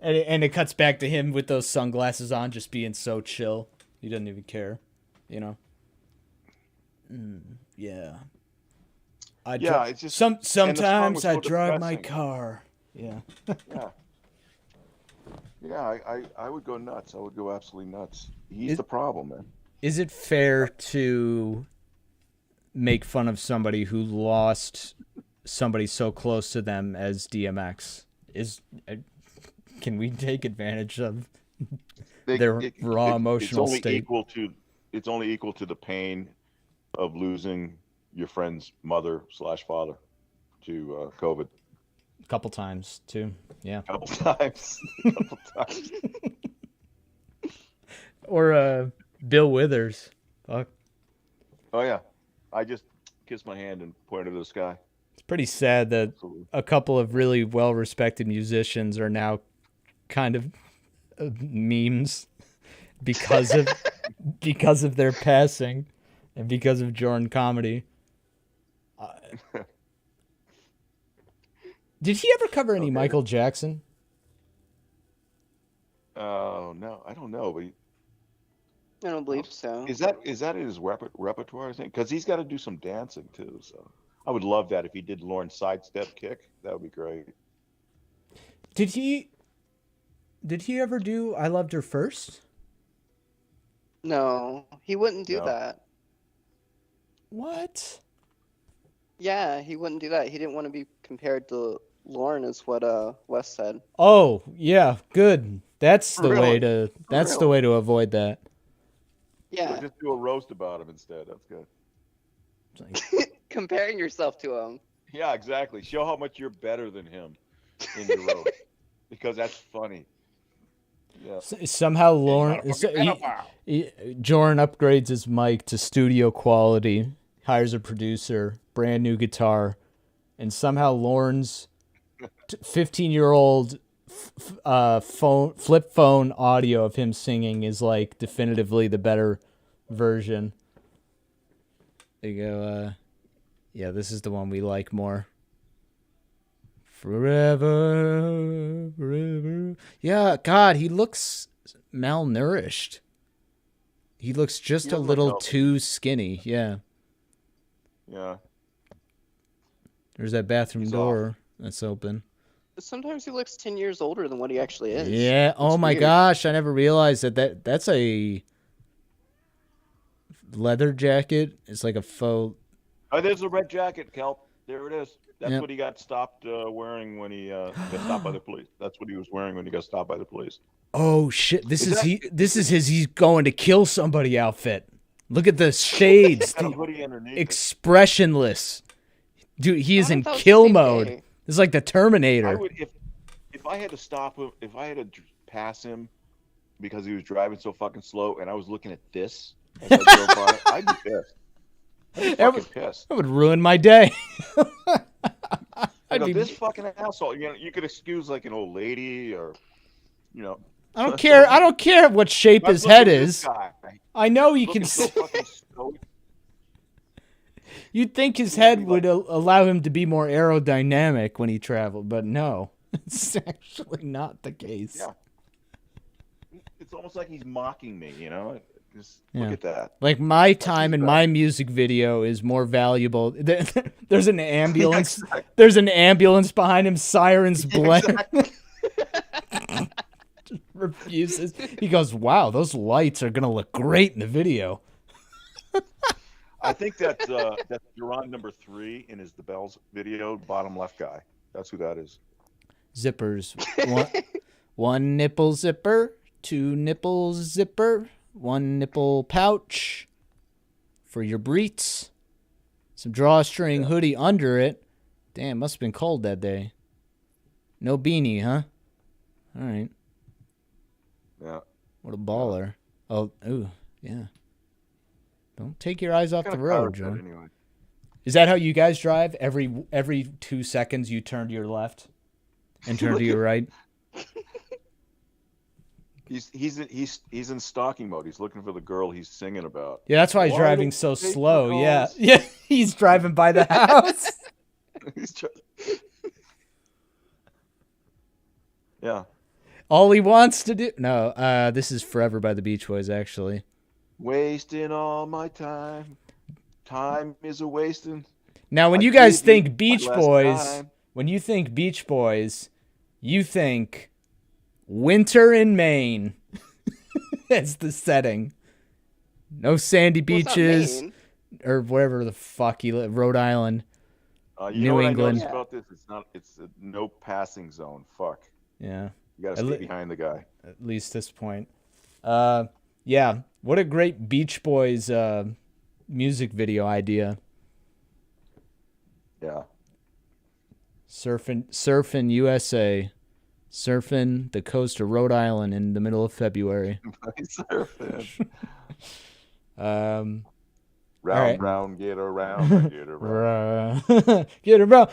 And it cuts back to him with those sunglasses on, just being so chill. He doesn't even care, Yeah. It's just sometimes I so drive my depressing. car. Yeah. Yeah, I would go nuts. I would go absolutely nuts. He's the problem, man. Is it fair to make fun of somebody who lost somebody so close to them as DMX? Can we take advantage of their raw emotional state? It's only equal to the pain of losing your friend's mother / father to COVID. A couple times too. Yeah. A couple times. Or Bill Withers. Fuck. Oh yeah. I just kissed my hand and pointed to the sky. It's pretty sad that Absolutely. a couple of really well-respected musicians are now kind of memes because of their passing and because of Jorrun Comedy. Did he ever cover any Michael Jackson? Oh no, I don't know, but I don't believe so. is that in his repertoire? I think because he's got to do some dancing too. So I would love that if he did Lauren's sidestep kick. That would be great. Did he ever do I Loved Her First? No, he wouldn't do No. that. What? Yeah, he wouldn't do that. He didn't want to be compared to Lauren, is what Wes said. Oh, yeah, good. That's the Really? way to the way to avoid that. Yeah, So just do a roast about him instead. That's good. It's like, comparing yourself to him. Yeah, exactly. Show how much you're better than him in your roast because that's funny. Yeah. somehow Lauren Jorrun upgrades his mic to studio quality, hires a producer, brand new guitar, and somehow Lauren's 15-year-old flip phone audio of him singing is like definitively the better version. They go, yeah, this is the one we like more. Forever, forever. Yeah, God, he looks malnourished. He looks just He a doesn't look little healthy. too skinny. Yeah. Yeah. There's that bathroom He's door that's open. Sometimes he looks 10 years older than what he actually is. Yeah. Oh It's my weird. gosh, I never realized that's a leather jacket. It's like a faux. Oh, there's a red jacket, Kelp. There it is. That's Yep. what he got stopped wearing when he got stopped by the police. That's what he was wearing when he got stopped by the police. Oh shit! This Is is that- this is his he's going to kill somebody outfit. Look at the shades. Got a the hoodie underneath. expressionless. Dude, he is I in thought that was the kill same mode. day. It's like the I Terminator. would if I had to stop him, if I had to pass him because he was driving so fucking slow, and I was looking at this as I drove by, I'd be pissed. I'd be That fucking would- pissed. That would ruin my day. I I'd go, be- this fucking asshole. You could excuse like an old lady or, I don't care. I don't care what shape But his look head at this is. guy. I know you Looking can. so fucking stoic. You'd think his He would head be would like- allow him to be more aerodynamic when he traveled, but no, it's actually not the case. Yeah. It's almost like he's mocking me, you know? Just Yeah. look at that. Like my time he's in back. my music video is more valuable. There's an ambulance. exactly. There's an ambulance behind him. Sirens blare. Exactly. Refuses. He goes, "Wow, those lights are gonna look great in the video." I think that's Jorrun number 3 in his The Bells video, bottom left guy. That's who that is. Zippers. One nipple zipper. 2 nipples zipper. 1 nipple pouch for your breets. Some drawstring hoodie under it. Damn, must have been cold that day. No beanie, huh? All right. Yeah. What a baller. Oh, ooh, yeah. Don't take your eyes off the Kinda road, proud of that Joe. anyway. Is that how you guys drive? Every 2 seconds you turn to your left and turn to your right? He's in stalking mode. He's looking for the girl he's singing about. Yeah, that's why he's Why driving don't so you take slow. the Yeah. calls? Yeah, he's driving by the house. He's yeah. All he wants to do. No, this is Forever by the Beach Boys, actually. Wasting all my time. Time is a wasting. Now, when I you guys gave you think Beach my last Boys, time. when you think Beach Boys, you think winter in Maine. That's the setting. No sandy Well, it's not beaches Maine. or wherever the fuck you live, Rhode Island. You New know what England. I noticed about this? It's a no passing zone. Fuck. Yeah, You gotta At stay le- behind the guy. at least this point. Yeah, what a great Beach Boys music video idea. Yeah. Surfing USA. Surfing the coast of Rhode Island in the middle of February. Surfing. Round, Round, right. round, get around, get around. Get around.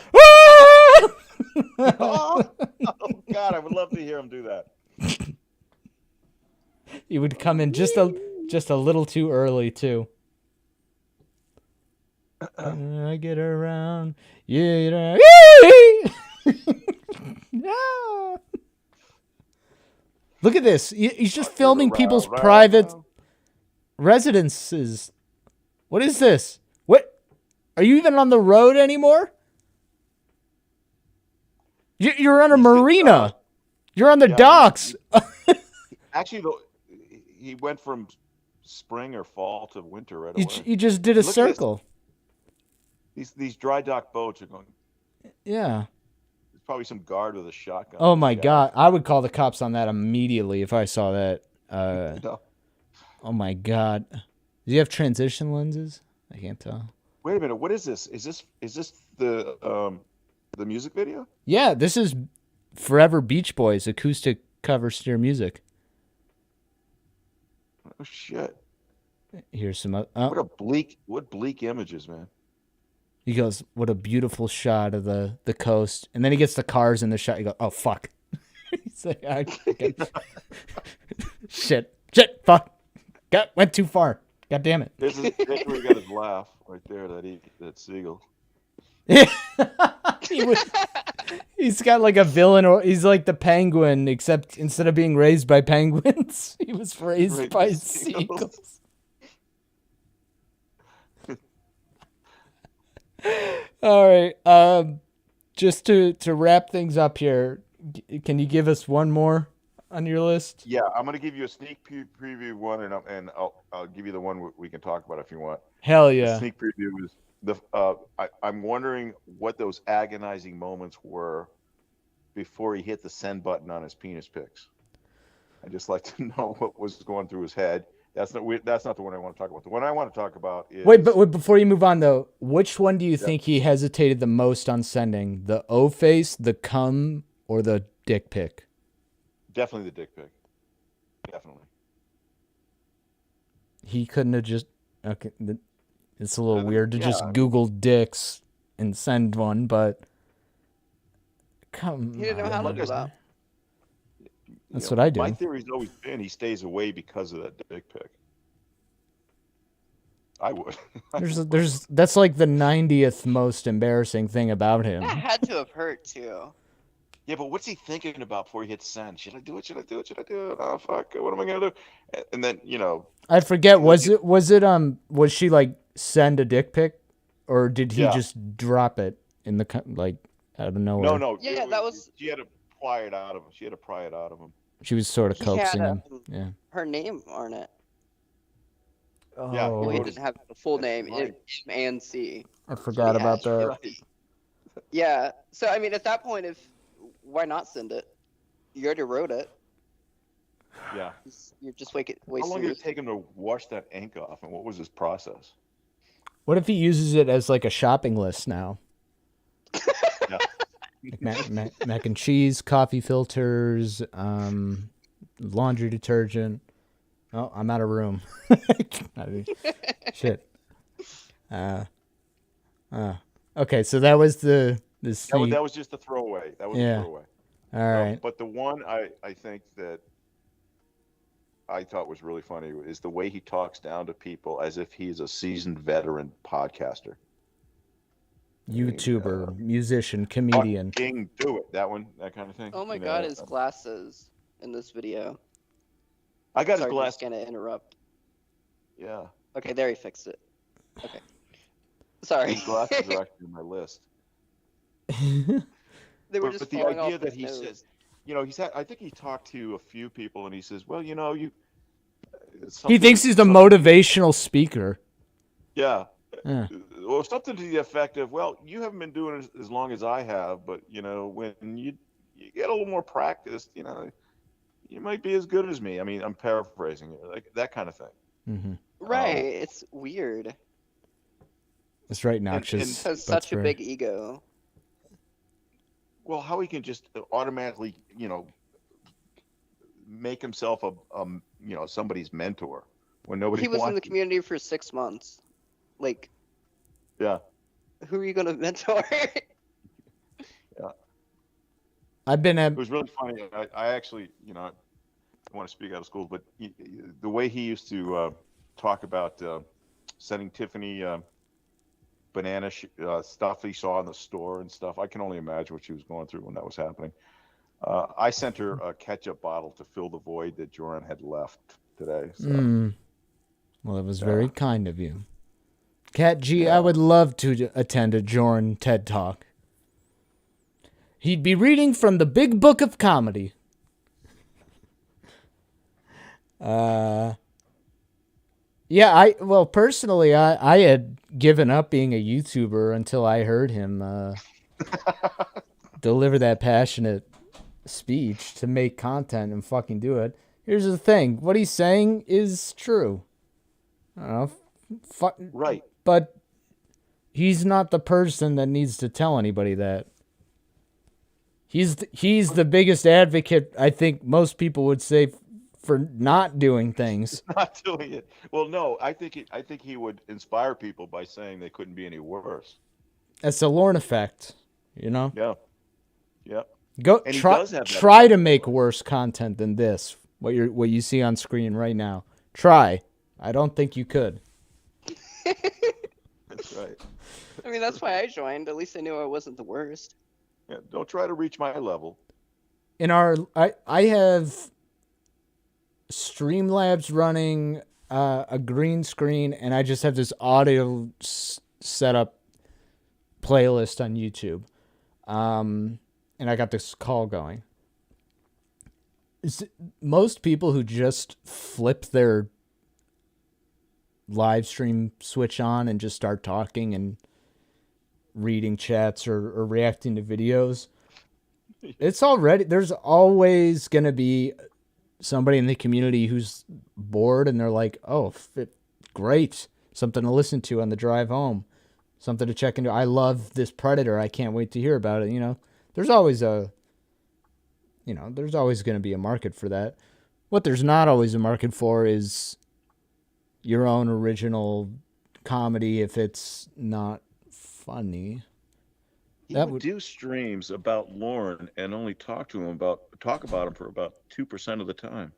Oh God, I would love to hear him do that. He would come in just a little too early too. I get around. Yeah. Yeah. Look at this. He's just filming people's Round, private round. residences. What is this? What? Are you even on the road anymore? You're on a He's been, marina. You're on the yeah, docks. Actually, though, he went from spring or fall to winter right You, away. you just did a Look at this. circle. These dry dock boats are going. Yeah. There's probably some guard with a shotgun. Oh in the my shack. God. I would call the cops on that immediately if I saw that. No. Oh my God. Do you have transition lenses? I can't tell. Wait a minute. What is this? Is this the music video? Yeah, this is Forever Beach Boys acoustic cover steer music. Oh shit! Here's some. What bleak images, man. He goes, "What a beautiful shot of the coast," and then he gets the cars in the shot. He goes, "Oh fuck!" He's like, okay. shit, fuck, went too far. God damn it. That's where he got his laugh right there. That seagull. He's got like a villain, or he's like the penguin, except instead of being raised by penguins, he was raised Raised by by seagulls. All right. Just to wrap things up here, can you give us one more on your list? Yeah, I'm gonna give you a sneak preview one, and I'll give you the one we can talk about if you want. Hell The yeah. sneak preview is I'm wondering what those agonizing moments were before he hit the send button on his penis pics. I'd just like to know what was going through his head. That's not the one I want to talk about. The one I want to talk about is Wait, before you move on though, which one do you think he hesitated the most on sending? The O face, the cum, or the dick pic? definitely the dick pic. Definitely. He couldn't have just okay. It's a little weird to yeah, just I mean- Google dicks and send one, but come He didn't know how to on. do that. That's what I do. My theory's always been he stays away because of that dick pic. I would. That's like the 90th most embarrassing thing about him. That had to have hurt too. Yeah, but what's he thinking about before he hits send? Should I do it? Should I do it? Should I do it? Oh fuck! What am I gonna do? And then I forget. Was she like send a dick pic, or did he just drop it in the like out of nowhere? No. Yeah, that was. She had to pry it out of him. She had to pry it out of him. She was sort of coaxing him. Yeah. Her name on it. Oh. Yeah. Well, he didn't have the full name. M and C. I forgot about that. Right. Yeah. So I mean, at that point, why not send it? You already wrote it. Yeah. You're just wasting. How long did it take him to wash that ink off, and what was his process? What if he uses it as like a shopping list now? Yeah. Mac and cheese, coffee filters, laundry detergent. Oh, I'm out of room. Shit. Okay, so that was that was just a throwaway. That was a throwaway. All right. But the one I think that I thought was really funny is the way he talks down to people as if he's a seasoned veteran podcaster. YouTuber, musician, comedian. Fucking do it. That kind of thing. Oh my god, his glasses in this video. I got Sorry, his glasses. I'm just gonna interrupt. Yeah. Okay, there he fixed it. Okay. Sorry. His glasses are actually on my list. They were just but the falling idea off that his he nose. says, I think he talked to a few people and he says, well, He thinks he's a motivational speaker. Yeah. Or something to the effect of, well, you haven't been doing it as long as I have, but when you get a little more practice, you might be as good as me. I mean, I'm paraphrasing it, like that kind of thing. Mm-hmm. Right. It's weird. It's right, noxious. He has such a big ego. Well, how he can just automatically, make himself somebody's mentor when nobody. He was in the community for 6 months. Like. Yeah. Who are you gonna mentor? Yeah. It was really funny. I actually, I want to speak out of school, but the way he used to talk about sending Tiffany banana stuff he saw in the store and stuff. I can only imagine what she was going through when that was happening. I sent her a ketchup bottle to fill the void that Jorrun had left today. So. Well, it was very kind of you. Cat G, I would love to attend a Jorrun TED Talk. He'd be reading from the Big Book of Comedy. Personally, I had given up being a YouTuber until I heard him deliver that passionate speech to make content and fucking do it. Here's the thing. What he's saying is true. I don't know. Right. But he's not the person that needs to tell anybody that. He's the biggest advocate, I think most people would say, for not doing things. Not doing it. Well, no, I think he would inspire people by saying they couldn't be any worse. That's the Lorne effect, Yeah. Yep. Go try to make worse content than this. What you see on screen right now. Try. I don't think you could. That's right. I mean, that's why I joined. At least I knew I wasn't the worst. Yeah, don't try to reach my level. I have Streamlabs running, a green screen, and I just have this audio setup playlist on YouTube. And I got this call going. Most people who just flip their live stream switch on and just start talking and reading chats or reacting to videos, there's always going to be somebody in the community who's bored and they're like, oh, great. Something to listen to on the drive home. Something to check into. I love this Predator. I can't wait to hear about it. There's always there's always going to be a market for that. What there's not always a market for is your own original comedy if it's not funny. He would do streams about Lauren and only talk about him for about 2% of the time.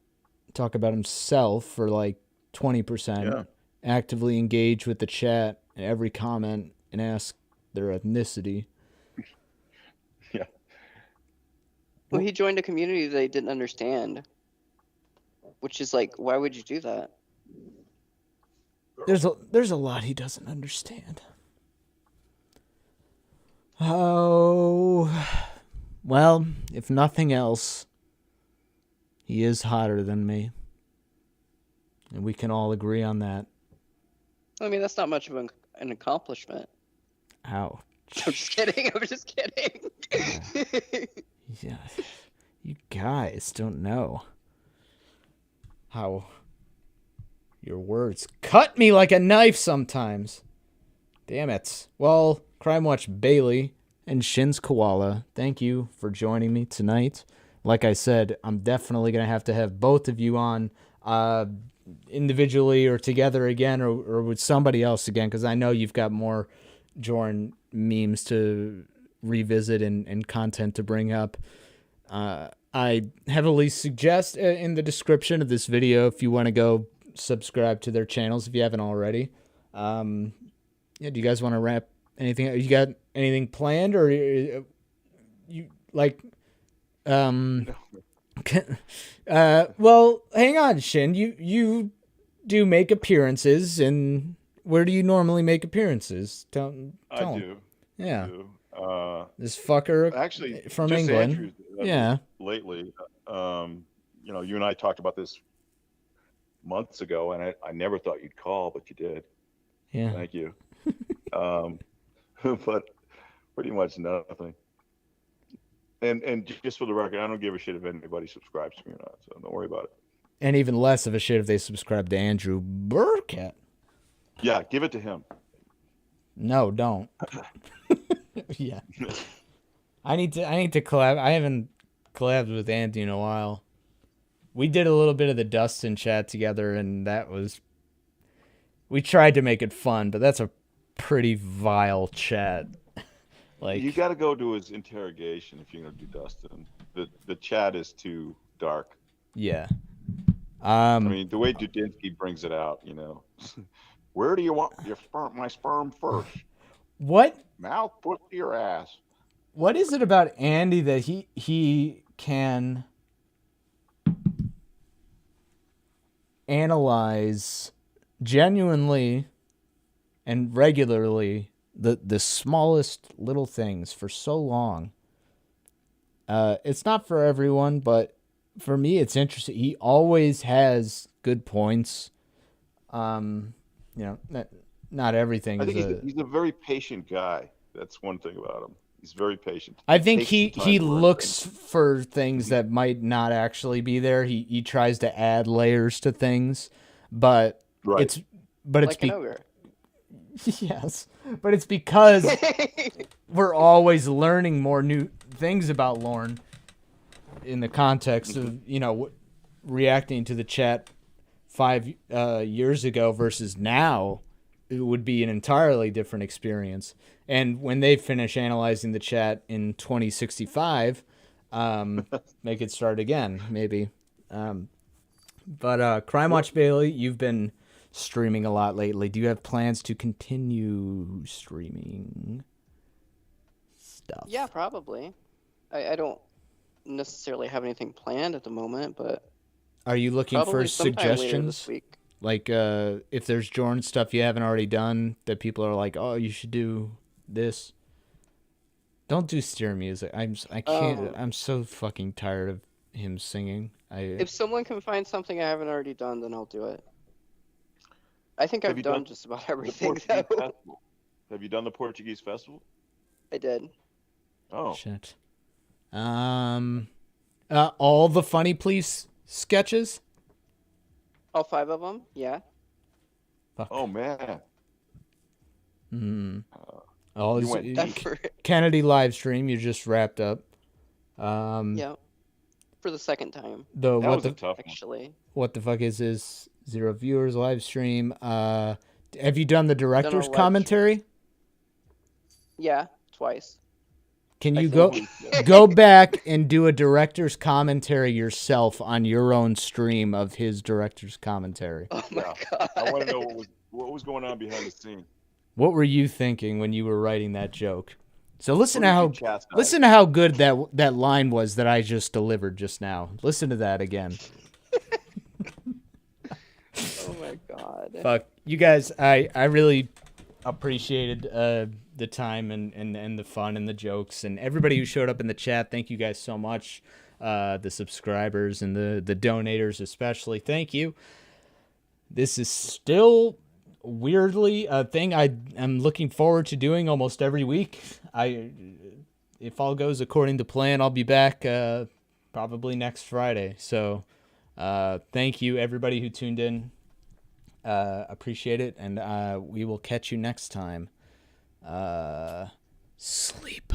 Talk about himself for like 20%. Yeah. Actively engage with the chat and every comment and ask their ethnicity. Yeah. Well, he joined a community that he didn't understand, which is like, why would you do that? There's a lot he doesn't understand. Oh, well, if nothing else, he is hotter than me. And we can all agree on that. I mean, that's not much of an accomplishment. Ow. I'm just kidding. I'm just kidding. Yeah. You guys don't know how your words cut me like a knife sometimes. Damn it. Well, Crime Watch Bailey and Shin's Koala, thank you for joining me tonight. Like I said, I'm definitely going to have both of you on individually or together again or with somebody else again, because I know you've got more Jorrun memes to revisit and content to bring up. I heavily suggest in the description of this video, if you want to go subscribe to their channels if you haven't already. Yeah, do you guys want to wrap anything? You got anything planned, or you like? Well, hang on, Shin. You do make appearances, and where do you normally make apperances? Tell I do. Yeah. I do. This fucker Actually from just England. Andrews, Yeah. Lately, you know, you and I talked about this months ago, and I never thought you'd call, but you did. Yeah. Thank you. But pretty much nothing. And just for the record, I don't give a shit if anybody subscribes to me or not, so don't worry about it. And even less of a shit if they subscribe to Andrew Burkett. Yeah, give it to him. No, don't. Yeah. I need to collab. I haven't collabed with Andy in a while. We did a little bit of the Dustin chat together, and we tried to make it fun, but that's a pretty vile chat. Like, you got to go to his interrogation if you're gonna do Dustin. The chat is too dark. Yeah. I mean, the way Dudinsky brings it out, you know. Where do you want my sperm first? What? Mouth, put to your ass. What is it about Andy that he can analyze genuinely and regularly the smallest little things for so long? It's not for everyone, but for me, it's interesting. He always has good points. You know, not everything. I think he's a very patient guy. That's one thing about him. He's very patient. I think he looks for things that might not actually be there. He tries to add layers to things, but right. it's like an ogre. Yes, but it's because we're always learning more new things about Lauren in the context of, you know, reacting to the chat 5 years ago versus now. It would be an entirely different experience. And when they finish analyzing the chat in 2065, make it start again, maybe. But Crime Watch Bailey, you've been streaming a lot lately. Do you have plans to continue streaming stuff? Yeah, probably. I don't necessarily have anything planned at the moment, but are you looking for suggestions? This week. Like, if there's Jorrun stuff you haven't already done that people are like, oh, you should do this. Don't do steer music. I can't. I'm so fucking tired of him singing. If someone can find something I haven't already done, then I'll do it. I think I've done just about everything. Have you done the Portuguese festival? I did. Oh shit. All the Funny Please sketches. All 5 of them, yeah. Fuck. Oh man. Kennedy live stream you just wrapped up. Yeah. For the second time. That was a tough one. Actually. What the fuck is this? 0 viewers live stream. Have you done the director's commentary? Yeah, twice. Can I you can't go back and do a director's commentary yourself on your own stream of his director's commentary? Oh my Yeah. god. I want to know what was going on behind the scenes. What were you thinking when you were writing that joke? So listen to Who how did you chastise? listen to how good that line was that I just delivered just now. Listen to that again. Oh my god. Fuck you guys. I really appreciated the time and the fun and the jokes and everybody who showed up in the chat. Thank you guys so much. The subscribers and the donators especially. Thank you. This is still weirdly a thing I am looking forward to doing almost every week. If all goes according to plan, I'll be back probably next Friday. So thank you everybody who tuned in. Appreciate it, and we will catch you next time. Sleep.